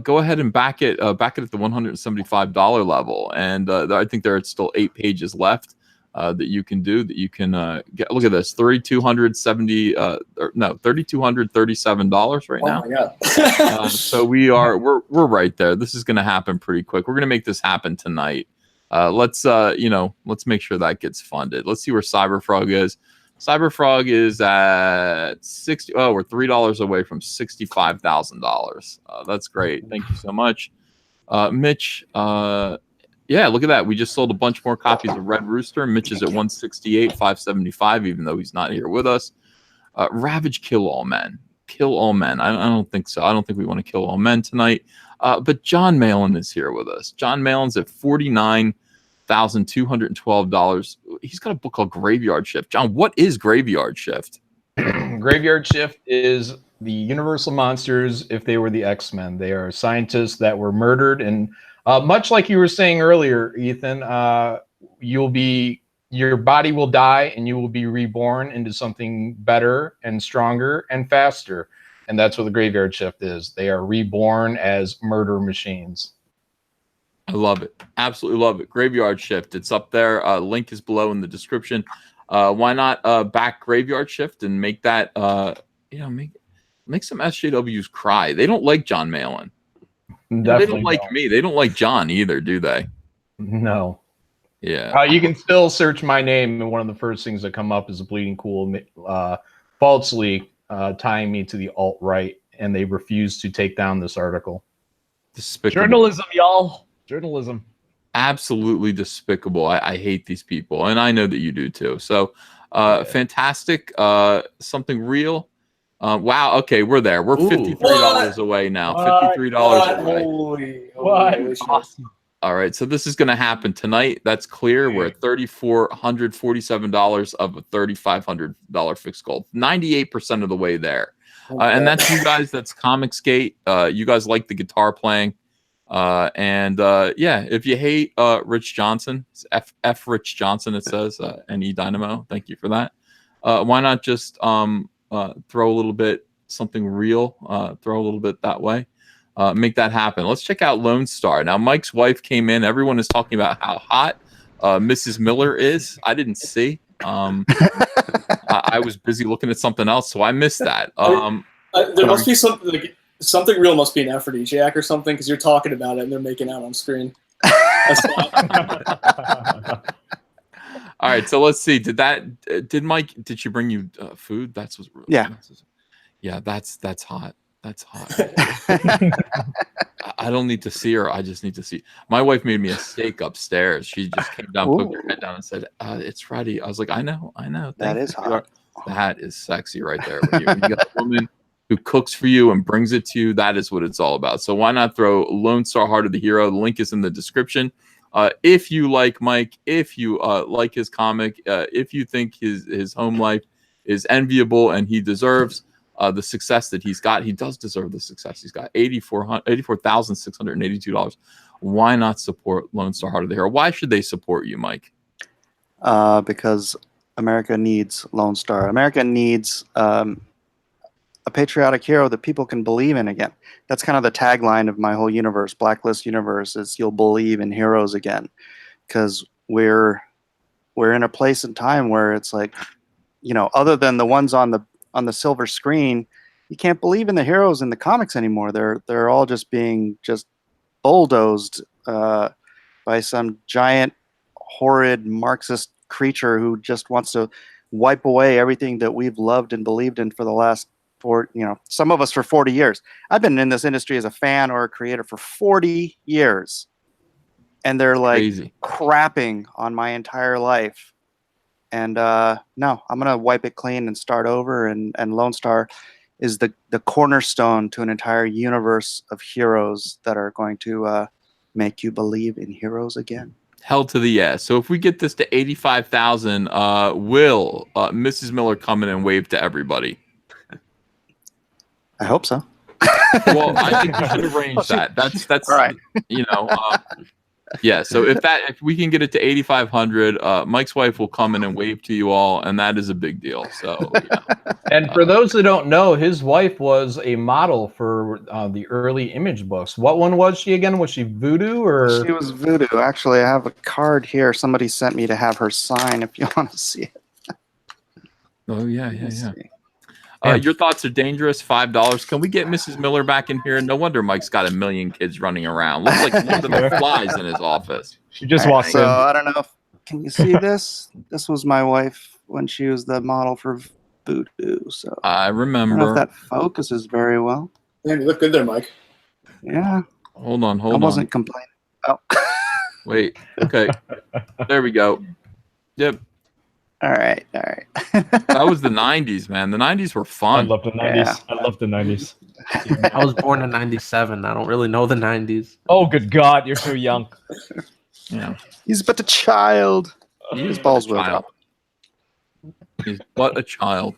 Go ahead and back it at the $175 level. And I think there are still 8 pages left that you can do, that you can get. Look at this, $3,237 right now. Oh my God. So we're right there. This is going to happen pretty quick. We're going to make this happen tonight. Let's make sure that gets funded. Let's see where Cyberfrog is. Cyberfrog is at 60. Oh, we're $3 away from $65,000. That's great. Thank you so much, Mitch. Yeah, look at that. We just sold a bunch more copies of Red Rooster. Mitch is at 168, 575, even though he's not here with us. Ravage, kill all men. Kill all men. I don't think so. I don't think we want to kill all men tonight. But John Malin is here with us. John Malin's at $49,212. He's got a book called Graveyard Shift. John, what is Graveyard Shift? Graveyard Shift is the Universal Monsters if they were the X-Men. They are scientists that were murdered, and much like you were saying earlier, Ethan, your body will die and you will be reborn into something better and stronger and faster. And that's what the Graveyard Shift is. They are reborn as murder machines. I love it. Absolutely love it. Graveyard Shift. It's up there. Link is below in the description. Why not back Graveyard Shift and make that, make some SJWs cry. They don't like John Malin. They don't like me. They don't like John either, do they? No. Yeah. You can still search my name, and one of the first things that come up is a Bleeding Cool falsely tying me to the alt-right, and they refuse to take down this article. Despicable. Journalism, y'all. Journalism. Absolutely despicable. I hate these people, and I know that you do too. So, fantastic. Something real. Wow. Okay, we're there. We're $53 away now. $53 away. Holy awesome. All right, so this is going to happen tonight. That's clear. We're at $3,447 of a $3,500 fixed goal. 98% of the way there. And that's you guys. That's Comicsgate. You guys like the guitar playing. Yeah, if you hate Rich Johnson, it's F Rich Johnson, it says, NE Dynamo. Thank you for that. Why not just throw a little bit something real, throw a little bit that way. Make that happen. Let's check out Lone Star. Now, Mike's wife came in. Everyone is talking about how hot Mrs. Miller is. I didn't see. I was busy looking at something else, so I missed that. There must be something real. Must be an aphrodisiac or something, because you're talking about it and they're making out on screen. All right, so let's see. Did Mike? Did she bring you food? That's what. Yeah. Yeah, that's hot. That's hot. I don't need to see her. I just need to see. My wife made me a steak upstairs. She just came down, poked her head down, and said, "It's ready." I was like, "I know. That is hot. That is sexy right there. When you got a woman who cooks for you and brings it to you, that is what it's all about. So why not throw Lone Star Heart of the Hero? The link is in the description. If you like Mike, if you like his comic, if you think his home life is enviable and he deserves the success that he's got, he does deserve the success he's got. $84,682. Why not support Lone Star Heart of the Hero? Why should they support you, Mike? Because America needs Lone Star. America needs a patriotic hero that people can believe in again. That's kind of the tagline of my whole universe, Blacklist universe, is you'll believe in heroes again. Because we're in a place and time where it's like, other than the ones on the silver screen, you can't believe in the heroes in the comics anymore. They're all just being bulldozed by some giant, horrid Marxist creature who just wants to wipe away everything that we've loved and believed in for the last some of us for 40 years. I've been in this industry as a fan or a creator for 40 years. And they're like crapping on my entire life. And no, I'm going to wipe it clean and start over. And Lone Star is the cornerstone to an entire universe of heroes that are going to make you believe in heroes again. Hell to the yes. So if we get this to 85,000, will Mrs. Miller come in and wave to everybody? I hope so. Well, I think we should arrange that. That's all right. Yeah. So if we can get it to 8,500, Mike's wife will come in and wave to you all, and that is a big deal. So. And for those who don't know, his wife was a model for the early image books. What one was she again? Was she Voodoo or? She was Voodoo. Actually, I have a card here. Somebody sent me to have her sign. If you want to see it. Oh yeah. Your thoughts are dangerous. $5. Can we get Mrs. Miller back in here? No wonder Mike's got a million kids running around. Looks like one of them flies in his office. She just walks in. I don't know. Can you see this? This was my wife when she was the model for Voodoo. So I remember. I don't know if that focuses very well. Yeah, you look good there, Mike. Yeah. Hold on. I wasn't complaining. Oh. Wait. Okay. There we go. Yep. All right. That was the 90s, man. The 90s were fun. I love the 90s. Yeah. I love the 90s. I was born in 97. I don't really know the 90s. Oh, good God. You're so young. Yeah. He's but a child. His balls will up. He's but a child.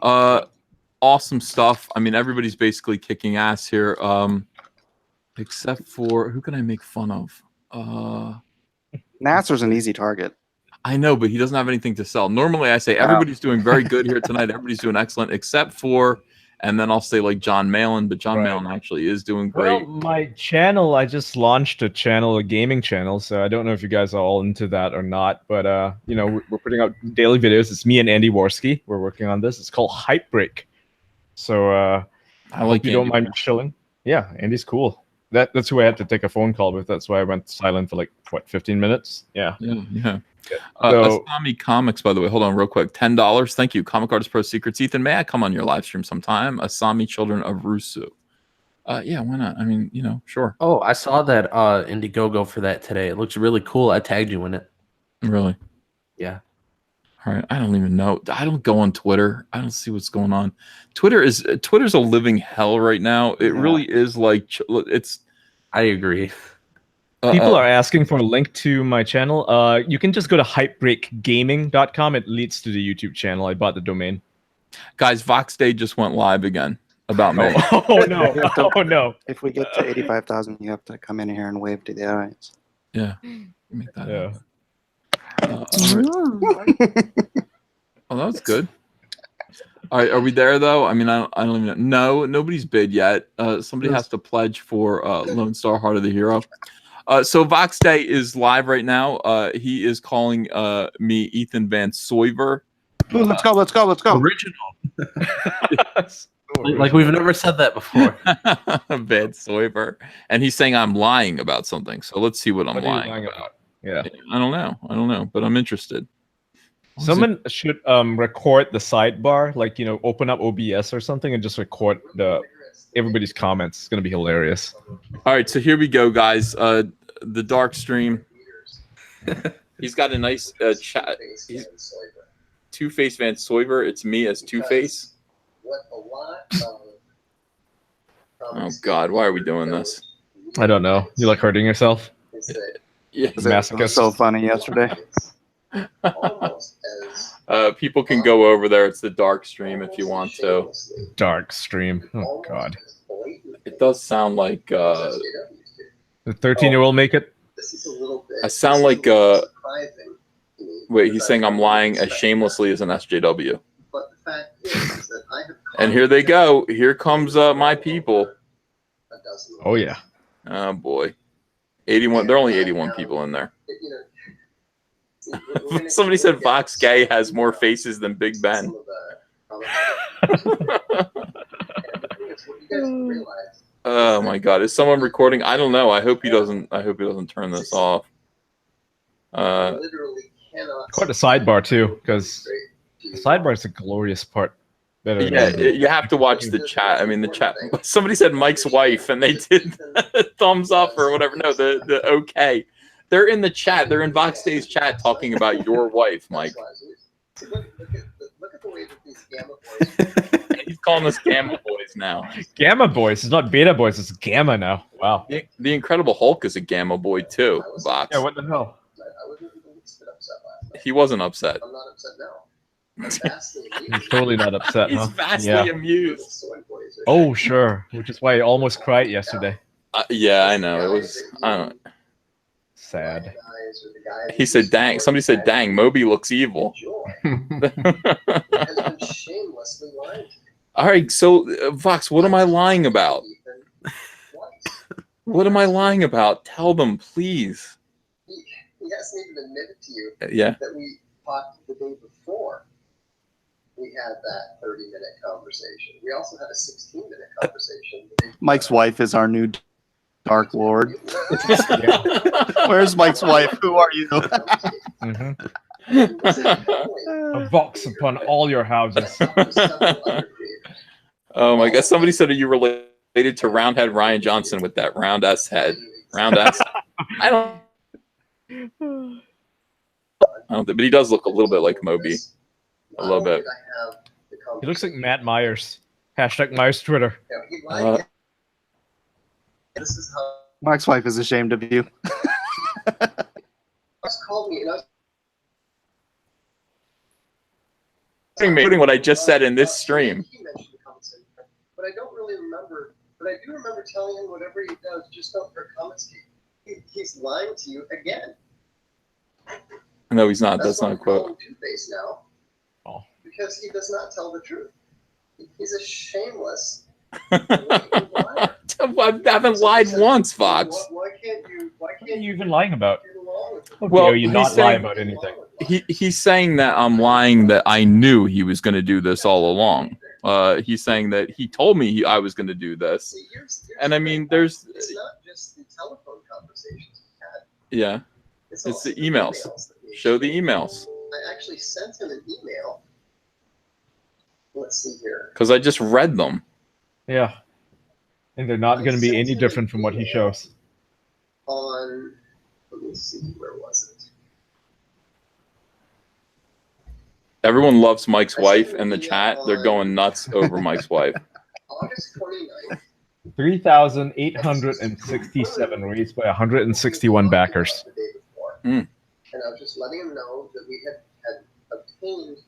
Awesome stuff. I mean, everybody's basically kicking ass here. Except for, who can I make fun of? Nasser's an easy target. I know, but he doesn't have anything to sell. Normally, I say everybody's doing very good here tonight. Everybody's doing excellent, except for, and then I'll say like John Malin, but John Malin actually is doing great. Well, my channel, I just launched a gaming channel, so I don't know if you guys are all into that or not, but we're putting out daily videos. It's me and Andy Worski. We're working on this. It's called Hype Break. So I hope you don't mind chilling. Yeah, Andy's cool. That's who I had to take a phone call with. That's why I went silent for 15 minutes. Yeah. Asami Comics, by the way, hold on real quick. $10. Thank you. Comic Artist Pro Secrets. Ethan, may I come on your live stream sometime? Asami Children of Rusu. Yeah, why not? I mean, sure. Oh, I saw that Indiegogo for that today. It looks really cool. I tagged you in it. Really? Yeah. All right. I don't even know. I don't go on Twitter. I don't see what's going on. Twitter's a living hell right now. It really is I agree. People are asking for a link to my channel. You can just go to hypebreakgaming.com. It leads to the YouTube channel. I bought the domain. Guys, Vox Dei just went live again about me. Oh no! Oh no! If we get to 85,000, you have to come in here and wave to the audience. Yeah. Make that happen. Oh, that was good. All right, are we there though? I mean, I don't even know. No, nobody's bid yet. Somebody has to pledge for Lone Star Heart of the Hero. So Vox Dei is live right now. He is calling me Ethan Van Soyver. Let's go. Original. Like we've never said that before. Bad Soyber. And he's saying I'm lying about something. So let's see what I'm What are you lying lying about. about? Yeah. I don't know, but I'm interested. Someone should record the sidebar, like, you know, open up OBS or something and just record everybody's comments. It's gonna be hilarious. All right, so here we go, guys. The dark stream. He's got a nice chat. Two-Face Van Soyber. It's me as Two-Face. Oh God, why are we doing this? I don't know. You like hurting yourself? Yeah, It was so funny yesterday. people can go over there. It's the dark stream if you want to. Dark stream. Oh God. It does sound like The 13-year-old make it? I sound like wait, he's saying I'm lying as shamelessly as an SJW. And here they go. Here comes my people. Oh yeah. Oh boy. 81. There are only 81 people in there. Somebody said Vox Gay has more faces than Big Ben. Oh my God! Is someone recording? I don't know. I hope he doesn't. I hope he doesn't turn this off. Quite a sidebar too, because the sidebar is the glorious part. Yeah, you have to watch the chat. I mean, the chat. Somebody said Mike's wife, and they did thumbs up or whatever. No, the okay. They're in the chat. They're in Vox Dei's chat talking about your wife, Mike. Look at the way that these Gamma Boys. He's calling us Gamma Boys now. Gamma Boys. It's not Beta Boys. It's Gamma now. Wow. The Incredible Hulk is a Gamma Boy too. Vox. Yeah. What the hell? He wasn't upset. I'm not upset now. He's totally not upset. He's huh? vastly amused. Oh sure. Which is why I almost cried yesterday. Yeah, I know. It was. I don't. Sad. He said, "Dang!" Somebody said, "Dang, Moby looks evil." All right, so Vox, what am I lying about? What am I lying about? Tell them, please. He hasn't even admitted to you Yeah. that we talked the day before. We had that 30-minute conversation. We also had a 16-minute conversation. Mike's wife is our new Dark Lord. Where's Mike's wife? Who are you? A Vox upon all your houses. Oh my God! Somebody said, "Are you related to Roundhead Ryan Johnson with that round S head?" Round S. I don't. But he does look a little bit like Moby. A little bit. He looks like Matt Myers. Hashtag Myers Twitter. This is how Mike's wife is ashamed of you. called me, and I was Including what I just said in this stream. He mentioned the comments, but I don't really remember. But I do remember telling him whatever he does, just don't hurt comments. He's lying to you again. No, he's not. That's not a quote. Two-Face now. Oh. Because he does not tell the truth. He's a shameless liar. I haven't lied once, Vox. Why can't you? Why What are can't you even lying about? get along with it? Well, you he's not lie saying- about anything. He's saying that I'm lying, that I knew he was going to do this all along. He's saying that he told me I was going to do this. See, here's And I mean, there's... It's not just the telephone conversations we had. Yeah. It's It's also the emails. that we Show the emails. I actually sent him an email. Let's see here. Because I just read them. Yeah. And they're not going to be any different from what he shows. On, let me see, where was it? Everyone loves Mike's wife in the chat. They're going nuts over Mike's wife. August 29th. 3,867 raised by 161 backers. The day before. Mm. And I was just letting him know that we had obtained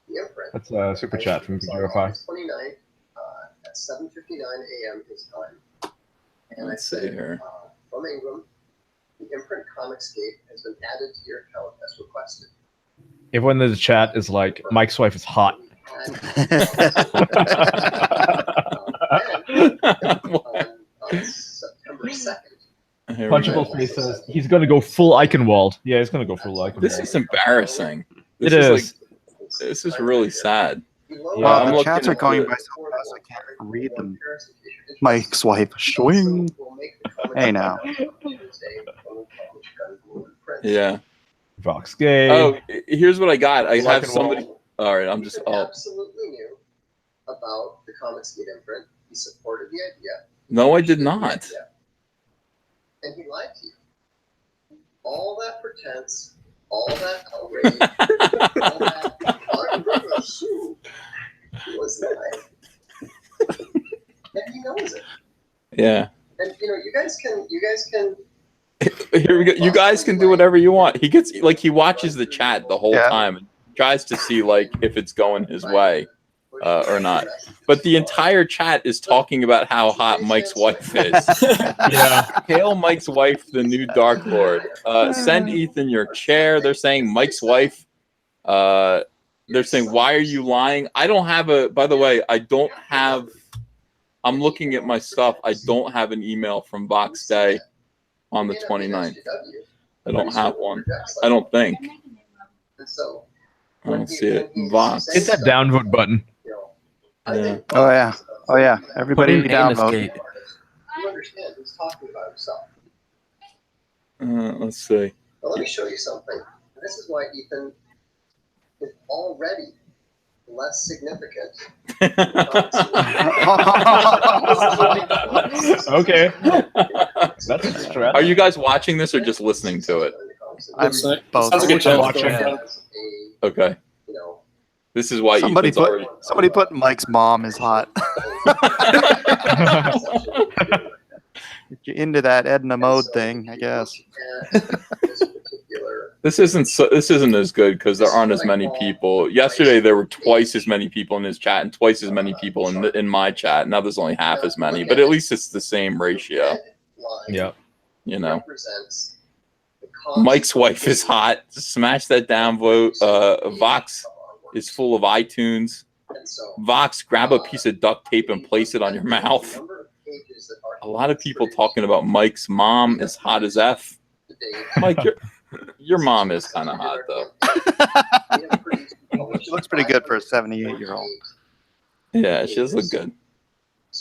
the imprint. That's a super chat from It's on Verify. August 29th at 7:59 a.m. his time. And Let's I see said, here. from Ingram, the imprint Comicscape has been added to your account as requested. Everyone in the chat is like, Mike's wife is hot. And, on September 2nd, Here we Punchable go. Face says he's going to go full Eichenwald. Yeah, he's going to go full Eichenwald. This is embarrassing. It This is. This is really sad. below Yeah, I'm the looking chats are at going the- by so Unless I can't read them. Mike's wife, swing. Hey now. Yeah. Vox Dei. Oh, here's what I got. I have and somebody. All right, I'm just. Ethan absolutely knew about the Comicsgate imprint. He supported the idea. No, I did not. And he lied to you. All that pretense, all that outrage, all that was lying. And he knows it. Yeah. And you guys can Here we go. You guys can do whatever you want. He gets like he watches the chat the whole time and tries to see like if it's going his way or not. But the entire chat is talking about how hot Mike's wife is. Yeah. Hail Mike's wife, the new Dark Lord. Send Ethan your chair. They're saying Mike's wife. They're saying, why are you lying? I don't have a, by the way, I don't have, I'm looking at my stuff. I don't have an email from Vox Dei on the 29th. I don't have one. I don't think. I don't see it. Vox. Hit that downvote button. Yeah. Oh yeah. Oh yeah. Everybody downvote. You understand who's talking about himself. Let's see. Now, let me show you something. This is why Ethan is already less significant. Okay. That's a stretch. Are you guys watching this or just listening to it? I'm both. Sounds like a joke. Okay. This is why Somebody Ethan's already... put Mike's mom is hot. If you're into that Edna Mode thing, I guess. This isn't as good because there aren't as many people. Yesterday there were twice as many people in his chat and twice as many people in my chat. Now there's only half as many, but at least it's the same ratio. Yeah. You know. Mike's wife is hot. Smash that downvote. Vox is full of iTunes. Vox, grab a piece of duct tape and place it on your mouth. A lot of people talking about Mike's mom is hot as F. Mike, your mom is kind of hot, though. She looks pretty good for a 78-year-old. Yeah, she does look good.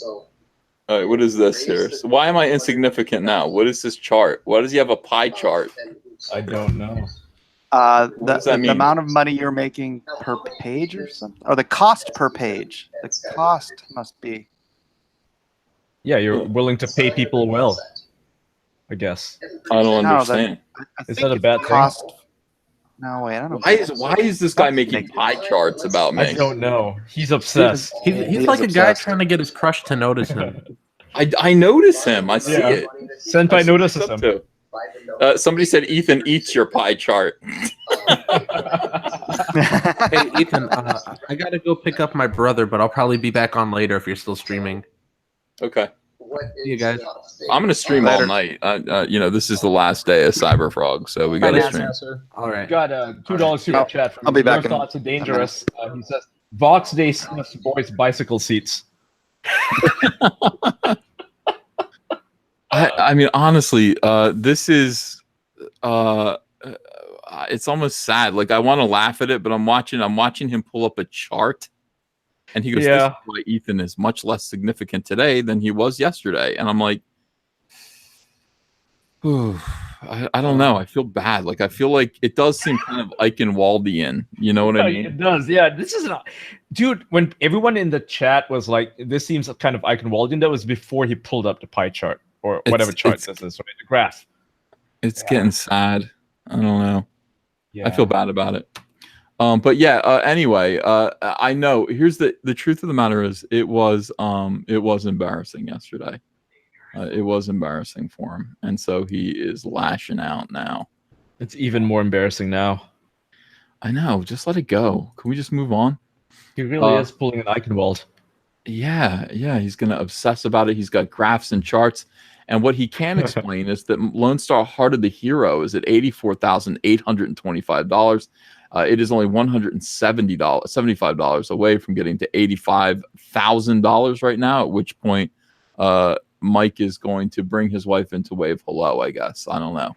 All right, what is this here? So why am I insignificant now? What is this chart? Why does he have a pie chart? I don't know. The amount of money you're making per page or something? Or the cost per page. The cost must be. Yeah, you're willing to pay people well, I guess. I don't understand. Is that a bad cost thing? No, wait, I don't know. Why is this guy making pie charts about me? I don't know. He's obsessed. He's like a guy trying to get his crush to notice him. I notice him. I see it. Senpai notices him. Too. Somebody said Ethan eats your pie chart. Hey, Ethan, I gotta go pick up my brother, but I'll probably be back on later if you're still streaming. Okay. See you guys. I'm gonna stream all night. This is the last day of Cyberfrog, so we gotta stream. All right. Got a $2 super chat from I'll be back Your Thoughts are Dangerous. He says, Vox Dei sniffs boys' bicycle seats. I mean, honestly, this is it's almost sad. Like I want to laugh at it, but I'm watching him pull up a chart, and he goes, "This is why Ethan is much less significant today than he was yesterday." And I'm like, I don't know. I feel bad. Like I feel like it does seem kind of Eichenwaldian. You know what I mean? It does. Yeah. This is not, dude. When everyone in the chat was like, "This seems kind of Eichenwaldian," that was before he pulled up the pie chart or whatever chart this is, right? The graph. It's getting sad. I don't know. Yeah. I feel bad about it. But yeah. Anyway, I know. Here's the truth of the matter is, it was embarrassing yesterday. It was embarrassing for him, and so he is lashing out now. It's even more embarrassing now. I know. Just let it go. Can we just move on? He really is pulling an Eichenwald. Yeah. He's gonna obsess about it. He's got graphs and charts, and what he can explain is that Lone Star Heart of the Hero is at $84,825. It is only $175 away from getting to $85,000 right now. At which point, Mike is going to bring his wife into Wave Hello, I guess. I don't know.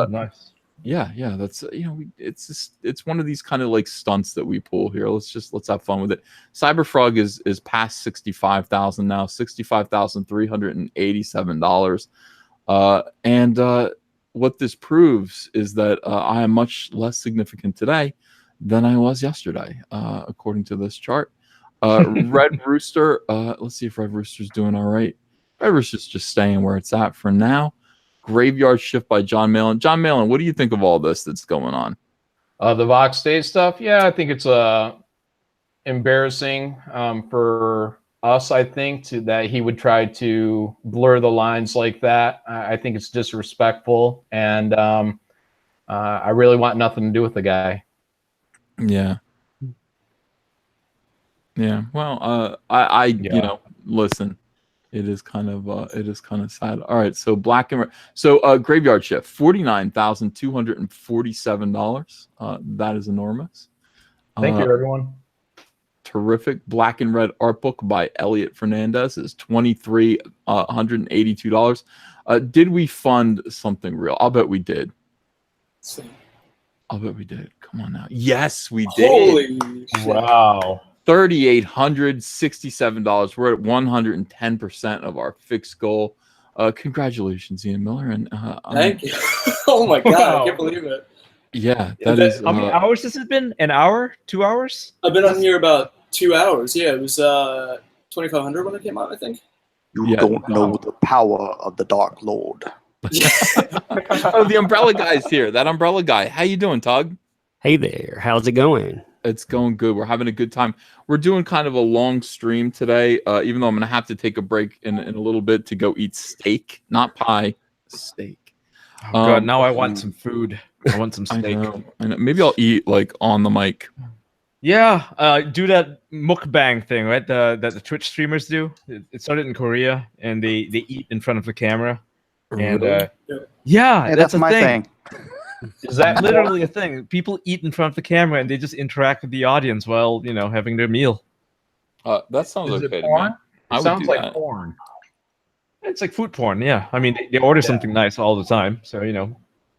Nice. Yeah, that's it's just it's one of these kind of like stunts that we pull here. Let's have fun with it. Cyberfrog is past 65,000 now, $65,387. And what this proves is that I am much less significant today than I was yesterday, according to this chart. Red Rooster, let's see if Red Rooster's doing all right. Red Rooster's just staying where it's at for now. Graveyard Shift by John Malin. John Malin, what do you think of all this that's going on? The Vox Dei stuff, yeah, I think it's embarrassing for us. I think that he would try to blur the lines like that. I think it's disrespectful, and I really want nothing to do with the guy. Yeah. Well, listen. It is kind of sad. All right, so black and red. So Graveyard Shift, $49,247. That is enormous. Thank you, everyone. Terrific. Black and Red art book by Elliot Fernandez is $2,382. Did we fund something real? I'll bet we did. I'll bet we did. Come on now. Yes, we did. Holy shit. Wow. $3,867. We're at 110% of our fixed goal. Congratulations, Ian Miller. And thank you. Oh my god, I can't believe it. Yeah, that is. How many hours has it been? An hour? 2 hours? I've been on here about 2 hours. Yeah, it was 2,500 when it came out, I think. You don't know the power of the Dark Lord. Oh, the Umbrella Guy's here. That Umbrella Guy. How you doing, Tug? Hey there. How's it going? It's going good. We're having a good time. We're doing kind of a long stream today, even though I'm going to have to take a break in a little bit to go eat steak. Not pie, steak. Oh, God, now I want some food. I want some steak. I know. Maybe I'll eat like on the mic. Yeah, do that mukbang thing, right? That the Twitch streamers do. It started in Korea, and they eat in front of the camera. And yeah, that's my thing. Is that literally a thing? People eat in front of the camera and they just interact with the audience while having their meal. That sounds Is okay it to porn? me. I would Sounds do like that. porn. It's like food porn, yeah. I mean, they order something nice all the time, so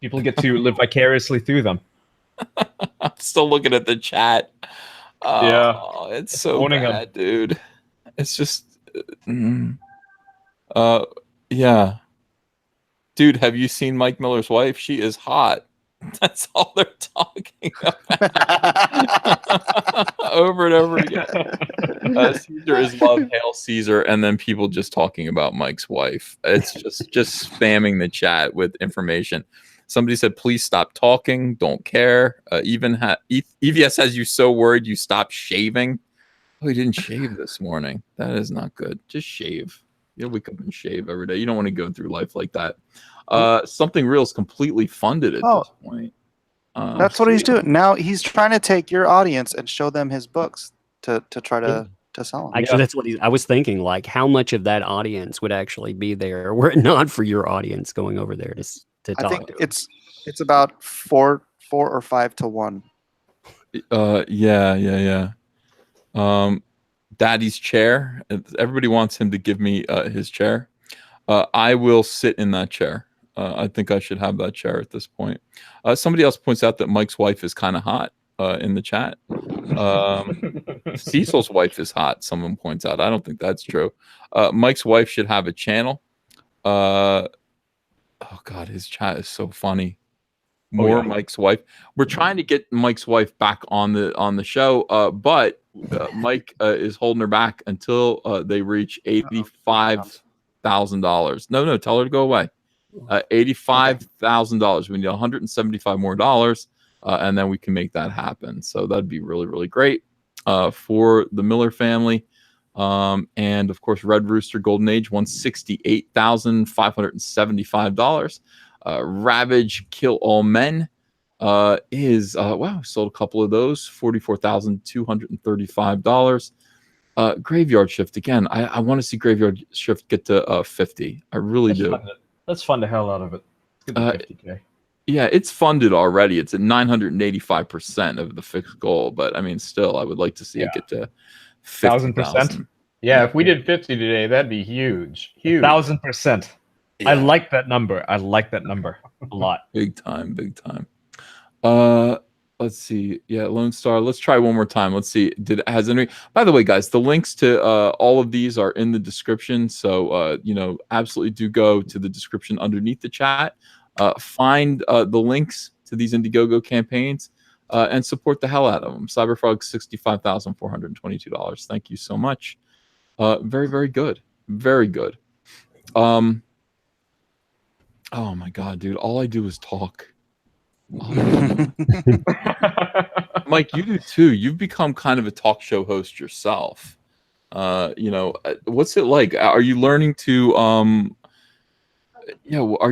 people get to live vicariously through them. I'm still looking at the chat. Yeah, it's so bad, dude. It's just, yeah. Dude, have you seen Mike Miller's wife? She is hot. That's all they're talking about. Over and over again. Caesar is love, hail Caesar, and then people just talking about Mike's wife. It's just spamming the chat with information. Somebody said, please stop talking. Don't care. EVS has you so worried you stopped shaving. Oh, he didn't shave this morning. That is not good. Just shave. You'll wake up and shave every day. You don't want to go through life like that. Something Real is completely funded at this point. That's what he's doing. Now he's trying to take your audience and show them his books to try to sell them. Actually, that's what I was thinking. Like, how much of that audience would actually be there were it not for your audience going over there to talk I think to it's about 4 or 5 to 1. Yeah. Daddy's chair. Everybody wants him to give me his chair. I will sit in that chair. I think I should have that chair at this point. Somebody else points out that Mike's wife is kind of hot in the chat. Cecil's wife is hot, someone points out. I don't think that's true. Mike's wife should have a channel. Oh, God, his chat is so funny. Mike's wife. We're trying to get Mike's wife back on the show, but Mike is holding her back until they reach $85,000. No, tell her to go away. $85,000. We need $175 more dollars, and then we can make that happen. So that'd be really, really great for the Miller family. And of course, Red Rooster Golden Age, $168,575. Ravage Kill All Men is sold a couple of those, $44,235. Graveyard Shift again. I want to see Graveyard Shift get to 50. I really do. Let's fund the hell out of it. Let's get to 50K. Yeah, it's funded already. It's at 985% of the fixed goal, but I mean, still, I would like to see it get to 1,000%. Yeah, if we did 50 today, that'd be huge. 1,000%. Yeah. I like that number. I like that number a lot. Big time. Let's see. Yeah, Lone Star. Let's try one more time. Let's see. Has any? By the way, guys, the links to all of these are in the description. So absolutely do go to the description underneath the chat. Find the links to these Indiegogo campaigns and support the hell out of them. Cyberfrog, $65,422. Thank you so much. Very, very good. Very good. Oh my God, dude! All I do is talk. Mike, you do too. You've become kind of a talk show host yourself. What's it like? Are you learning to are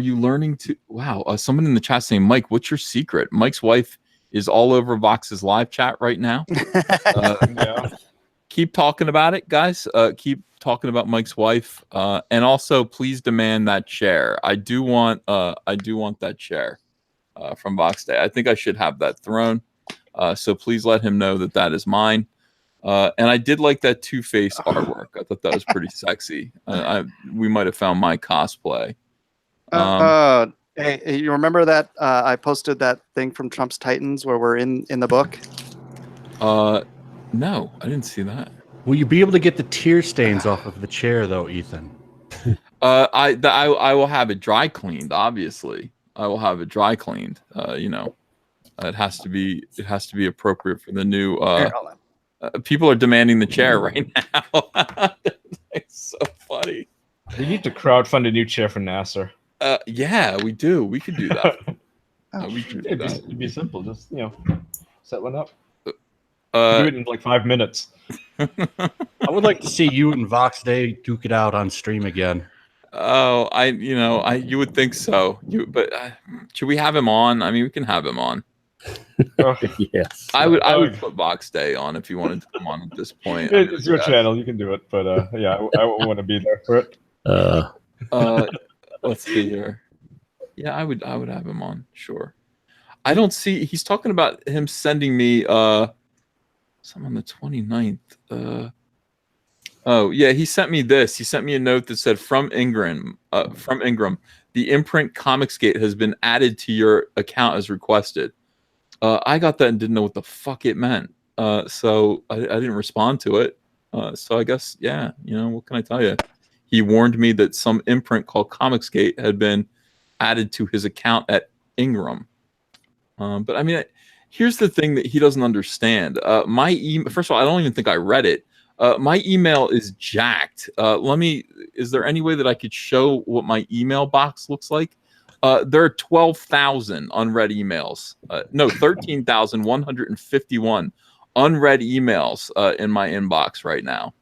you learning to someone in the chat saying, Mike, what's your secret? Mike's wife is all over Vox's live chat right now. Keep talking about it, guys. Keep talking about Mike's wife. And also please demand that chair. I do want that chair. From Vox Dei. I think I should have that throne. So please let him know that that is mine. And I did like that Two-Face artwork. I thought that was pretty sexy. We might have found my cosplay. Hey, you remember that I posted that thing from Trump's Titans where we're in the book? No, I didn't see that. Will you be able to get the tear stains off of the chair though, Ethan? I will have it dry cleaned, obviously. I will have it dry cleaned. It has to be appropriate for the new. People are demanding the chair right now. It's so funny. We need to crowdfund a new chair for Nasser. Yeah, we do. We could do that. We could do that. It'd be simple. Just set one up. Do it in like 5 minutes. I would like to see you and Vox Dei duke it out on stream again. Oh, you would think so. But should we have him on? I mean, we can have him on. Yes. I would put Vox Dei on if you wanted to come on at this point. It's your channel. You can do it. But I won't want to be there for it. Let's see here. Yeah, I would have him on. Sure. I don't see. He's talking about him sending me some on the 29th. Oh yeah, he sent me this. He sent me a note that said, "From Ingram, the imprint Comicsgate has been added to your account as requested." I got that and didn't know what the fuck it meant. So I didn't respond to it. So I guess what can I tell you? He warned me that some imprint called Comicsgate had been added to his account at Ingram. But I mean, here's the thing that he doesn't understand. My email. First of all, I don't even think I read it. My email is jacked. Is there any way that I could show what my email box looks like? There are 12,000 unread emails. 13,151 unread emails in my inbox right now.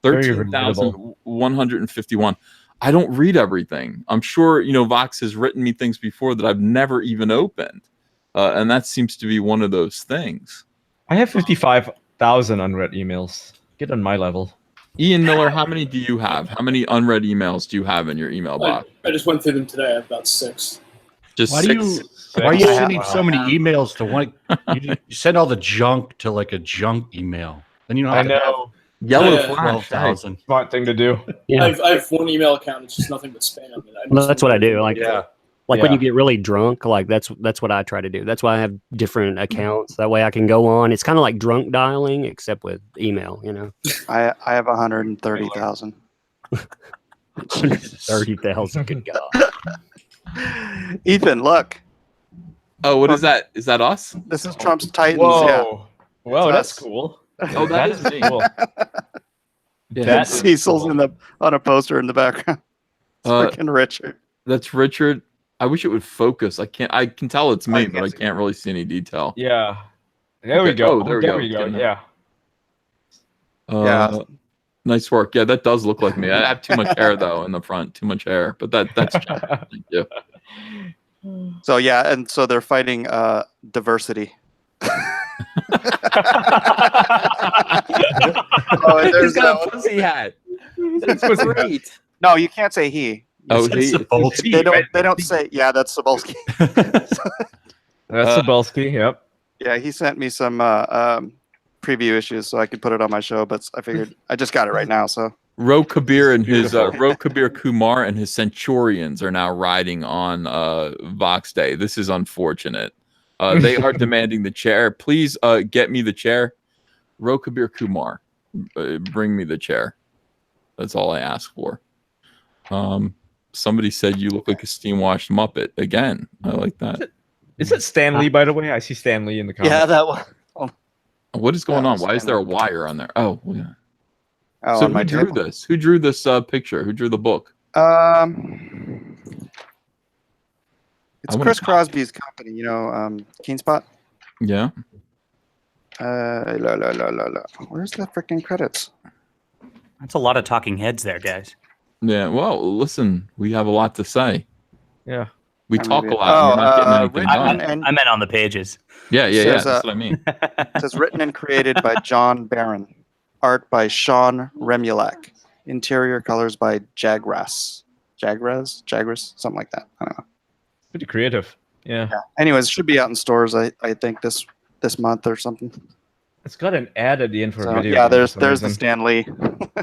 13,151. I don't read everything. I'm sure, Vox has written me things before that I've never even opened. And that seems to be one of those things. I have 55,000 unread emails. Get on my level. Ian Miller, how many do you have? How many unread emails do you have in your email box? I just went through them today. I have about 6. Just why 6? Why are you sending so many emails to one? You send all the junk to like a junk email. Then you don't have to have yellow flash. 12,000. Smart thing to do. Yeah. I have one email account. It's just nothing but spam. Well, that's what I do. Like when Yeah. you get really drunk, like that's what I try to do. That's why I have different accounts. That way I can go on. It's kind of like drunk dialing, except with email. I have 130,000. 30,000. Good God. Ethan, look. Oh, what is that? Is that us? This is Trump's Titans. Whoa. Yeah. Whoa, It's that's us. cool. Oh, that is me. Cool. That Cecil's on a poster in the background. It's freaking Richard. That's Richard. I wish it would focus. I can tell it's me, but I can't really see any detail. Yeah. There we go. Oh, there we go. Yeah. Yeah. Nice work. Yeah, that does look like me. I have too much hair though in the front. Too much hair, but that's thank you. So yeah, and so they're fighting diversity. He's got a pussy hat. That's great. No, you can't say he. Oh, They don't say. Yeah, that's Cebulski. That's Cebulski. Yep. Yeah, he sent me some preview issues so I could put it on my show, but I figured I just got it right now. So Ro Kabir and his Ro Kabir Kumar and his Centurions are now riding on Vox Dei. This is unfortunate. They are demanding the chair. Please get me the chair. Rokabir Kumar, bring me the chair. That's all I ask for. Somebody said you look like a steam-washed Muppet. Again, I like that. Is it Stan Lee, by the way? I see Stan Lee in the comments. Yeah, that one. Oh, What is going that on? was Why is Stan there a Lee. wire on there? Oh, yeah. Oh, So on my who drew table. this? Who drew this picture? Who drew the book? It's Chris Crosby's company, you know, Keenspot. Yeah. Where's the freaking credits? That's a lot of talking heads there, guys. Yeah. Well, listen, we have a lot to say. Yeah. We Yeah, talk maybe. a lot. And we're not getting anything written done. I meant on the pages. Yeah. Says, That's what I mean. It says written and created by John Barron. Art by Sean Remulak. Interior colors by Jagras, something like that. I don't know. Pretty creative. Yeah. Anyways, it should be out in stores. I think this month or something. It's got an ad at the end for a So, video. yeah, game for there's some the reason. Stan Lee.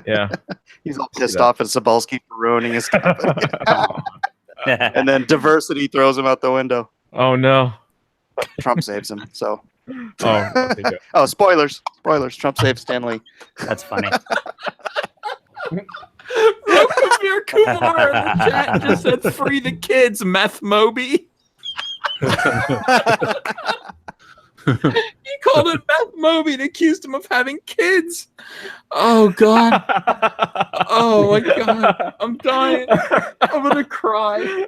Yeah. He's all See pissed that. off at Cebulski for ruining his company. And then diversity throws him out the window. Oh no. Trump saves him. So. Oh. Okay, good. Oh, spoilers! Trump saves Stan Lee. That's funny. Rokabir Kumar in the chat just said free the kids, Meth Moby. He called it Meth Moby and accused him of having kids. Oh God. Oh my God. I'm dying. I'm gonna cry.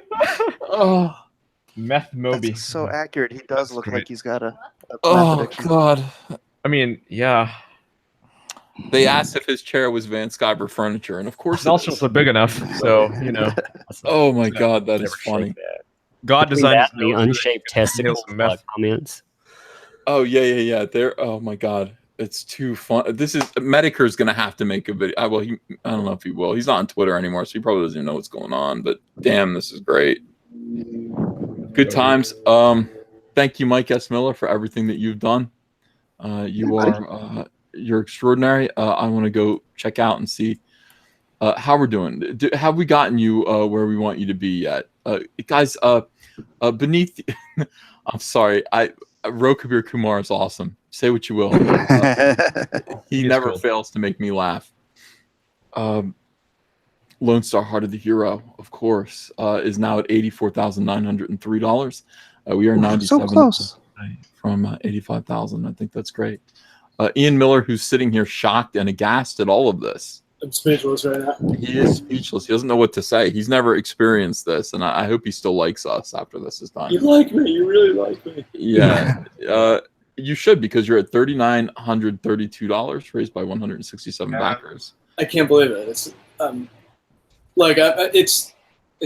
Oh. Meth Moby. That's so accurate. He does look great. like he's got a meth Oh addiction. God. I mean, yeah. They asked if his chair was Van Skyber furniture, and of course It's also so big enough, so you know. Oh my God, that is funny. God Between designed that his and the nose so that he unshaped could inhale testicles some meth. comments. Oh yeah. There. Oh my God, it's too fun. This is Medicare's gonna have to make a video. I don't know if he will. He's not on Twitter anymore, so he probably doesn't even know what's going on. But damn, this is great. Good times. Thank you, Mike S. Miller, for everything that you've done. You're extraordinary. I want to go check out and see how we're doing. Have we gotten you where we want you to be yet, guys? Beneath, I'm sorry. Rokabir Kumar is awesome. Say what you will. He never cool. fails to make me laugh. Lone Star Heart of the Hero, of course, is now at $84,903. We are 97 so close from 85,000. I think that's great. Ian Miller, who's sitting here shocked and aghast at all of this. I'm speechless right now. He is speechless. He doesn't know what to say. He's never experienced this, and I hope he still likes us after this is done. You like me. You really like me. Yeah. You should, because you're at $3,932, raised by 167 backers. I can't believe it. It's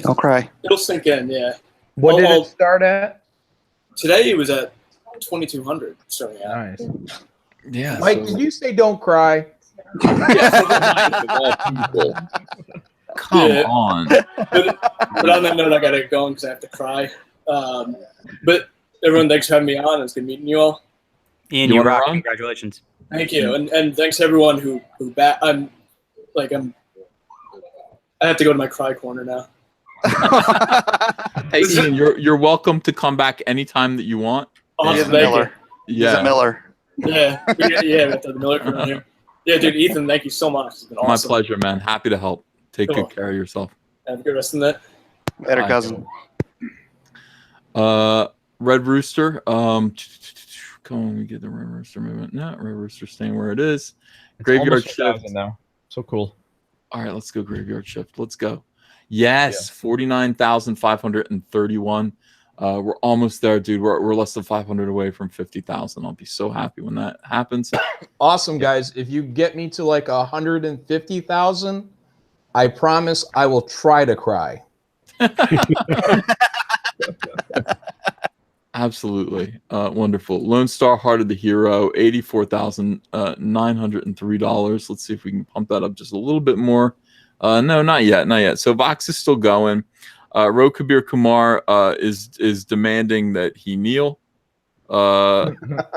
Don't cry. It'll sink in. Yeah. What did it start at? Today it was at 2,200 starting out. Nice. Yeah. Mike, did you say don't cry? Come Yeah. on. But on that note, I gotta go because I have to cry. But everyone, thanks for having me on. It's good meeting you all. Ian, You you wanna rock. run? Congratulations. Thank you, and thanks to everyone who I have to go to my cry corner now. Hey, Ian, you're welcome to come back anytime that you want. Awesome, He's a thank you. Miller. He's a Miller. Yeah, the Miller crew here. Yeah, dude, Ethan, thank you so much. It's been awesome. My pleasure, man. Happy to help. Take Cool. good care of yourself. Have a good rest of the night. Better Bye. cousin. Red Rooster. Come on, we get the Red Rooster movement. No, Red Rooster staying where it is. Graveyard Almost shift. 1,000 now. So cool. All right, let's go graveyard shift. Let's go. Yes, 49,531. We're almost there, dude. We're less than 500 away from 50,000. I'll be so happy when that happens. Awesome, guys. If you get me to like 150,000, I promise I will try to cry. Absolutely. Wonderful. Lone Star Heart of the Hero, $84,903. Let's see if we can pump that up just a little bit more. No, not yet. Not yet. So Vox is still going. Rokabir Kumar is demanding that he kneel.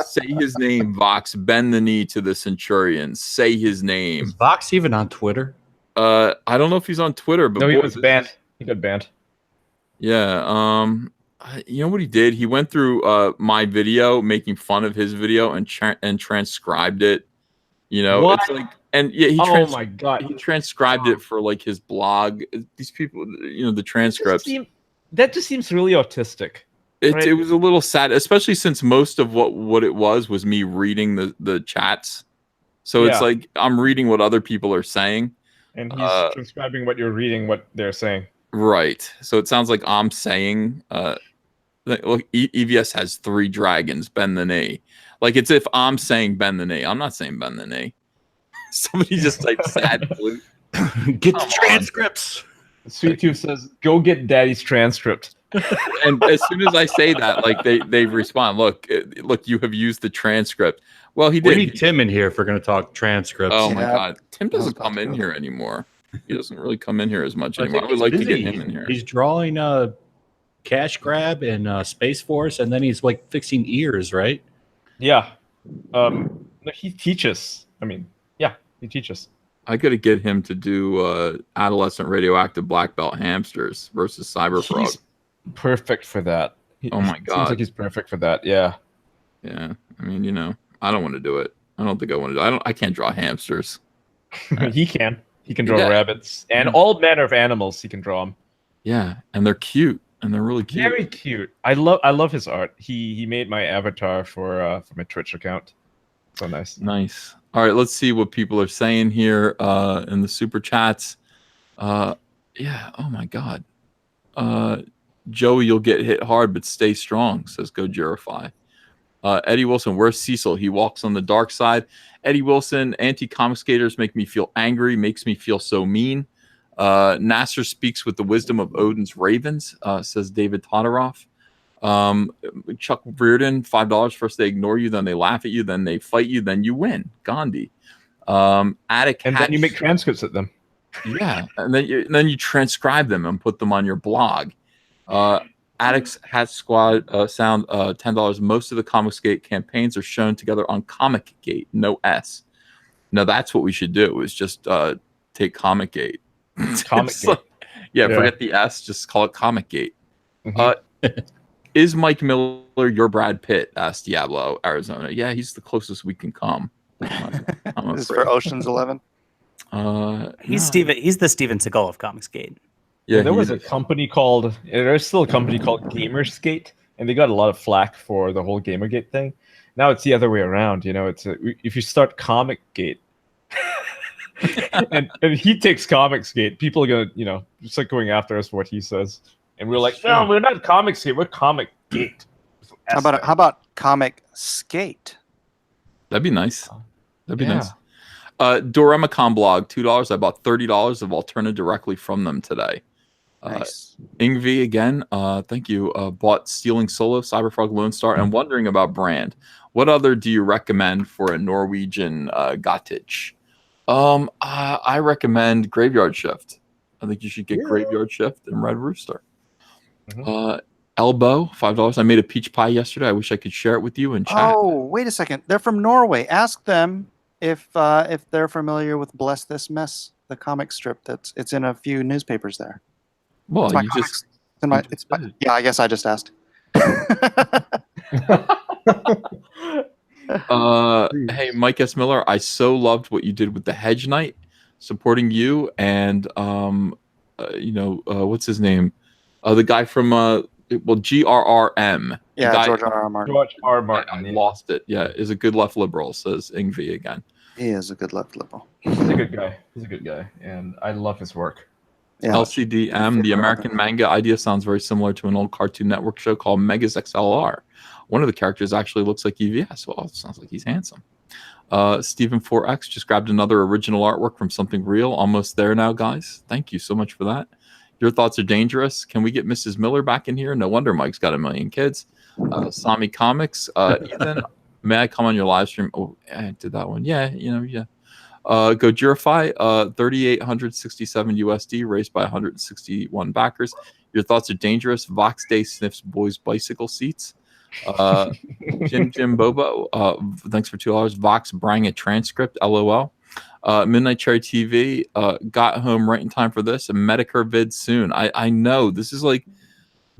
Say his name, Vox. Bend the knee to the Centurion. Say his name. Is Vox even on Twitter? I don't know if he's on Twitter, but No, he boy, was banned. He got banned. yeah. You know what he did? He went through my video, making fun of his video, and transcribed it. You know, What? it's like, and yeah, Oh my god, he transcribed it for like his blog. These people, you know, the transcripts. That just seems really autistic. Right? It was a little sad, especially since most of what it was me reading the chats. So it's like I'm reading what other people are saying, and he's transcribing what you're reading, what they're saying. Right. So it sounds like I'm saying, look, EVS has 3 dragons, bend the knee. Like it's if I'm saying bend the knee. I'm not saying bend the knee. Somebody just typed sad flute. Get the transcripts. Sweet Tooth says, "Go get Daddy's transcript." And as soon as I say that, like they respond, look, you have used the transcript. Well, he did. We need Tim in here if we're going to talk transcripts. Oh my God, Tim doesn't come in here anymore. He doesn't really come in here as much anymore. I would like to get him in here. He's drawing Cash Grab and Space Force, and then he's like fixing ears, right? Yeah. He teaches. I mean, yeah, he teaches. I got to get him to do adolescent radioactive black belt hamsters versus Cyberfrog. He's perfect for that. Oh my God. Seems like he's perfect for that. Yeah. Yeah. I mean, you know, I don't want to do it. I don't think I want to do it. I can't draw hamsters. He can. He can draw rabbits and all manner of animals. He can draw them. Yeah, and they're cute, and they're really cute. Very cute. I love his art. He made my avatar for my Twitch account. So nice. Nice. All right, let's see what people are saying here in the super chats. Yeah. Oh my God. Joey, you'll get hit hard, but stay strong. Says Go Jurify. Eddie Wilson, where's Cecil? He walks on the dark side. Eddie Wilson, anti-comic skaters make me feel angry, makes me feel so mean. Nasser speaks with the wisdom of Odin's ravens, says David Todoroff. Chuck Reardon, $5. First they ignore you, then they laugh at you, then they fight you, then you win. Gandhi. Attic and then you make transcripts of them. Yeah, and then you transcribe them and put them on your blog. Addicts Hat Squad sound $10. Most of the Comicsgate campaigns are shown together on Comic-Gate, no S. Now that's what we should do is just take Comic-Gate. Comic-Gate. Like, yeah, forget the S, just call it Comic-Gate. Is Mike Miller your Brad Pitt? Asked Diablo, Arizona. Yeah, he's the closest we can come. I'm This is for Ocean's 11. He's Steven. He's the Steven Seagal of Comicsgate. Yeah, there was a company called. There's still a company called Gamersgate, and they got a lot of flack for the whole Gamergate thing. Now it's the other way around. You know, it's if you start Comic-Gate, and he takes Comicsgate, people are gonna just like going after us for what he says, and we're like, no, we're not Comicsgate, we're Comic-Gate. How about Comic Skate? That'd be nice. That'd be nice. Doremicon blog, $2. I bought $30 of Alterna directly from them today. Nice. Ingv again, thank you. Bought Stealing Solo, Cyberfrog, Lone Star, and wondering about brand. What other do you recommend for a Norwegian Gottage? I recommend Graveyard Shift. I think you should get Graveyard Shift and Red Rooster. Elbow, $5. I made a peach pie yesterday. I wish I could share it with you in chat. Oh, wait a second. They're from Norway. Ask them if they're familiar with Bless This Mess, the comic strip it's in a few newspapers there. Well, it's yeah, I guess I just asked. Hey, Mike S. Miller, I so loved what you did with the Hedge Knight, supporting you and what's his name? The guy from GRRM. Yeah, George R.R. Martin. George R. Martin. I lost it. Yeah, is a good left liberal, says Ingv again. He is a good left liberal. He's a good guy. He's a good guy, and I love his work. Yeah. LCDM, the American manga idea sounds very similar to an old Cartoon Network show called Megas XLR. One of the characters actually looks like EVS. Well, it sounds like he's handsome. Stephen 4X just grabbed another original artwork from Something Real. Almost there now, guys. Thank you so much for that. Your thoughts are dangerous. Can we get Mrs. Miller back in here? No wonder Mike's got a million kids. Sami Comics. Ethan, may I come on your live stream? Oh, I did that one. Yeah, yeah. Go Jurify, 3,867 USD, raised by 161 backers. Your thoughts are dangerous. Vox Dei sniffs boys' bicycle seats. Jim Bobo, thanks for $2. Vox Brang a transcript, LOL. Midnight Cherry TV, got home right in time for this. A Medicare vid soon. I know this is like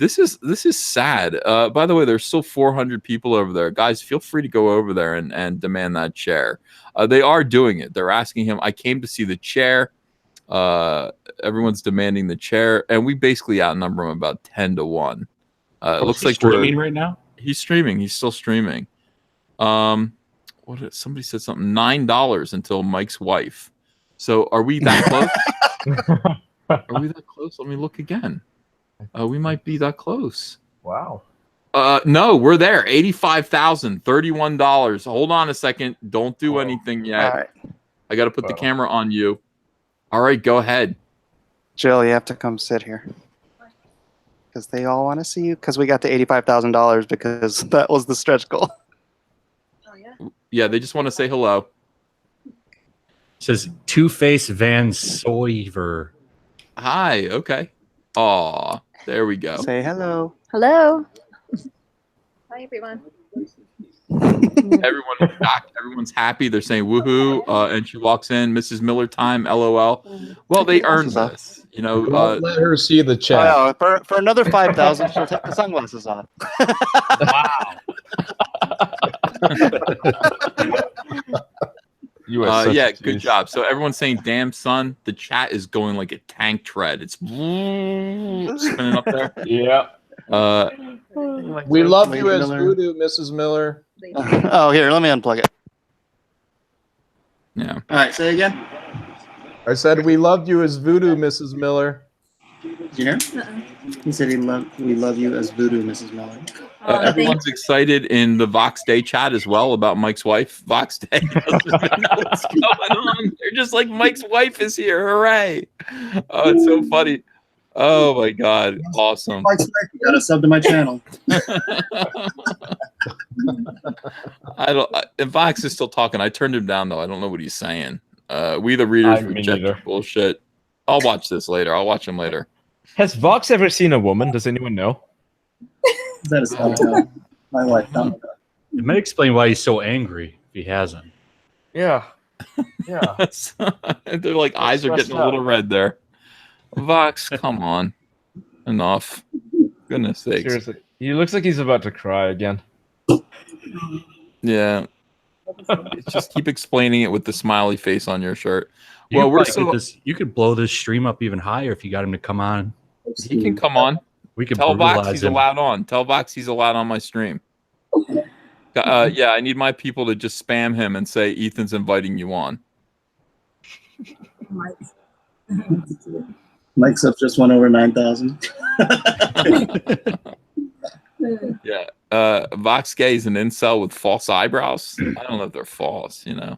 This is sad. By the way, there's still 400 people over there. Guys, feel free to go over there and demand that chair. They are doing it. They're asking him. I came to see the chair. Everyone's demanding the chair, and we basically outnumber him about 10-1. It looks like streaming right now. He's streaming. He's still streaming. Somebody said something. $9 until Mike's wife. So are we that close? Are we that close? Let me look again. We might be that close. Wow. No, we're there. $85,000, $31. Hold on a second. Don't do anything yet. Right. I got to put the camera on you. All right, go ahead. Jill, you have to come sit here. Because they all want to see you. Because we got to $85,000 because that was the stretch goal. Oh, yeah? Yeah, they just want to say hello. It says Two-Face Van Soiver. Hi, okay. Aw, there we go. Say hello. Hello. Hi, everyone. Everyone is back. Everyone's happy. They're saying woohoo. And she walks in, Mrs. Miller time, LOL. Well, they earned this. You know, Don't let her see the chat. Oh, for another 5,000, she'll take the sunglasses off. Wow. Yeah, good job. So everyone's saying, damn, son. The chat is going like a tank tread. It's spinning up there. Yeah. We love you as voodoo, Mrs. Miller. Oh, here, let me unplug it. Yeah. All right, say again. I said we loved you as voodoo, Mrs. Miller. Did you hear? He said we love you as voodoo, Mrs. Miller. Everyone's excited in the Vox Dei chat as well about Mike's wife. Vox Dei doesn't even know what's going on. They're just like, Mike's wife is here. Hooray. Oh, it's so funny. Oh, my God. Awesome. Mike's wife, you got to sub to my channel. If Vox is still talking, I turned him down, though. I don't know what he's saying. We, the readers, reject the bullshit. I'll watch this later. I'll watch him later. Has Vox ever seen a woman? Does anyone know? That is my wife. It might explain why he's so angry if he hasn't. Yeah. Yeah. They're like, eyes are getting a little red there. Vox, come on. Enough. Goodness sakes. Seriously. He looks like he's about to cry again. Yeah. Just keep explaining it with the smiley face on your shirt. You could blow this stream up even higher if you got him to come on. He can come on. We can tell Vox brutalize he's him. allowed on. Tell Vox he's allowed on my stream. Yeah, I need my people to just spam him and say Ethan's inviting you on. Mike's up just went over 9,000. Yeah. Vox Gay is an incel with false eyebrows. I don't know if they're false, you know.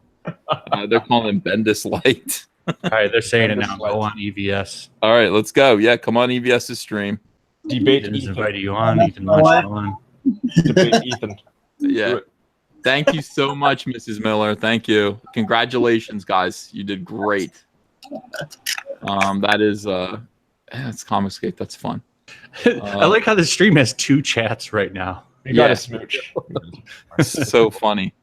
They're calling him Bendis Light. All right, they're saying it now. Go on EVS. All right, let's go. Yeah, come on EVS's stream. Debate Ethan's invited you on. Ethan wants you on. Debate Ethan. Yeah. Thank you so much, Mrs. Miller. Thank you. Congratulations, guys. You did great. That is it's Comicscape. That's fun. I like how the stream has 2 chats right now. You got a smooch. So funny.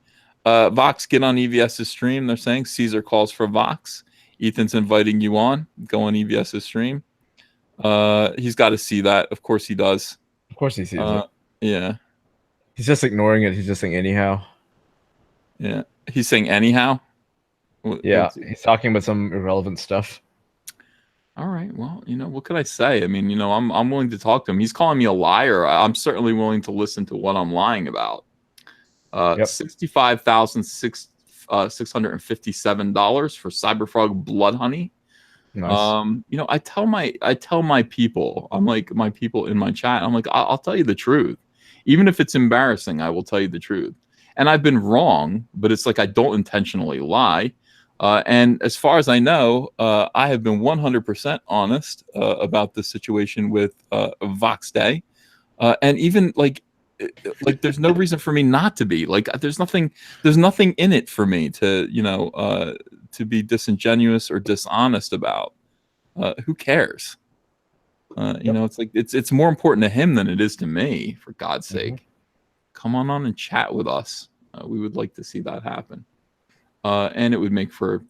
Vox, get on EVS's stream. They're saying Caesar calls for Vox. Ethan's inviting you on. Go on EVS's stream. He's got to see that. Of course he does. Of course he sees it. Yeah. He's just ignoring it. He's just saying anyhow. Yeah. He's saying anyhow? Yeah. He's talking about some irrelevant stuff. All right. Well, you know, what could I say? I mean, you know, I'm willing to talk to him. He's calling me a liar. I'm certainly willing to listen to what I'm lying about. $65,657 for Cyberfrog Blood Honey. Nice. You know, I tell my people, I'm like, my people in my chat, I'm like, I'll tell you the truth. Even if it's embarrassing, I will tell you the truth. And I've been wrong, but it's like I don't intentionally lie. And as far as I know, I have been 100% honest about this situation with Vox Dei. And even like there's no reason for me not to be. Like there's nothing in it for me to, you know, to be disingenuous or dishonest about. Who cares? You know, it's like it's more important to him than it is to me, for God's sake. Come on and chat with us. We would like to see that happen. And it would make for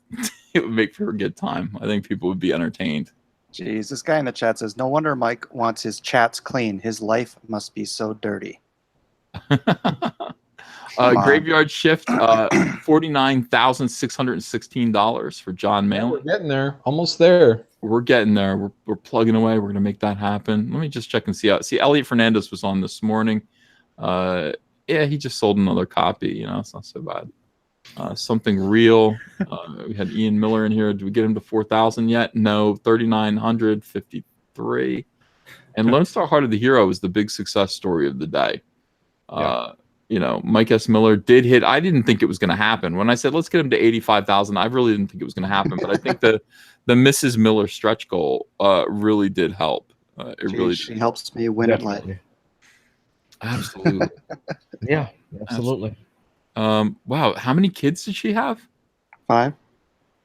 a good time. I think people would be entertained. Jeez, this guy in the chat says, no wonder Mike wants his chats clean. His life must be so dirty. Graveyard Shift, $49,616 for John Malin. We're getting there. Almost there. We're getting there. We're plugging away. We're gonna make that happen. Let me just check and see. See, Elliot Fernandez was on this morning. Yeah, he just sold another copy. You know, it's not so bad. Something real. We had Ian Miller in here. Did we get him to 4,000 yet? No, 3,953. And Lone Star Heart of the Hero is the big success story of the day. You know, Mike S. Miller did hit. I didn't think it was going to happen. When I said, let's get him to 85,000, I really didn't think it was going to happen. But I think the Mrs. Miller stretch goal really did help. She helps me win at life. Absolutely. Yeah, absolutely. Wow. How many kids did she have? 5.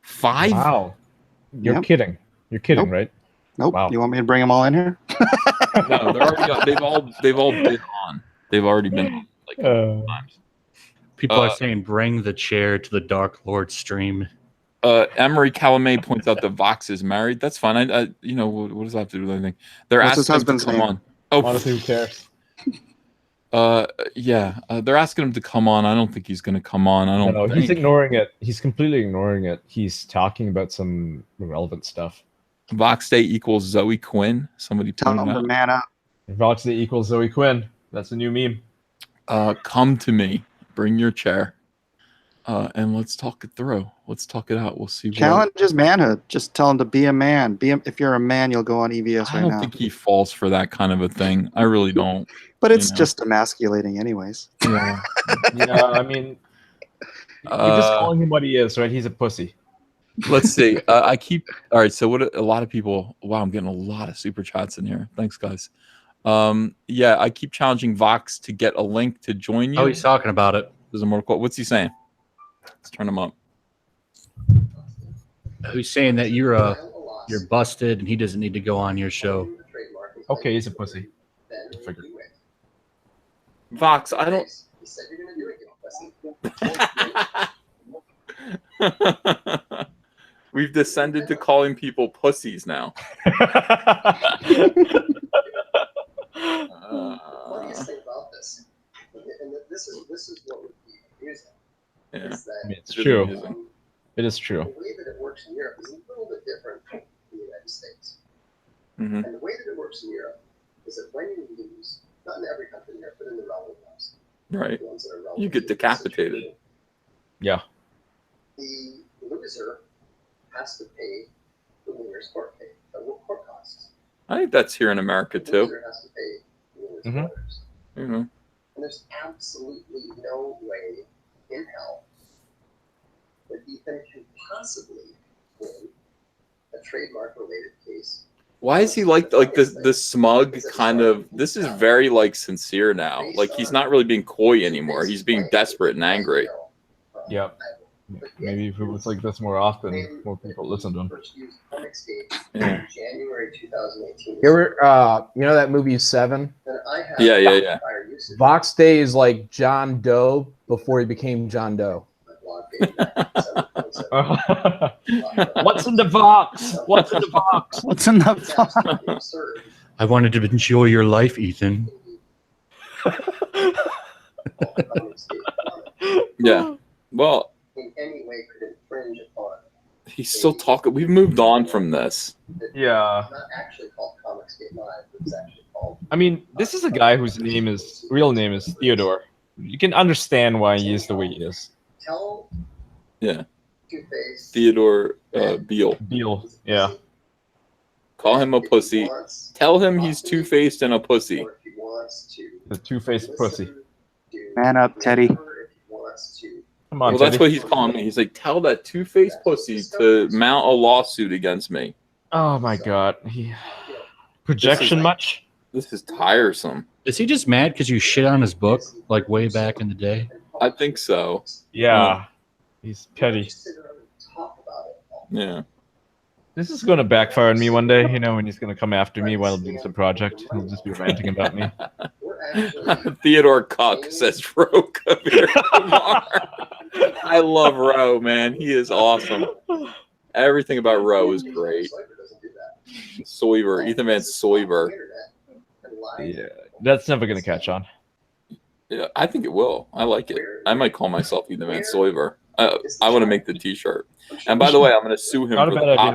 5? Wow. You're kidding. You're kidding, Nope. right? Nope. Wow. You want me to bring them all in here? No, they've all been on. They've already been on like times. People are saying bring the chair to the Dark Lord stream. Emery Calamay points out that Vox is married. That's fine. I you know, what does that have to do with anything? They're What's his asking him husband's to come name? on. Oh, Honestly, who cares? Yeah. They're asking him to come on. I don't think he's going to come on. I don't. No, think. he's ignoring it. He's completely ignoring it. He's talking about some irrelevant stuff. Vox Dei equals Zoe Quinn. Somebody Tell pointed him out. to man up. Vox Dei equals Zoe Quinn. That's a new meme. Come to me. Bring your chair. And let's talk it through. Let's talk it out. We'll see. Challenge his manhood. Just tell him to be a man. If you're a man, you'll go on EVS I right don't now. think he falls for that kind of a thing. I really don't. But it's you know. just emasculating, anyways. Yeah. Yeah, I mean, you're just calling him what he is, right? He's a pussy. Let's see. All right. So what a lot of people. Wow, I'm getting a lot of super chats in here. Thanks, guys. Yeah, I keep challenging Vox to get a link to join you. Oh, he's talking about it. There's a Mortal Kombat. What's he saying? Let's turn him up. Who's saying that you're busted and he doesn't need to go on your show? Okay, he's a pussy. Vox, I don't. We've descended to calling people pussies now. Funniest thing about this, and this is what would be amusing. Yeah. Is that I mean, it's true. amusing. It is true. the way that it works in Europe is a little bit different from the United States. Mhm. And the way that it works in Europe is that when you lose, not in every country in Europe, but in the relevant ones, Right. the ones that are relevant You get to the decapitated. situation, Yeah. the loser has to pay the winner's court costs. I think that's here in America The too. loser has to pay the winner's Mhm. lawyers. Mhm. And there's absolutely no way in hell that Ethan can possibly win a trademark-related case. Why is he like the smug kind of? This is very like sincere now. Like he's not really being coy anymore. He's being desperate and angry. Yeah. Maybe if it was like this more often, more people listen to him. Yeah. January 2018. You ever, you know that movie Seven? Yeah. Vox Dei is like John Doe before he became John Doe. What's in the box? What's in the box? What's in the box? I wanted to enjoy your life, Ethan. Yeah. Well, in any way could infringe upon. he's still talking. We've moved on from this. Yeah. It's not actually called Comicsgate Live, but it's actually called. I mean, this is a guy whose real name is Theodore. You can understand why he is the way he is. Tell Yeah. Two-Face. Theodore Beale. Beale. Yeah. Call him a pussy. Tell him he's two-faced and a pussy. Or if he wants to The two-faced pussy. Man up, Teddy. or if he wants to. Come on, Well, that's Teddy. what he's calling me. He's like, tell that two-faced pussy to mount a lawsuit against me. Oh my god. Projection much? This is tiresome. Is he just mad because you shit on his book like way back in the day? I think so. Yeah. He's petty. Yeah. This is going to backfire on me one day, you know, when he's going to come after me while doing some project. He'll just be ranting about me. Theodore Cuck says Ro, come here tomorrow. I love Ro, man. He is awesome. Everything about Ro is great. Soiver, Ethan Van Soiver. Yeah, that's never gonna catch on. Yeah, I think it will. I like it. I might call myself Ethan Van Soiver. I want to make the T-shirt. And by the way, I'm going to sue him Not a for the bad idea.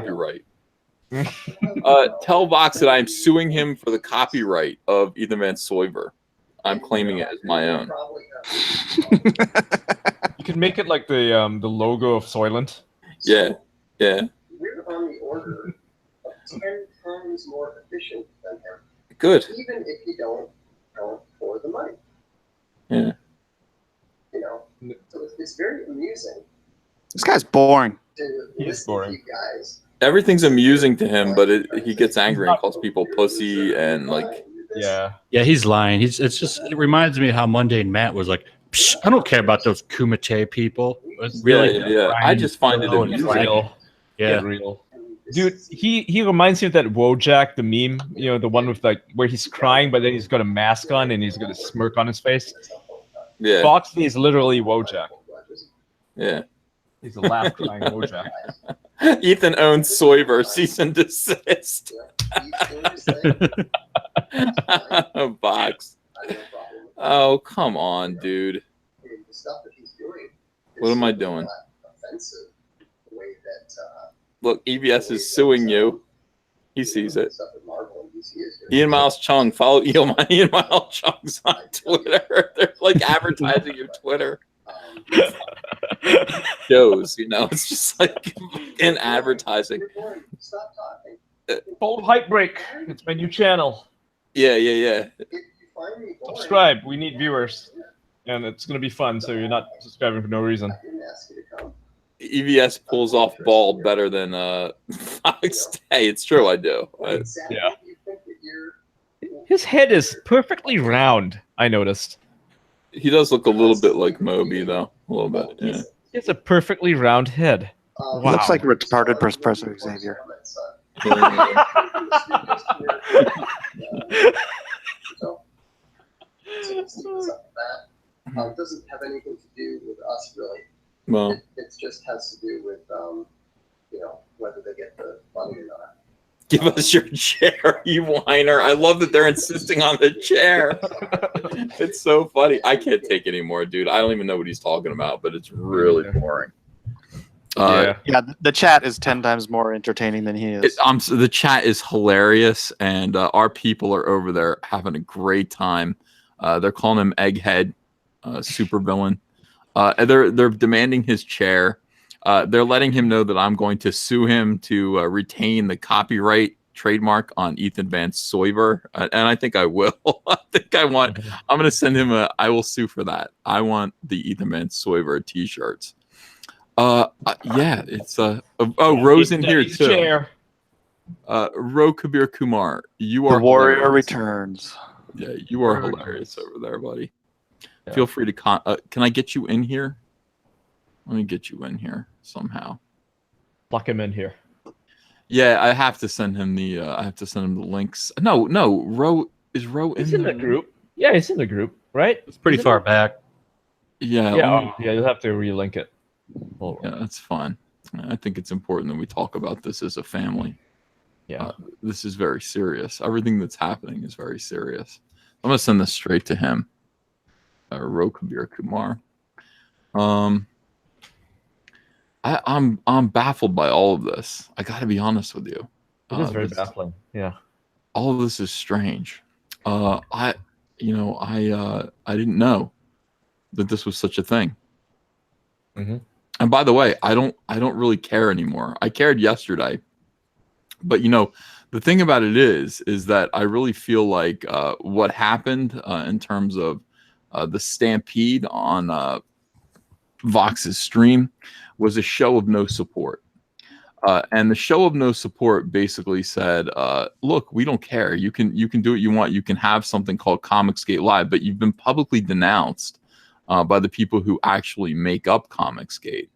copyright. Tell Vox that I'm suing him for the copyright of Ethan Van Soiver. I'm claiming it as my own. You can make it like the logo of Soylent. Yeah, yeah. We're on the order of 10 times more efficient than him. Good. Even if you don't count for the money. Yeah. You know, so it's very amusing. This guy's boring. He's boring. You guys. Everything's amusing to him, but he gets angry and calls people pussy and like. Yeah. Yeah, he's lying. It reminds me of how mundane Matt was like, Psh, I don't care about those Kumite people. It's really yeah. I just find it amusing. Real. Yeah. Real. Dude, he reminds me of that Wojak, the meme, you know, the one with like where he's crying, but then he's got a mask on and he's got a smirk on his face. Yeah. Vox Dei is literally Wojak. Yeah. He's a laugh crying Wojak. Ethan owns Soiver, cease and desist. Vox. Oh, come on, dude. What am I doing? Look, EBS is suing you. He sees it. Ian Miles Chung. Follow Ian Miles Chung's on Twitter. They're like advertising your Twitter. Shows, you know, it's just like in advertising. Bold Hype Break. It's my new channel. Yeah. Subscribe. We need viewers. And it's going to be fun, so you're not subscribing for no reason. EVS pulls off ball better than Vox Dei. It's true, I do. Yeah. His head is perfectly round, I noticed. He does look a little bit like Moby, though. A little bit, yeah. He has a perfectly round head. Wow. Looks like a retarded Professor Xavier. It doesn't have anything to do with us, really. Well, it just has to do with, you know, whether they get the money or not. Give us your chair, you whiner. I love that they're insisting on the chair. It's so funny. I can't take it anymore, dude. I don't even know what he's talking about, but it's really boring. Yeah, the chat is 10 times more entertaining than he is. The chat is hilarious, and our people are over there having a great time. They're calling him Egghead, supervillain. They're demanding his chair. They're letting him know that I'm going to sue him to retain the copyright trademark on Ethan Van Soiver, and I think I will. I'm going to send him I will sue for that. I want the Ethan Van Soiver t-shirts. Yeah, it's Rose in here too. Chair. Ro Kabir Kumar, you are the warrior hilarious. Returns. Yeah, you are hilarious over there, buddy. Yeah. Feel free to can I get you in here? Let me get you in here somehow. Lock him in here. Yeah, I have to send him the links. No, Ro is He's in the group. Yeah, he's in the group, right? It's pretty far back. Yeah. Yeah, you'll have to relink it. Yeah, that's fine. I think it's important that we talk about this as a family. Yeah. This is very serious. Everything that's happening is very serious. I'm gonna send this straight to him. Ro Kabir Kumar. I'm baffled by all of this. I got to be honest with you. It is very baffling. Yeah. All of this is strange. I didn't know that this was such a thing. Mm-hmm. And by the way, I don't really care anymore. I cared yesterday, but the thing about it is that I really feel like what happened in terms of the stampede on Vox's stream was a show of no support. And the show of no support basically said, look, we don't care. You can do what you want. You can have something called Comicsgate Live, but you've been publicly denounced by the people who actually make up Comicsgate.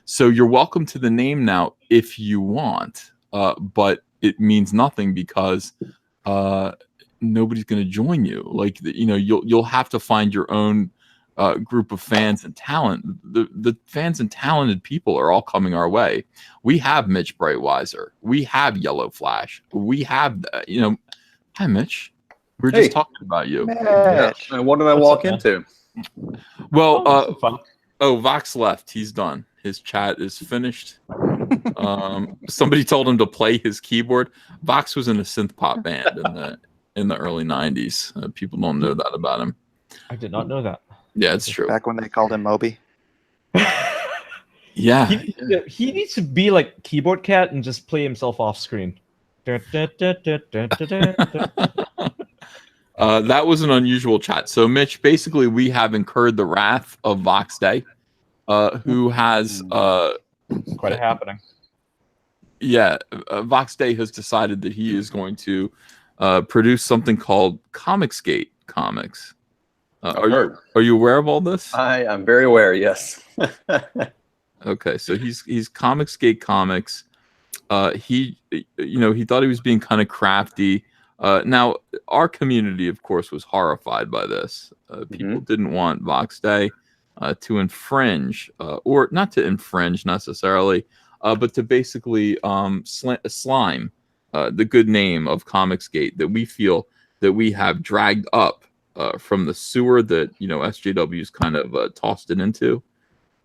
So you're welcome to the name now if you want, but it means nothing because nobody's going to join you. Like, you'll have to find your own group of fans and talent. The fans and talented people are all coming our way. We have Mitch Brightweiser. We have Yellow Flash. We have, hi, Mitch. We were just talking about you. Mitch. And what did I walk into? Well, Vox left. He's done. His chat is finished. Somebody told him to play his keyboard. Vox was in a synth pop band in the early 90s. People don't know that about him. I did not know that. Yeah, it's true. Back when they called him Moby. Yeah. He needs to be like Keyboard Cat and just play himself off screen. That was an unusual chat. So, Mitch, basically, we have incurred the wrath of Vox Dei, who has quite a happening. Yeah, Vox Dei has decided that he is going to produce something called Comicsgate Comics. Are you aware of all this? I'm very aware. Yes. Okay, so he's Comicsgate Comics. He thought he was being kind of crafty. Now, our community, of course, was horrified by this. People didn't want Vox Dei to infringe, or not to infringe necessarily, but to basically slime the good name of Comicsgate that we feel that we have dragged up from the sewer that SJW's kind of tossed it into.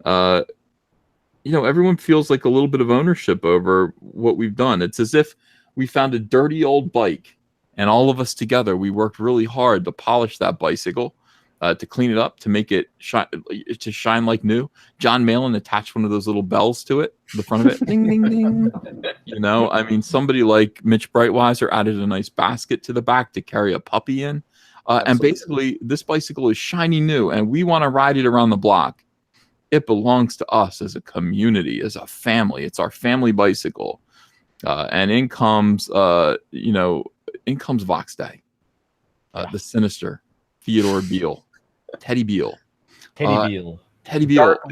Everyone feels like a little bit of ownership over what we've done. It's as if we found a dirty old bike, and all of us together, we worked really hard to polish that bicycle, to clean it up, to make it shine like new. John Malin attached one of those little bells to it, the front of it. Ding, ding, ding. Somebody like Mitch Brightweiser added a nice basket to the back to carry a puppy in. And basically, this bicycle is shiny new, and we want to ride it around the block. It belongs to us as a community, as a family. It's our family bicycle. And in comes, Vox Dei, the sinister Theodore Beale, Teddy Beale. Teddy Beale. Dark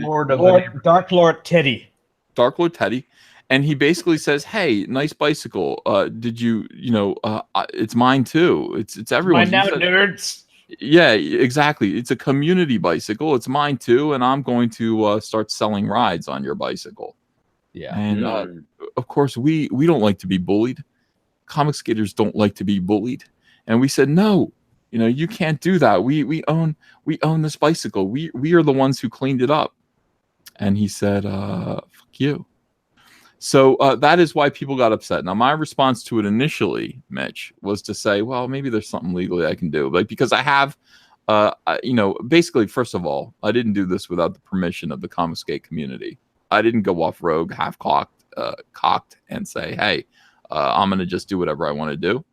Lord Teddy. Dark Lord Teddy. And he basically says, hey, nice bicycle. Did you, it's mine too. It's everyone's. Mine now, nerds. Yeah, exactly. It's a community bicycle. It's mine too. And I'm going to start selling rides on your bicycle. Yeah. And of course, we don't like to be bullied. Comic skaters don't like to be bullied. And we said, no, you can't do that. We own this bicycle. We are the ones who cleaned it up. And he said, fuck you. So that is why people got upset. Now, my response to it initially, Mitch, was to say, well, maybe there's something legally I can do. Because I have, basically, first of all, I didn't do this without the permission of the Comicsgate community. I didn't go off rogue, cocked, and say, hey, I'm going to just do whatever I want to do.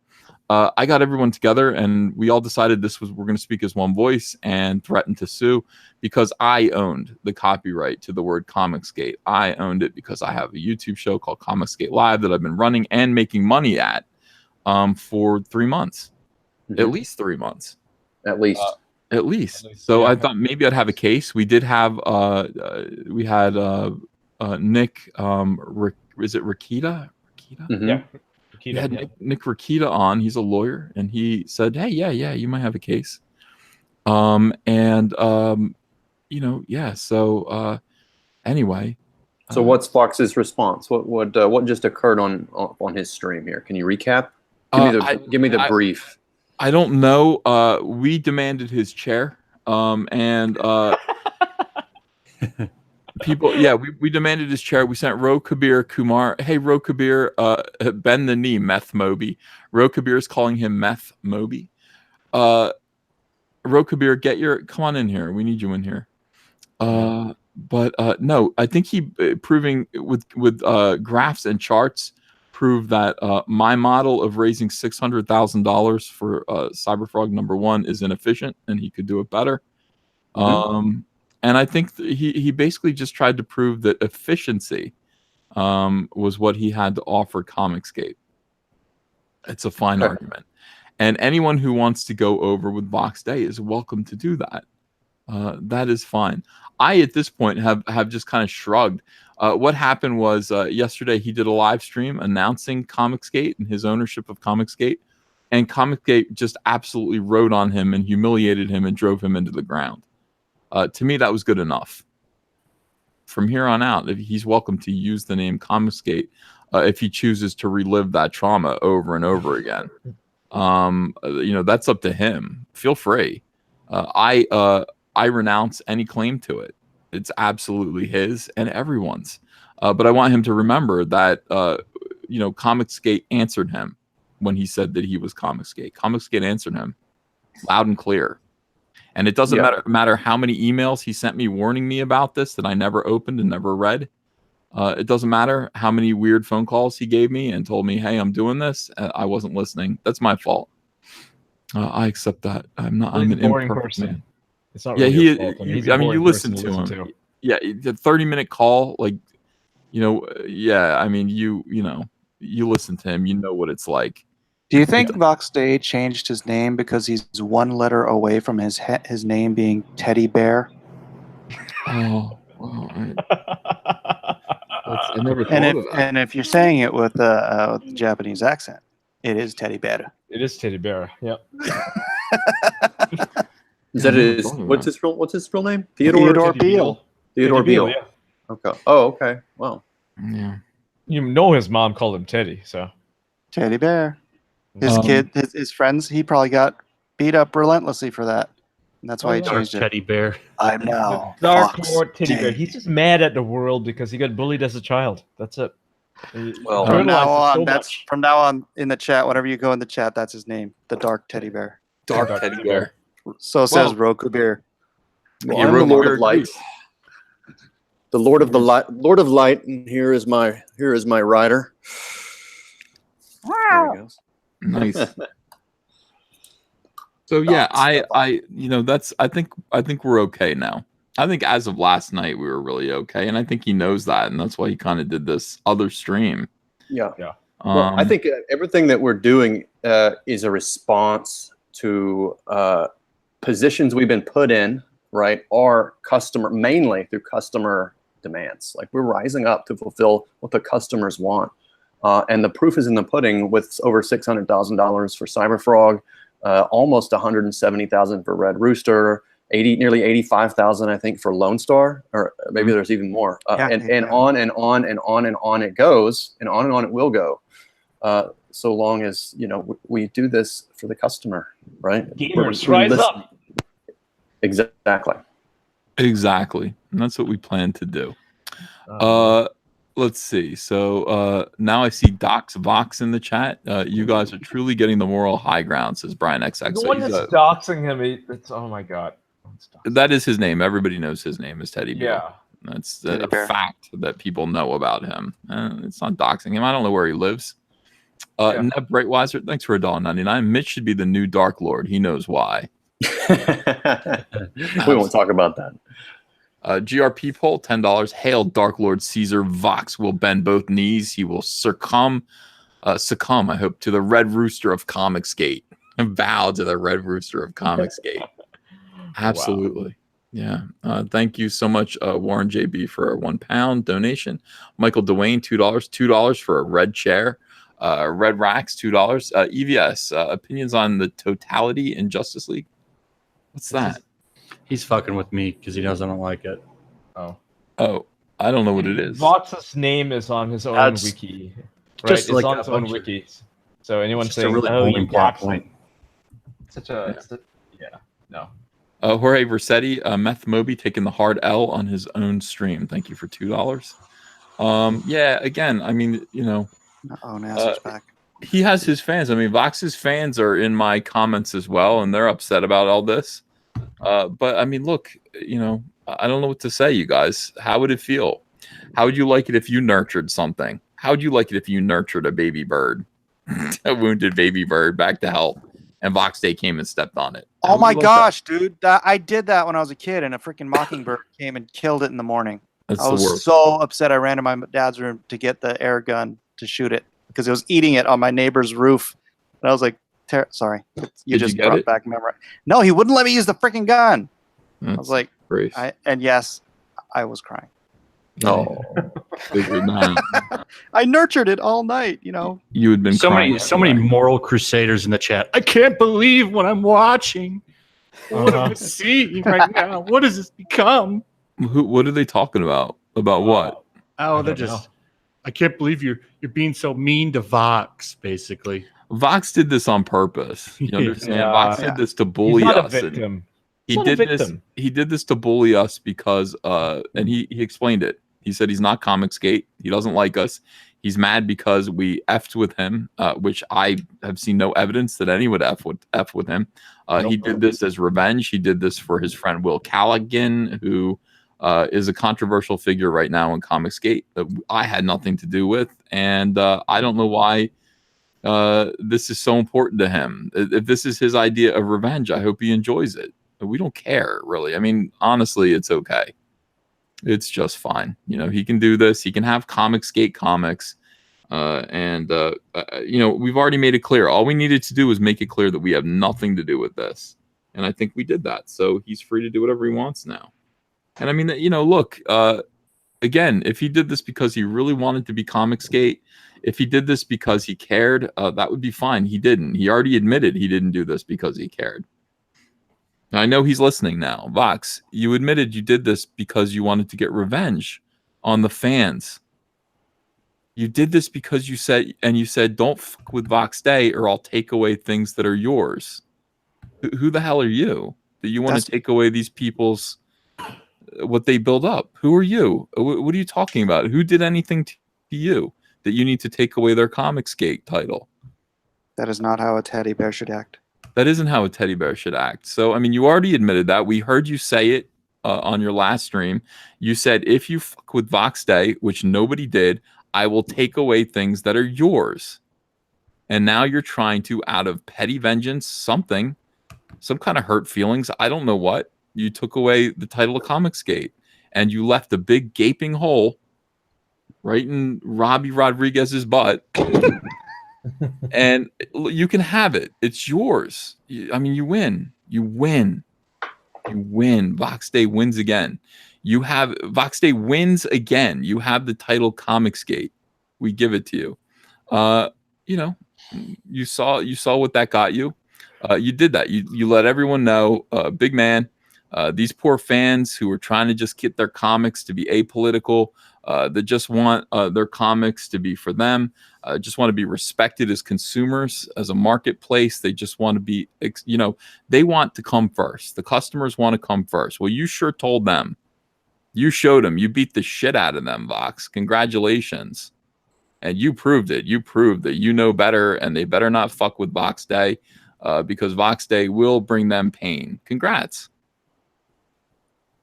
I got everyone together, and we all decided we're going to speak as one voice and threaten to sue because I owned the copyright to the word Comicsgate. I owned it because I have a YouTube show called Comicsgate Live that I've been running and making money at for 3 months, at least 3 months, at least. So I thought maybe I'd have a case. We did have, we had Nick, is it Rakita? Yeah. We had Nick Rakita on. He's a lawyer, and he said, "Hey, yeah, you might have a case." So anyway. So what's Fox's response? What just occurred on his stream here? Can you recap? Give me the brief. I don't know. We demanded his chair, and people, we demanded his chair. We sent Ro Kabir Kumar. Hey, Ro Kabir, bend the knee, Meth Moby. Ro Kabir is calling him Meth Moby. Ro Kabir, come on in here. We need you in here. But no, I think he proving with graphs and charts proved that my model of raising $600,000 for Cyberfrog #1 is inefficient, and he could do it better. And I think he basically just tried to prove that efficiency was what he had to offer Comicsgate. It's a fine argument. And anyone who wants to go over with Vox Dei is welcome to do that. That is fine. I, at this point, have just kind of shrugged. What happened was yesterday he did a live stream announcing Comicsgate and his ownership of Comicsgate. And Comicsgate just absolutely rode on him and humiliated him and drove him into the ground. To me, that was good enough. From here on out, he's welcome to use the name Comicsgate if he chooses to relive that trauma over and over again. That's up to him. Feel free. I renounce any claim to it. It's absolutely his and everyone's. But I want him to remember that Comicsgate answered him when he said that he was Comicsgate. Comicsgate answered him loud and clear. And it doesn't matter how many emails he sent me warning me about this that I never opened and never read. It doesn't matter how many weird phone calls he gave me and told me, hey, I'm doing this. I wasn't listening. That's my fault. I accept that. I'm an boring imperfect person. man. It's not really your fault. You listen to him. Yeah, the 30-minute call, you listen to him. You know what it's like. Do you think Vox Dei changed his name because he's one letter away from his name being Teddy Bear? Oh, wow. I never thought of that. And if you're saying it with a Japanese accent, it is Teddy Bear. It is Teddy Bear. Yep. Is that his? What's his real name? Theodore Beale. Theodore Beale. Yeah. Okay. Oh, okay. Wow. Yeah. You know his mom called him Teddy, so. Teddy Bear. His kid, his friends, he probably got beat up relentlessly for that. And that's why he changed it. Teddy Bear. I'm now Dark Vox Lord Teddy Dei. Bear. He's just mad at the world because he got bullied as a child. That's it. Well, From now on in the chat, whenever you go in the chat, that's his name. The Dark Teddy Bear. Dark Teddy Bear. So says Roku Beer. Well, I'm the Lord of Light. The Lord of Light, and here is my rider. There he goes. Nice. So yeah, I think we're okay now. I think as of last night we were really okay, and I think he knows that, and that's why he kind of did this other stream. Yeah. Well, I think everything that we're doing is a response to positions we've been put in, right? Or mainly through customer demands. Like we're rising up to fulfill what the customers want. And the proof is in the pudding with over $600,000 for Cyberfrog, almost $170,000 for Red Rooster, nearly $85,000, I think, for Lone Star, or maybe there's even more. And on and on and on and on it goes, and on it will go. So long as we do this for the customer, right? Gamers, rise up. Exactly. And that's what we plan to do. Let's see. So now I see Docs Vox in the chat. You guys are truly getting the moral high ground, says Brian XX. The one that's doxing him, it's oh my god. That is his name. Everybody knows his name is Teddy Bear. Yeah. That's a fact that people know about him. It's not doxing him. I don't know where he lives. Neb Brightweiser, thanks for $1.99. Mitch should be the new Dark Lord. He knows why. We won't talk about that. GRP poll, $10. Hail Dark Lord Caesar. Vox will bend both knees. He will succumb, I hope, to the Red Rooster of Comicsgate. And bow to the Red Rooster of Comicsgate. Absolutely. Wow. Yeah. Thank you so much, Warren JB, for a £1 donation. Michael Dwayne, $2 for a red chair. Red Racks, $2. EVS, opinions on the totality in Justice League. What's that? He's fucking with me because he knows I don't like it. Oh, I don't know what it is. Vox's name is on his own wiki. Right? Just it's like on his own wiki. So anyone saying, really boring plot point. No. Jorge Versetti, Meth Moby taking the hard L on his own stream. Thank you for $2. Yeah, again, I mean, Nasser's back. He has his fans. I mean, Vox's fans are in my comments as well, and they're upset about all this. But I mean, look, I don't know what to say, you guys. How would it feel? How would you like it if you nurtured something? How would you like it if you nurtured a baby bird, a wounded baby bird back to health, and Vox Dei came and stepped on it? Oh my gosh, dude. I did that when I was a kid, and a freaking mockingbird came and killed it in the morning. I was so upset. I ran to my dad's room to get the air gun to shoot it because it was eating it on my neighbor's roof. And I was like, sorry. You just brought back memory. No, he wouldn't let me use the freaking gun. I was like, and yes, I was crying. No. I nurtured it all night, You had been so many moral crusaders in the chat. I can't believe what I'm watching. What am I seeing right now? What does this become? What are they talking about? About what? Oh, they're just. I can't believe you're being so mean to Vox. Basically, Vox did this on purpose. You understand? Yeah. Vox did this to bully He's not us. a and victim. He He's not a did this. victim. He did this to bully us because, and he explained it. He said he's not Comicsgate. He doesn't like us. He's mad because we effed with him, which I have seen no evidence that anyone would F with him. He did this as revenge. He did this for his friend Will Callaghan, who is a controversial figure right now in Comicsgate that I had nothing to do with. And I don't know why this is so important to him. If this is his idea of revenge, I hope he enjoys it. We don't care, really. I mean, honestly, it's okay. It's just fine. You know, he can do this. He can have Comicsgate comics. You know, we've already made it clear. All we needed to do was make it clear that we have nothing to do with this. And I think we did that. So he's free to do whatever he wants now. And I mean, you know, look, again, if he did this because he really wanted to be Comicsgate, if he did this because he cared, that would be fine. He didn't. He already admitted he didn't do this because he cared. Now, I know he's listening now. Vox, you admitted you did this because you wanted to get revenge on the fans. You did this because you said, don't fuck with Vox Dei or I'll take away things that are yours. Who the hell are you that you want to take away these people's, what they build up? Who are you? What are you talking about? Who did anything to you that you need to take away their Comicsgate title? That is not how a teddy bear should act. That isn't how a teddy bear should act. So, I mean, you already admitted that. We heard you say it on your last stream. You said, if you fuck with Vox Dei, which nobody did, I will take away things that are yours. And now you're trying to, out of petty vengeance, some kind of hurt feelings, I don't know what, you took away the title of Comicsgate. And you left a big gaping hole right in Robbie Rodriguez's butt. And you can have it. It's yours. I mean, you win. You win. You win. Vox Dei wins again. Vox Dei wins again. You have the title Comicsgate. We give it to you. You know, you saw what that got you. You did that. You let everyone know, big man. These poor fans who are trying to just get their comics to be apolitical, that just want their comics to be for them, just want to be respected as consumers, as a marketplace. They just want to be, you know, they want to come first. The customers want to come first. Well, you sure told them. You showed them. You beat the shit out of them, Vox. Congratulations. And you proved it. You proved that you know better, and they better not fuck with Vox Dei, because Vox Dei will bring them pain. Congrats.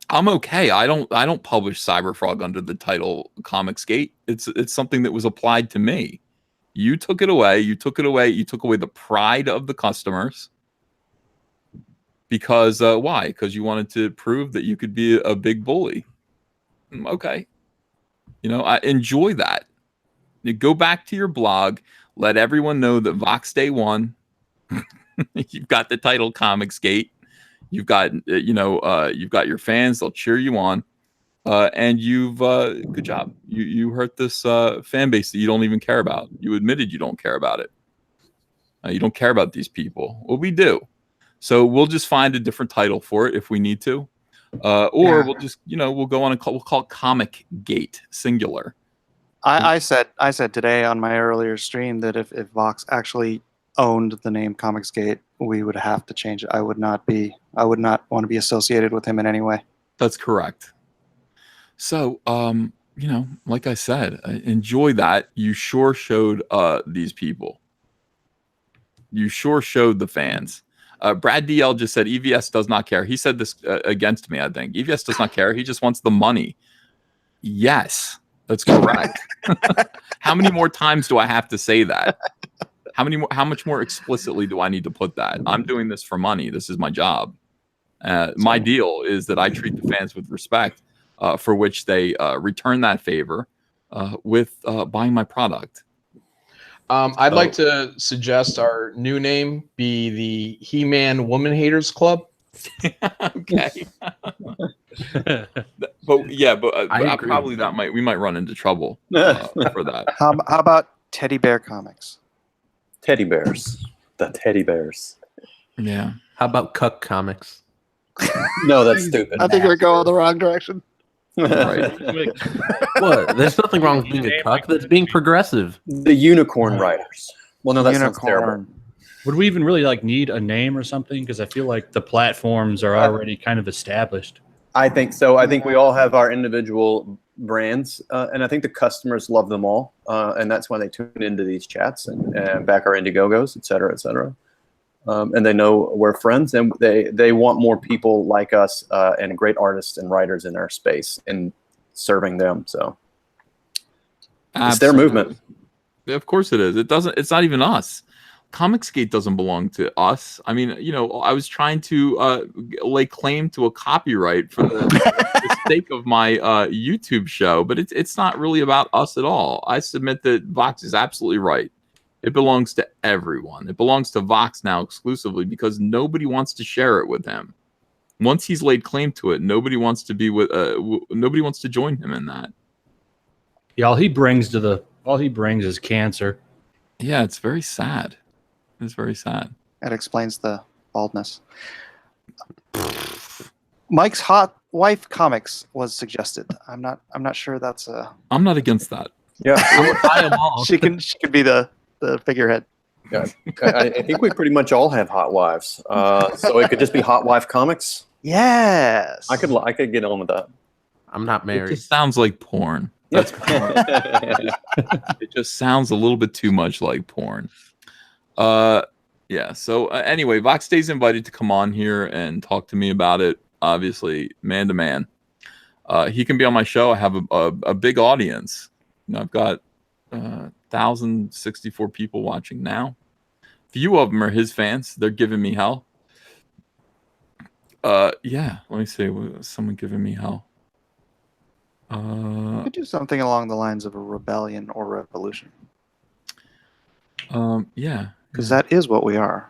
I'm okay. I don't publish Cyberfrog under the title Comicsgate. It's something that was applied to me. You took it away. You took away the pride of the customers. Because why? Because you wanted to prove that you could be a big bully. Okay. You know, I enjoy that. You go back to your blog. Let everyone know that Vox Dei won. You've got the title Comicsgate. You've got, you've got your fans. They'll cheer you on. And you've, good job. You hurt this fan base that you don't even care about. You admitted you don't care about it. You don't care about these people. Well, we do. So we'll just find a different title for it if we need to. Or we'll just, we'll go on and we'll call it Comicsgate, singular. I said today on my earlier stream that if Vox actually owned the name Comicsgate, we would have to change it. I would not want to be associated with him in any way. That's correct. So, like I said, enjoy that. You sure showed these people. You sure showed the fans. Brad DL just said EVS does not care. He said this against me, I think. EVS does not care. He just wants the money. Yes, that's correct. How many more times do I have to say that? How much more explicitly do I need to put that? I'm doing this for money. This is my job. My deal is that I treat the fans with respect, for which they return that favor with buying my product. I'd like to suggest our new name be the He-Man Woman Haters Club. Okay. but probably we might run into trouble for that. How about Teddy Bear Comics? Teddy bears. The teddy bears. Yeah. How about Cuck Comics? No, that's stupid. I think we're going the wrong direction. Right. What? There's nothing wrong with being a cuck. That's being progressive. The unicorn writers. Well, no, that sounds terrible. Would we even really like need a name or something? Because I feel like the platforms are already kind of established. I think so. I think we all have our individual brands, and I think the customers love them all, and that's why they tune into these chats and back our Indiegogos, et cetera, et cetera. And they know we're friends, and they want more people like us and great artists and writers in our space and serving them. So it's their movement. Of course it is. It's not even us. Comicsgate doesn't belong to us. I mean, you know, I was trying to lay claim to a copyright for the sake of my YouTube show, but it's not really about us at all. I submit that Vox is absolutely right. It belongs to everyone. It belongs to Vox now exclusively because nobody wants to share it with him. Once he's laid claim to it, nobody wants to be with. Nobody wants to join him in that. Yeah, all he brings is cancer. Yeah, it's very sad. It's very sad. That explains the baldness. Mike's Hot Wife Comics was suggested. I'm not sure that's a. I'm not against that. Yeah, I would buy them all. She can be the figurehead. Yeah, I think we pretty much all have hot wives. So it could just be Hot Wife Comics. Yes, I could get on with that. I'm not married. It just sounds like porn. That's porn. It just sounds a little bit too much like porn. Yeah. So anyway, Vox Dei's invited to come on here and talk to me about it. Obviously, man to man. He can be on my show. I have a big audience. You know, I've got 1,064 people watching now. Few of them are his fans. They're giving me hell. Yeah. Let me see. Someone giving me hell. You could do something along the lines of a rebellion or revolution. Yeah. Because that is what we are.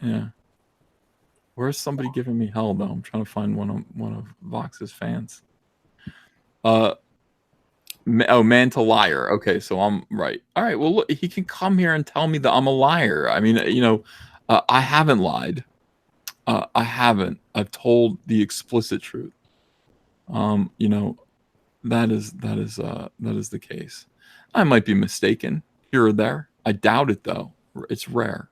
Yeah. Where's somebody giving me hell though? I'm trying to find one of Vox's fans. Man to liar. Okay, so I'm right. All right. Well, look, he can come here and tell me that I'm a liar. I mean, you know, I haven't lied. I haven't. I've told the explicit truth. You know, that is the case. I might be mistaken here or there. I doubt it though. It's rare.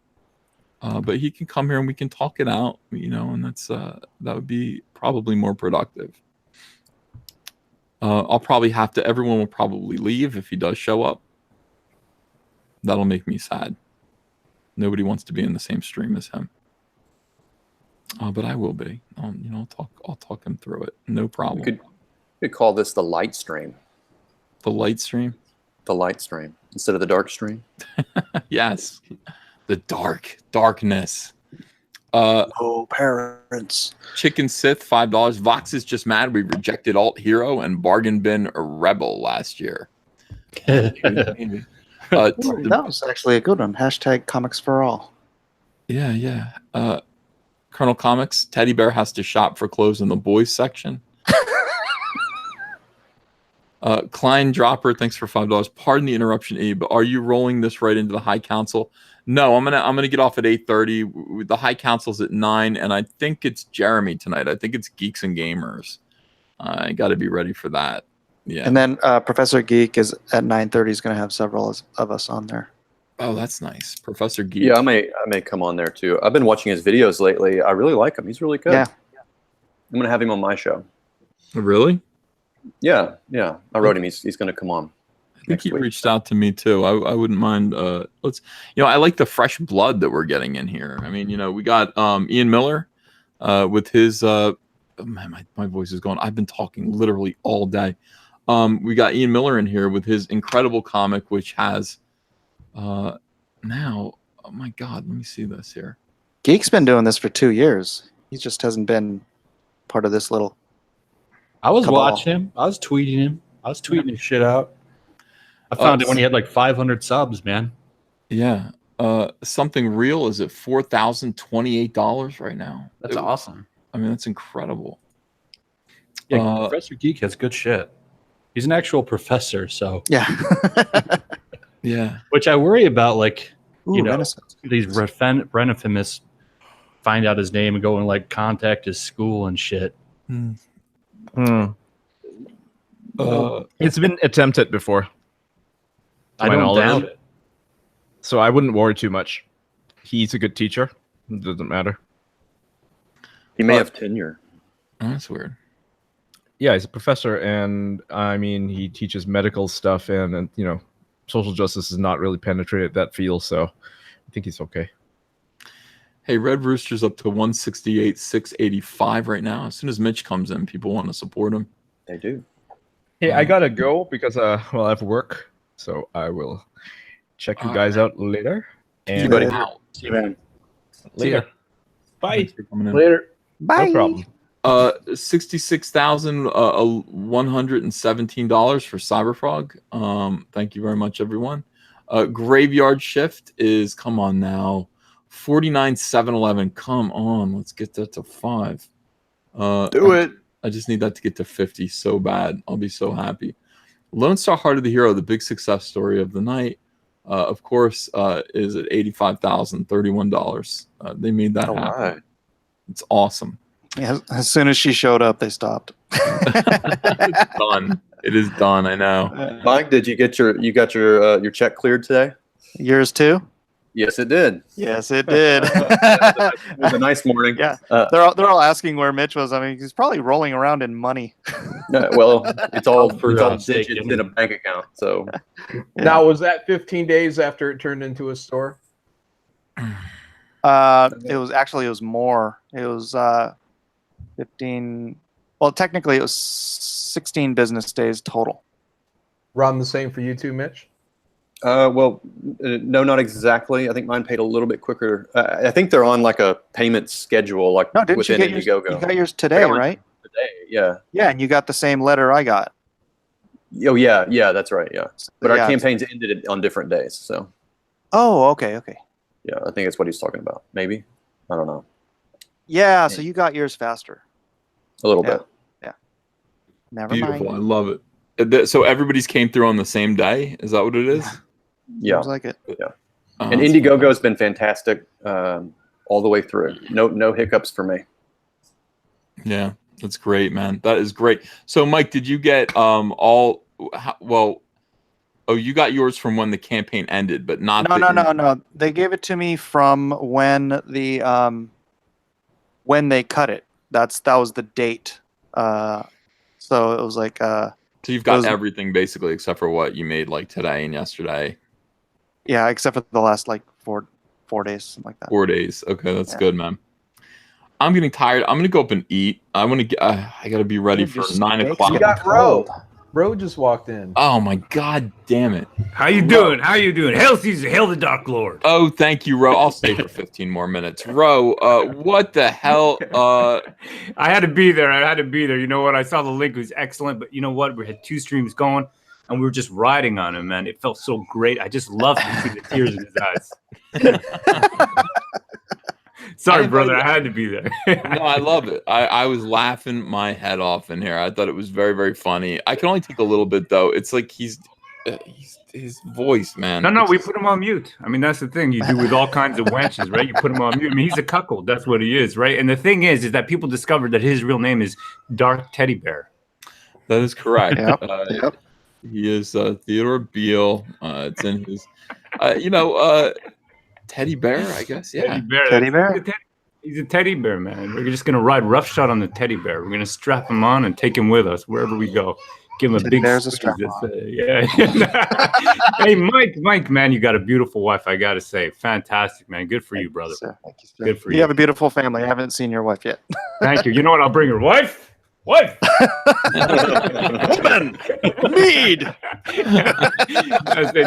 But he can come here and we can talk it out, you know, and that would be probably more productive. Everyone will probably leave if he does show up. That'll make me sad. Nobody wants to be in the same stream as him. But I will be. You know, I'll talk him through it. No problem. We could call this the light stream. The light stream? The light stream instead of the dark stream. Yes. The darkness. Oh, parents. Chicken Sith, $5. Vox is just mad we rejected Alt Hero and Bargain Bin Rebel last year. That was actually a good one. Hashtag comics for all. Yeah, yeah. Colonel Comics, Teddy Bear has to shop for clothes in the boys section. Klein Dropper, thanks for $5. Pardon the interruption, E, but are you rolling this right into the High Council? No, I'm gonna get off at 8:30. The High Council's at 9, and I think it's Jeremy tonight. I think it's Geeks and Gamers. I got to be ready for that. Yeah. And then Professor Geek is at 9:30. Is going to have several of us on there. Oh, that's nice, Professor Geek. Yeah, I may come on there too. I've been watching his videos lately. I really like him. He's really good. Yeah. I'm gonna have him on my show. Really? Yeah, yeah. I wrote him. He's gonna come on. I think he reached out to me too. I wouldn't mind. I like the fresh blood that we're getting in here. I mean, you know, we got Ian Miller with his. Man, my voice is going. I've been talking literally all day. We got Ian Miller in here with his incredible comic, which has now. Oh my God, let me see this here. Geek's been doing this for 2 years. He just hasn't been part of this little. I was watching him. I was tweeting him. I was tweeting his shit out. I found it when he had like 500 subs, man. Yeah. Something Real is at $4,028 right now. That's awesome. I mean, that's incredible. Yeah, Professor Geek has good shit. He's an actual professor, so yeah. Yeah. Which I worry about, like, Ooh, you know, these Renifimous find out his name and go and like contact his school and shit. It's been attempted before. I don't doubt it. So I wouldn't worry too much. He's a good teacher. It doesn't matter. He may have tenure. Oh, that's weird. Yeah, he's a professor, and I mean, he teaches medical stuff, and you know, social justice has not really penetrated that field, so I think he's okay. Hey, Red Rooster's up to 168,685 right now. As soon as Mitch comes in, people want to support him. They do. Hey, I gotta go because well, I have work, so I will check you guys out later. And See you, buddy. Out. See you, man. Later. Bye. Later. Bye. No problem. $66,117 for Cyberfrog. Thank you very much, everyone. Graveyard Shift is, come on now, 49,711. Come on, let's get that to 5. Do it. I just need that to get to 50 so bad. I'll be so happy. Lone Star Heart of the Hero, the big success story of the night, of course, is at $85,031. They made that happen. Right. It's awesome. Yeah, as soon as she showed up, they stopped. It's done. It is done. I know. Mike, did you get your check cleared today? Yours too? Yes, it did. Yes, it did. It was a nice morning. Yeah, they're all asking where Mitch was. I mean, he's probably rolling around in money. Well, it's all digits staking. in a bank account. So Now, was that 15 days after it turned into a store? It was more. It was 15. Well, technically, it was 16 business days total. Run the same for you too, Mitch? well, no, not exactly. I think mine paid a little bit quicker. I think they're on like a payment schedule, like No, didn't within you get yours? Indiegogo. You got yours today, right? Today, yeah. Yeah, and you got the same letter I got. Oh, yeah, that's right, yeah. But our Yeah. campaigns ended on different days, so Oh, okay. yeah, I think that's what he's talking about. Maybe, I don't know, Yeah, so you got yours faster. a little Yeah. bit. Never Beautiful. I mind. love it. So everybody's came through on the same day. Is that what it is? Yeah, Seems like it. yeah. Oh, And that's Indiegogo has been fantastic all the way through. No hiccups for me. Yeah, that's great, man. That is great. So, Mike, did you get well? Oh, you got yours from when the campaign ended, but not. No. They gave it to me from when they cut it. That was the date. So it was like. So you've got everything basically except for what you made like today and yesterday. Yeah, except for the last like 4 days, something like that. 4 days. Okay, that's good, man. I'm getting tired. I'm gonna go up and eat. I want to get. I gotta be ready for 9 o'clock. You got Ro. Ro just walked in. Oh my god, damn it! How you doing? How you doing? Hail Caesar, hail the Dark Lord. Oh, thank you, Ro. I'll stay for 15 more minutes. Ro, what the hell? I had to be there. You know what? I saw the link. It was excellent. But you know what? We had 2 streams going, and we were just riding on him, man. It felt so great. I just loved to see the tears in his eyes. Sorry, brother. I had to be there. No, I love it. I was laughing my head off in here. I thought it was very, very funny. I can only take a little bit, though. It's like he's his voice, man. No, we put him on mute. I mean, that's the thing you do with all kinds of wenches, right? You put him on mute. I mean, he's a cuckold. That's what he is, right? And the thing is that people discovered that his real name is Dark Teddy Bear. That is correct. Yep. He is Theodore Beale. It's in his, Teddy Bear, I guess. Yeah. Teddy Bear? He's a teddy bear, man. We're just going to ride roughshod on the teddy bear. We're going to strap him on and take him with us wherever we go. Give him a Teddy big bear's a squeeze. strap on. Yeah. Hey, Mike, man, you got a beautiful wife, I got to say. Fantastic, man. Good for you, brother. Thank you, sir. Good for You have a beautiful family. I haven't seen your wife yet. Thank you. You know what? I'll bring her. Wife. Woman. Mead. No,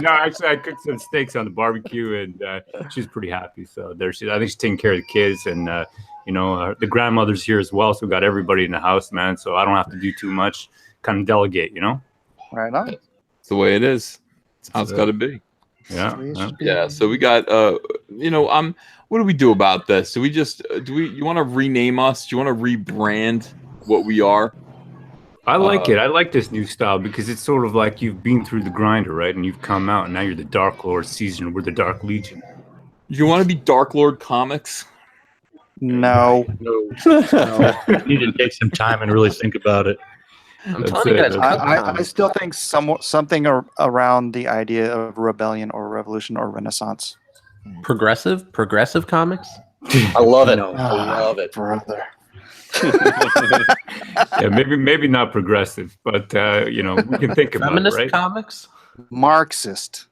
actually, I cooked some steaks on the barbecue, and she's pretty happy. So I think she's taking care of the kids, and the grandmother's here as well. So we got everybody in the house, man. So I don't have to do too much. Kind of delegate, Right on. It's the way it is. It's how it's got to be. Yeah. So we got, what do we do about this? Do we just, you want to rename us? Do you want to rebrand what we are? I like it. I like this new style because it's sort of like you've been through the grinder, right? And you've come out, and now you're the Dark Lord season. We're the Dark Legion. You want to be Dark Lord Comics? No. No. You need to take some time and really think about it. I'm telling you guys, I still think something around the idea of rebellion or revolution or renaissance. progressive comics. I love it. No. I love it. Brother. Yeah, maybe not progressive, but you know, we can think about it, Feminist right? comics. Marxist.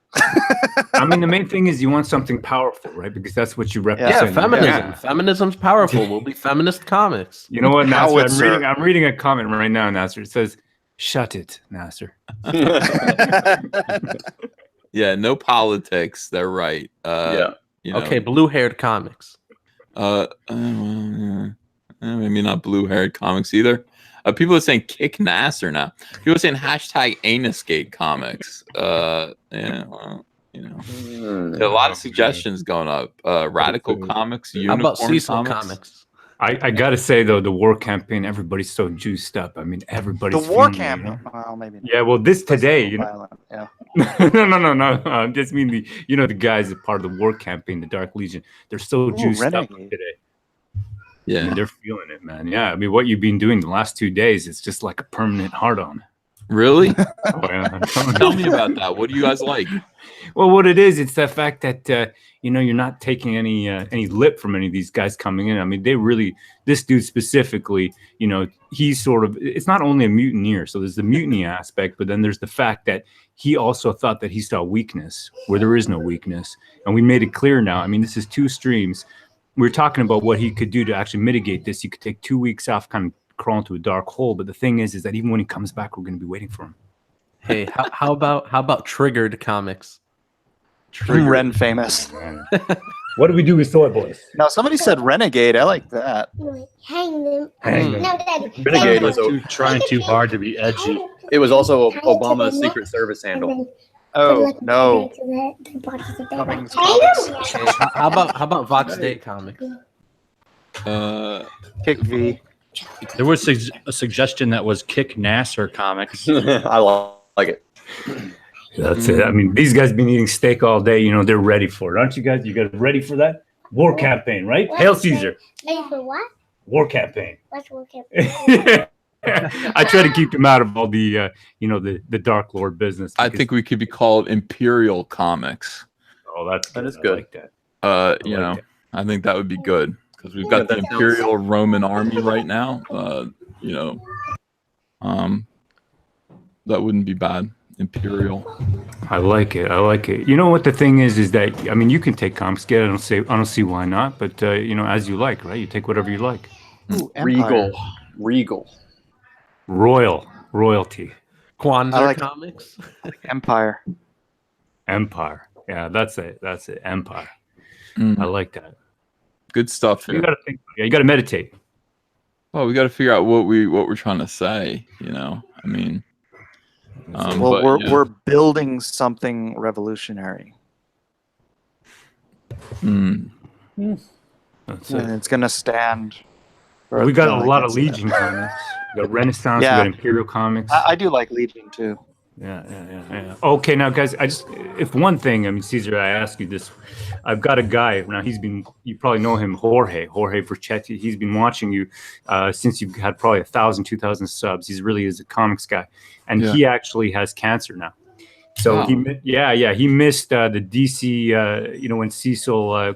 I mean, the main thing is you want something powerful, right? Because that's what you represent. Yeah, feminism. Yeah. Feminism's powerful. We'll be feminist comics. You know what, Nasser? Howitzer. I'm reading a comment right now, Nasser. It says, "Shut it, Nasser." Yeah, no politics. They're right. Yeah. You know, Okay, blue-haired comics. well, maybe not blue-haired comics either. People are saying kick Nasser now. People are saying hashtag Anusgate comics. Yeah, well, you know, there are a lot of suggestions going up. Radical comics, How unicorn about Cecil comics. comics? I gotta say though, the war campaign, everybody's so juiced up. I mean, everybody's The war feeling it, you know? campaign. Well, maybe. Yeah, well, this today, you know. Violent. Yeah. no. I just mean the guys that part of the war campaign, the Dark Legion. They're so juiced up Renegade. today. Yeah, I mean, they're feeling it, man. Yeah, I mean, what you've been doing the last 2 days, it's just like a permanent hard-on. Really? Oh, yeah. Tell me about that. What do you guys like? Well, what it is, it's the fact that you know, you're not taking any lip from any of these guys coming in. I mean, they really, this dude specifically, you know, he's sort of, it's not only a mutineer. So there's the mutiny aspect, but then there's the fact that he also thought that he saw weakness where there is no weakness, and we made it clear now. I mean, this is 2 streams. We're talking about what he could do to actually mitigate this. You could take 2 weeks off, kind of crawl into a dark hole. But the thing is that even when he comes back, we're going to be waiting for him. Hey, how about triggered comics? Ren famous. What do we do with Soy Boys? Now somebody said renegade. I like that. Hang them. Hang No, Daddy. Renegade was trying too hard to be edgy. It was also Obama's Secret Service handle. Oh no. How about Vox Dei comics? Kick V. There was a suggestion that was kick Nasser comics. I like it. That's it. I mean, these guys been eating steak all day. You know, they're ready for it, aren't you guys? You guys ready for that war campaign, right? Hail Caesar. Ready for what? War campaign. What's war campaign? I try to keep them out of all the, you know, the Dark Lord business. I think we could be called Imperial Comics. Oh, that is good. I like that. You know, I think that would be good because we've got the Imperial Roman army right now. You know, that wouldn't be bad. Imperial. I like it. I like it. You know what the thing is that I mean, you can take comics. Get it. I don't see why not. But you know, as you like, right? You take whatever you like. Ooh, Regal. Royalty. Kwanzaa like comics. Empire. Yeah, that's it. Empire. Mm. I like that. Good stuff. You Here. gotta think. Yeah, you gotta meditate. Well, we got to figure out what we're trying to say. You know, I mean, Well, but, we're building something revolutionary. That's And it. it's going to stand. for We got until a it lot of gets Legion there. comics. We got Renaissance. Yeah. We got Imperial comics. I do like Legion too. Yeah. Okay, now guys, if one thing, I mean, Caesar, I ask you this. I've got a guy now. You probably know him, Jorge Verchetti. He's been watching you since you've had probably 1,000, 2,000 subs. He really is a comics guy, and he actually has cancer now. So he missed the DC. You know, when Cecil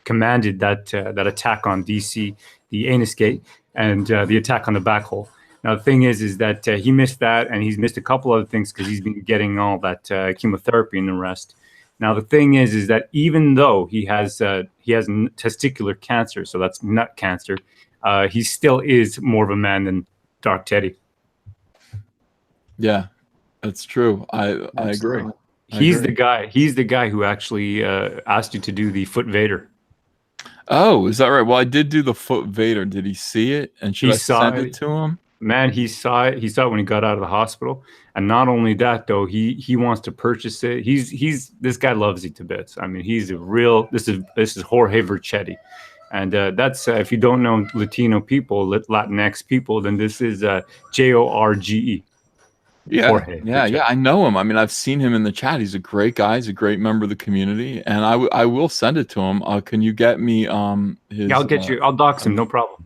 commanded that attack on DC, the Anus Gate, and the attack on the back hole. Now, the thing is that he missed that, and he's missed a couple other things because he's been getting all that chemotherapy and the rest. Now, the thing is that even though he has testicular cancer, so that's nut cancer, he still is more of a man than Dark Teddy. yeah, that's true. I agree. He's the guy. He's the guy who actually asked you to do the Foot Vader. Oh, is that right? Well, I did do the Foot Vader. Did he see it? And should I send it to him? Man, he saw it. He saw it when he got out of the hospital. And not only that, though, he wants to purchase it. This guy loves it to bits. I mean, he's a real. This is Jorge Verchetti, and that's if you don't know Latino people, Latinx people, then this is Jorge. Yeah, Jorge, yeah. I know him. I mean, I've seen him in the chat. He's a great guy. He's a great member of the community, and I will send it to him. Can you get me his? Yeah, I'll get you. I'll dox him. No problem.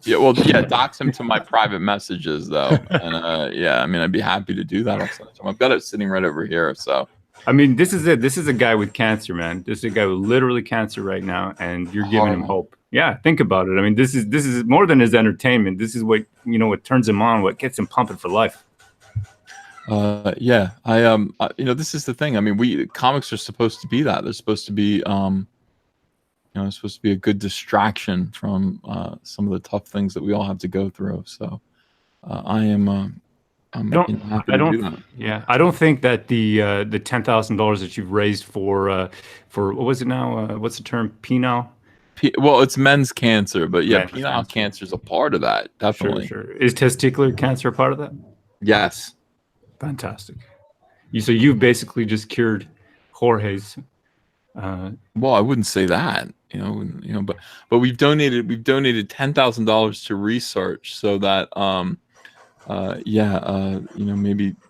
Yeah, well, yeah, dox him to my private messages though, and yeah, I mean, I'd be happy to do that. I'll send it to him. I've got it sitting right over here. So, I mean, this is it. This is a guy with cancer, man. This is a guy with literally cancer right now, and you're giving him hope. Yeah, think about it. I mean, this is more than his entertainment. This is what what turns him on, what gets him pumping for life. Yeah, this is the thing. I mean, comics are supposed to be that. They're supposed to be, it's supposed to be a good distraction from some of the tough things that we all have to go through. So, I'm happy to do that. Yeah, I don't think that the $10,000 that you've raised for what was it now? What's the term? Penile? Well, it's men's cancer, but yeah, penile cancer is a part of that. Definitely. Sure. Is testicular cancer a part of that? Yes. Fantastic. So you've basically just cured Jorge's. Well, I wouldn't say that, but we've donated $10,000 to research so that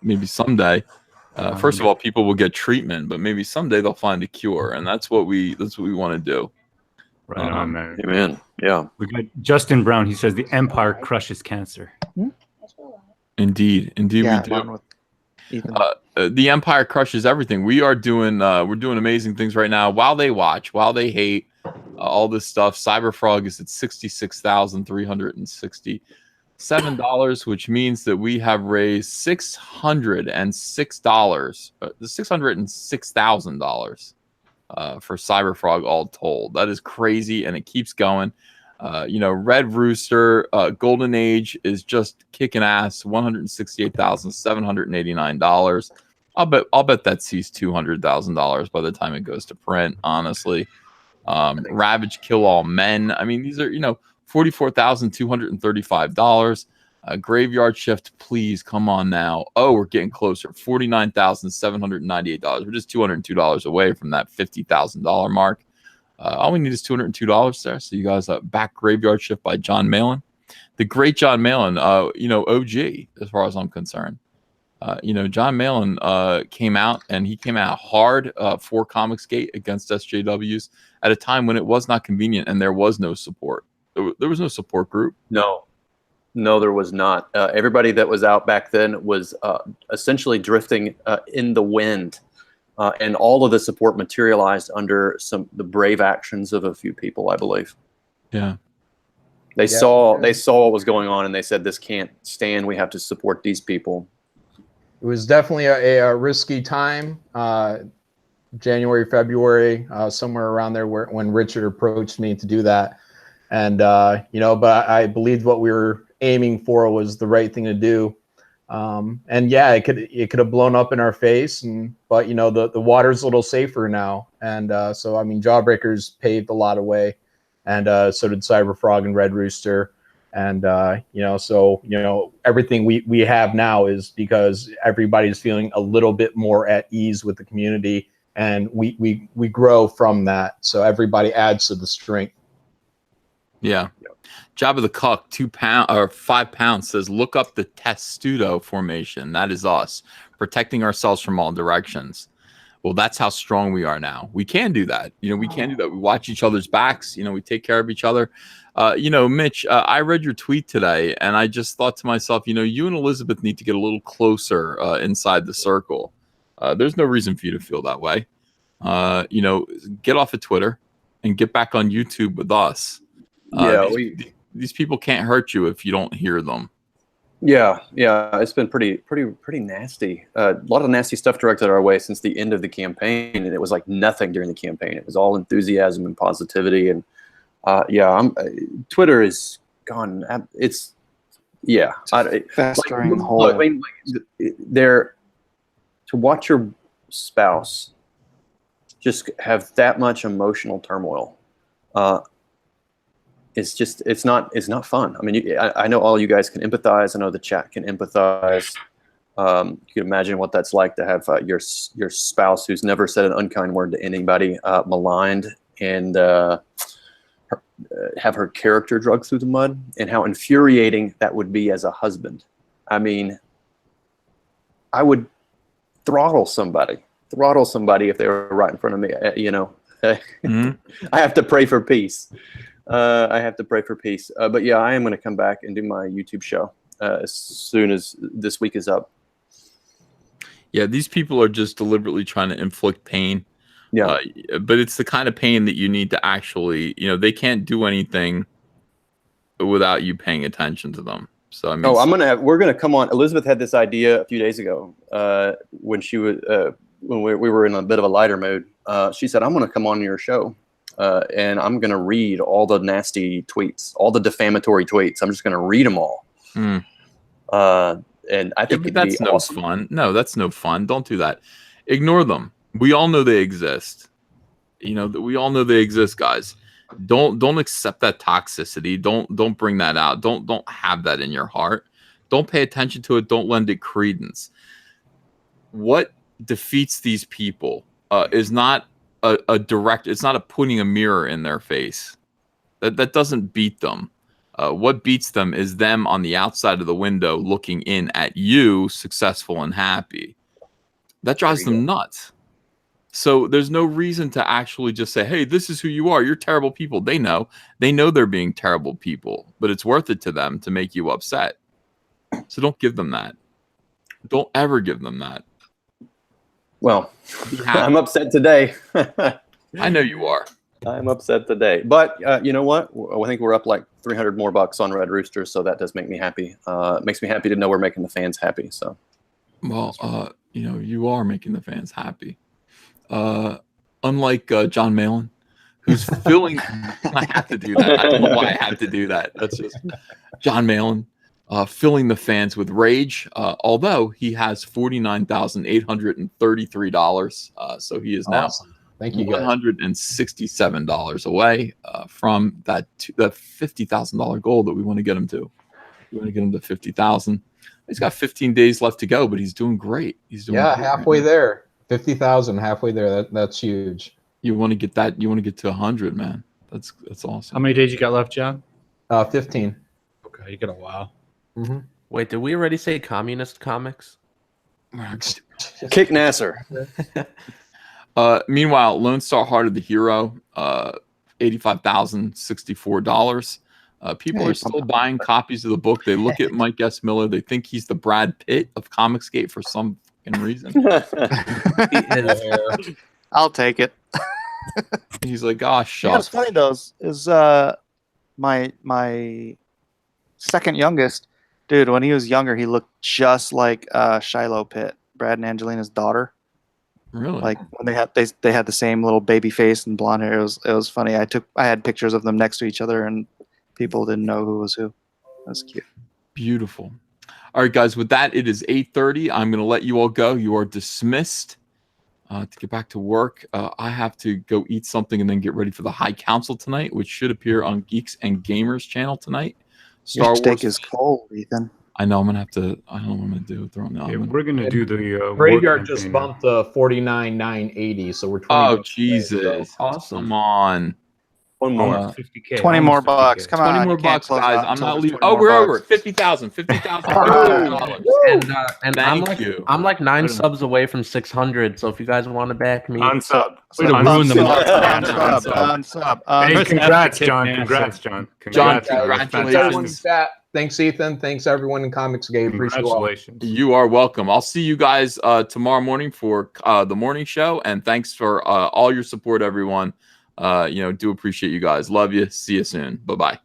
maybe someday, first of all, people will get treatment, but maybe someday they'll find a cure, and that's what we want to do. Right on, man. Amen. Yeah. We got Justin Brown. He says the empire crushes cancer. Indeed, Yeah, we do. Ethan. The empire crushes everything. We're doing amazing things right now. While they watch, while they hate, all this stuff. Cyberfrog is at $66,367, which means that we have raised $606,000 for Cyberfrog all told. That is crazy, and it keeps going. Red Rooster, Golden Age is just kicking ass. $168,789. I'll bet that sees $200,000 by the time it goes to print. Honestly, Ravage Kill All Men. I mean, these are $44,235. Graveyard Shift, please come on now. Oh, we're getting closer. $49,798. We're just $202 away from that $50,000 mark. All we need is $202 there. So you guys back Graveyard Shift by John Malin, the great John Malin. OG as far as I'm concerned. John Malin came out hard for Comicsgate against SJWs at a time when it was not convenient and there was no support. There was no support group. No, there was not. Everybody that was out back then was essentially drifting in the wind, and all of the support materialized under the brave actions of a few people, I believe. Yeah. They saw what was going on, and they said, "This can't stand. We have to support these people." It was definitely a risky time, January, February, somewhere around there when Richard approached me to do that. And, but I believed what we were aiming for was the right thing to do. And yeah, it could have blown up in our face, but the water's a little safer now. And so, I mean, Jawbreakers paved a lot of way, and so did Cyberfrog and Red Rooster. And, everything we have now is because everybody's feeling a little bit more at ease with the community, and we grow from that. So everybody adds to the strength. Yeah. Job of the Cuck, 2 pound or 5 pounds, says, look up the testudo formation. That is us protecting ourselves from all directions. Well, that's how strong we are now. We can do that. We can do that. We watch each other's backs. We take care of each other. Mitch, I read your tweet today, and I just thought to myself, you and Elizabeth need to get a little closer inside the circle. There's no reason for you to feel that way. Get off of Twitter and get back on YouTube with us. These people can't hurt you if you don't hear them. Yeah, it's been pretty nasty. A lot of nasty stuff directed our way since the end of the campaign, and it was like nothing during the campaign. It was all enthusiasm and positivity, and Twitter is gone. It's festering hole. I mean, to watch your spouse just have that much emotional turmoil. It's not fun. I mean, I know all you guys can empathize. I know the chat can empathize. You can imagine what that's like to have your spouse who's never said an unkind word to anybody maligned, and have her character dragged through the mud, and how infuriating that would be as a husband. I mean, I would throttle somebody if they were right in front of me. I have to pray for peace. But yeah, I am going to come back and do my YouTube show as soon as this week is up. Yeah, these people are just deliberately trying to inflict pain. Yeah. But it's the kind of pain that you need to actually, they can't do anything without you paying attention to them. So I mean, we're gonna come on. Elizabeth had this idea a few days ago when she was when we were in a bit of a lighter mood. She said, "I'm gonna come on your show and I'm gonna read all the nasty tweets, all the defamatory tweets. I'm just gonna read them all." And I think that's no fun. No, that's no fun. Don't do that. Ignore them. We all know they exist. We all know they exist, guys. Don't accept that toxicity. Don't bring that out. Don't have that in your heart. Don't pay attention to it. Don't lend it credence. What defeats these people is not a direct. It's not a putting a mirror in their face. That doesn't beat them. What beats them is them on the outside of the window looking in at you, successful and happy. That drives them nuts. So there's no reason to actually just say, hey, this is who you are. You're terrible people. They know they're being terrible people, but it's worth it to them to make you upset. So don't give them that. Don't ever give them that. Well, I'm upset today. I know you are. I'm upset today. But you know what? I think we're up like $300 more on Red Rooster. So that does make me happy. It makes me happy to know we're making the fans happy. So, well, you are making the fans happy. Unlike John Malin, who's filling. I have to do that. I don't know why I have to do that. That's just John Malin filling the fans with rage. Although he has $49,833, so he is now Thank you, $167 away from that $50,000 goal that we want to get him to. We want to get him to 50,000. He's got 15 days left to go, but he's doing great. He's doing great halfway there. 50,000 halfway there. That's huge. You want to get that? You want to get to 100, man. That's awesome. How many days you got left, John? 15. Okay, you got a while. Mm-hmm. Wait, did we already say communist comics? Kick Nasser. Meanwhile, Lone Star Heart of the Hero, $85,064. People are still buying copies of the book. They look at Mike S. Miller. They think he's the Brad Pitt of Comicsgate for some reason. I'll take it. He's like, gosh, shucks. What's funny though is my second youngest dude. When he was younger, he looked just like Shiloh Pitt, Brad and Angelina's daughter. Really? Like when they had the same little baby face and blonde hair. It was funny. I had pictures of them next to each other, and people didn't know who was who. That's cute. Beautiful. All right, guys, with that, it is 8:30. I'm going to let you all go. You are dismissed to get back to work. I have to go eat something and then get ready for the High Council tonight, which should appear on Geeks and Gamers channel tonight. Your steak is cold, Ethan. I know. I'm going to have to. I don't know what I'm going to do. Throw in the oven. We're going to do the Graveyard just bumped to 49,980, so we're 20. Oh, Jesus. Awesome. Come on. One more. 50K. 20 more bucks. Come on. 20 more bucks, guys. I'm not leaving. Oh, we're over. 50,000. And I'm like 9 subs away from 600. So if you guys want to back me, unsub. Way to ruin the market. Unsub. Hey, congrats, John. Congrats, John. Congratulations. Thanks, Ethan. Thanks, everyone in Comicsgate. Appreciate it. Congratulations. You are welcome. I'll see you guys tomorrow morning for the morning show. And thanks for all your support, everyone. Do appreciate you guys. Love you. See you soon. Bye-bye.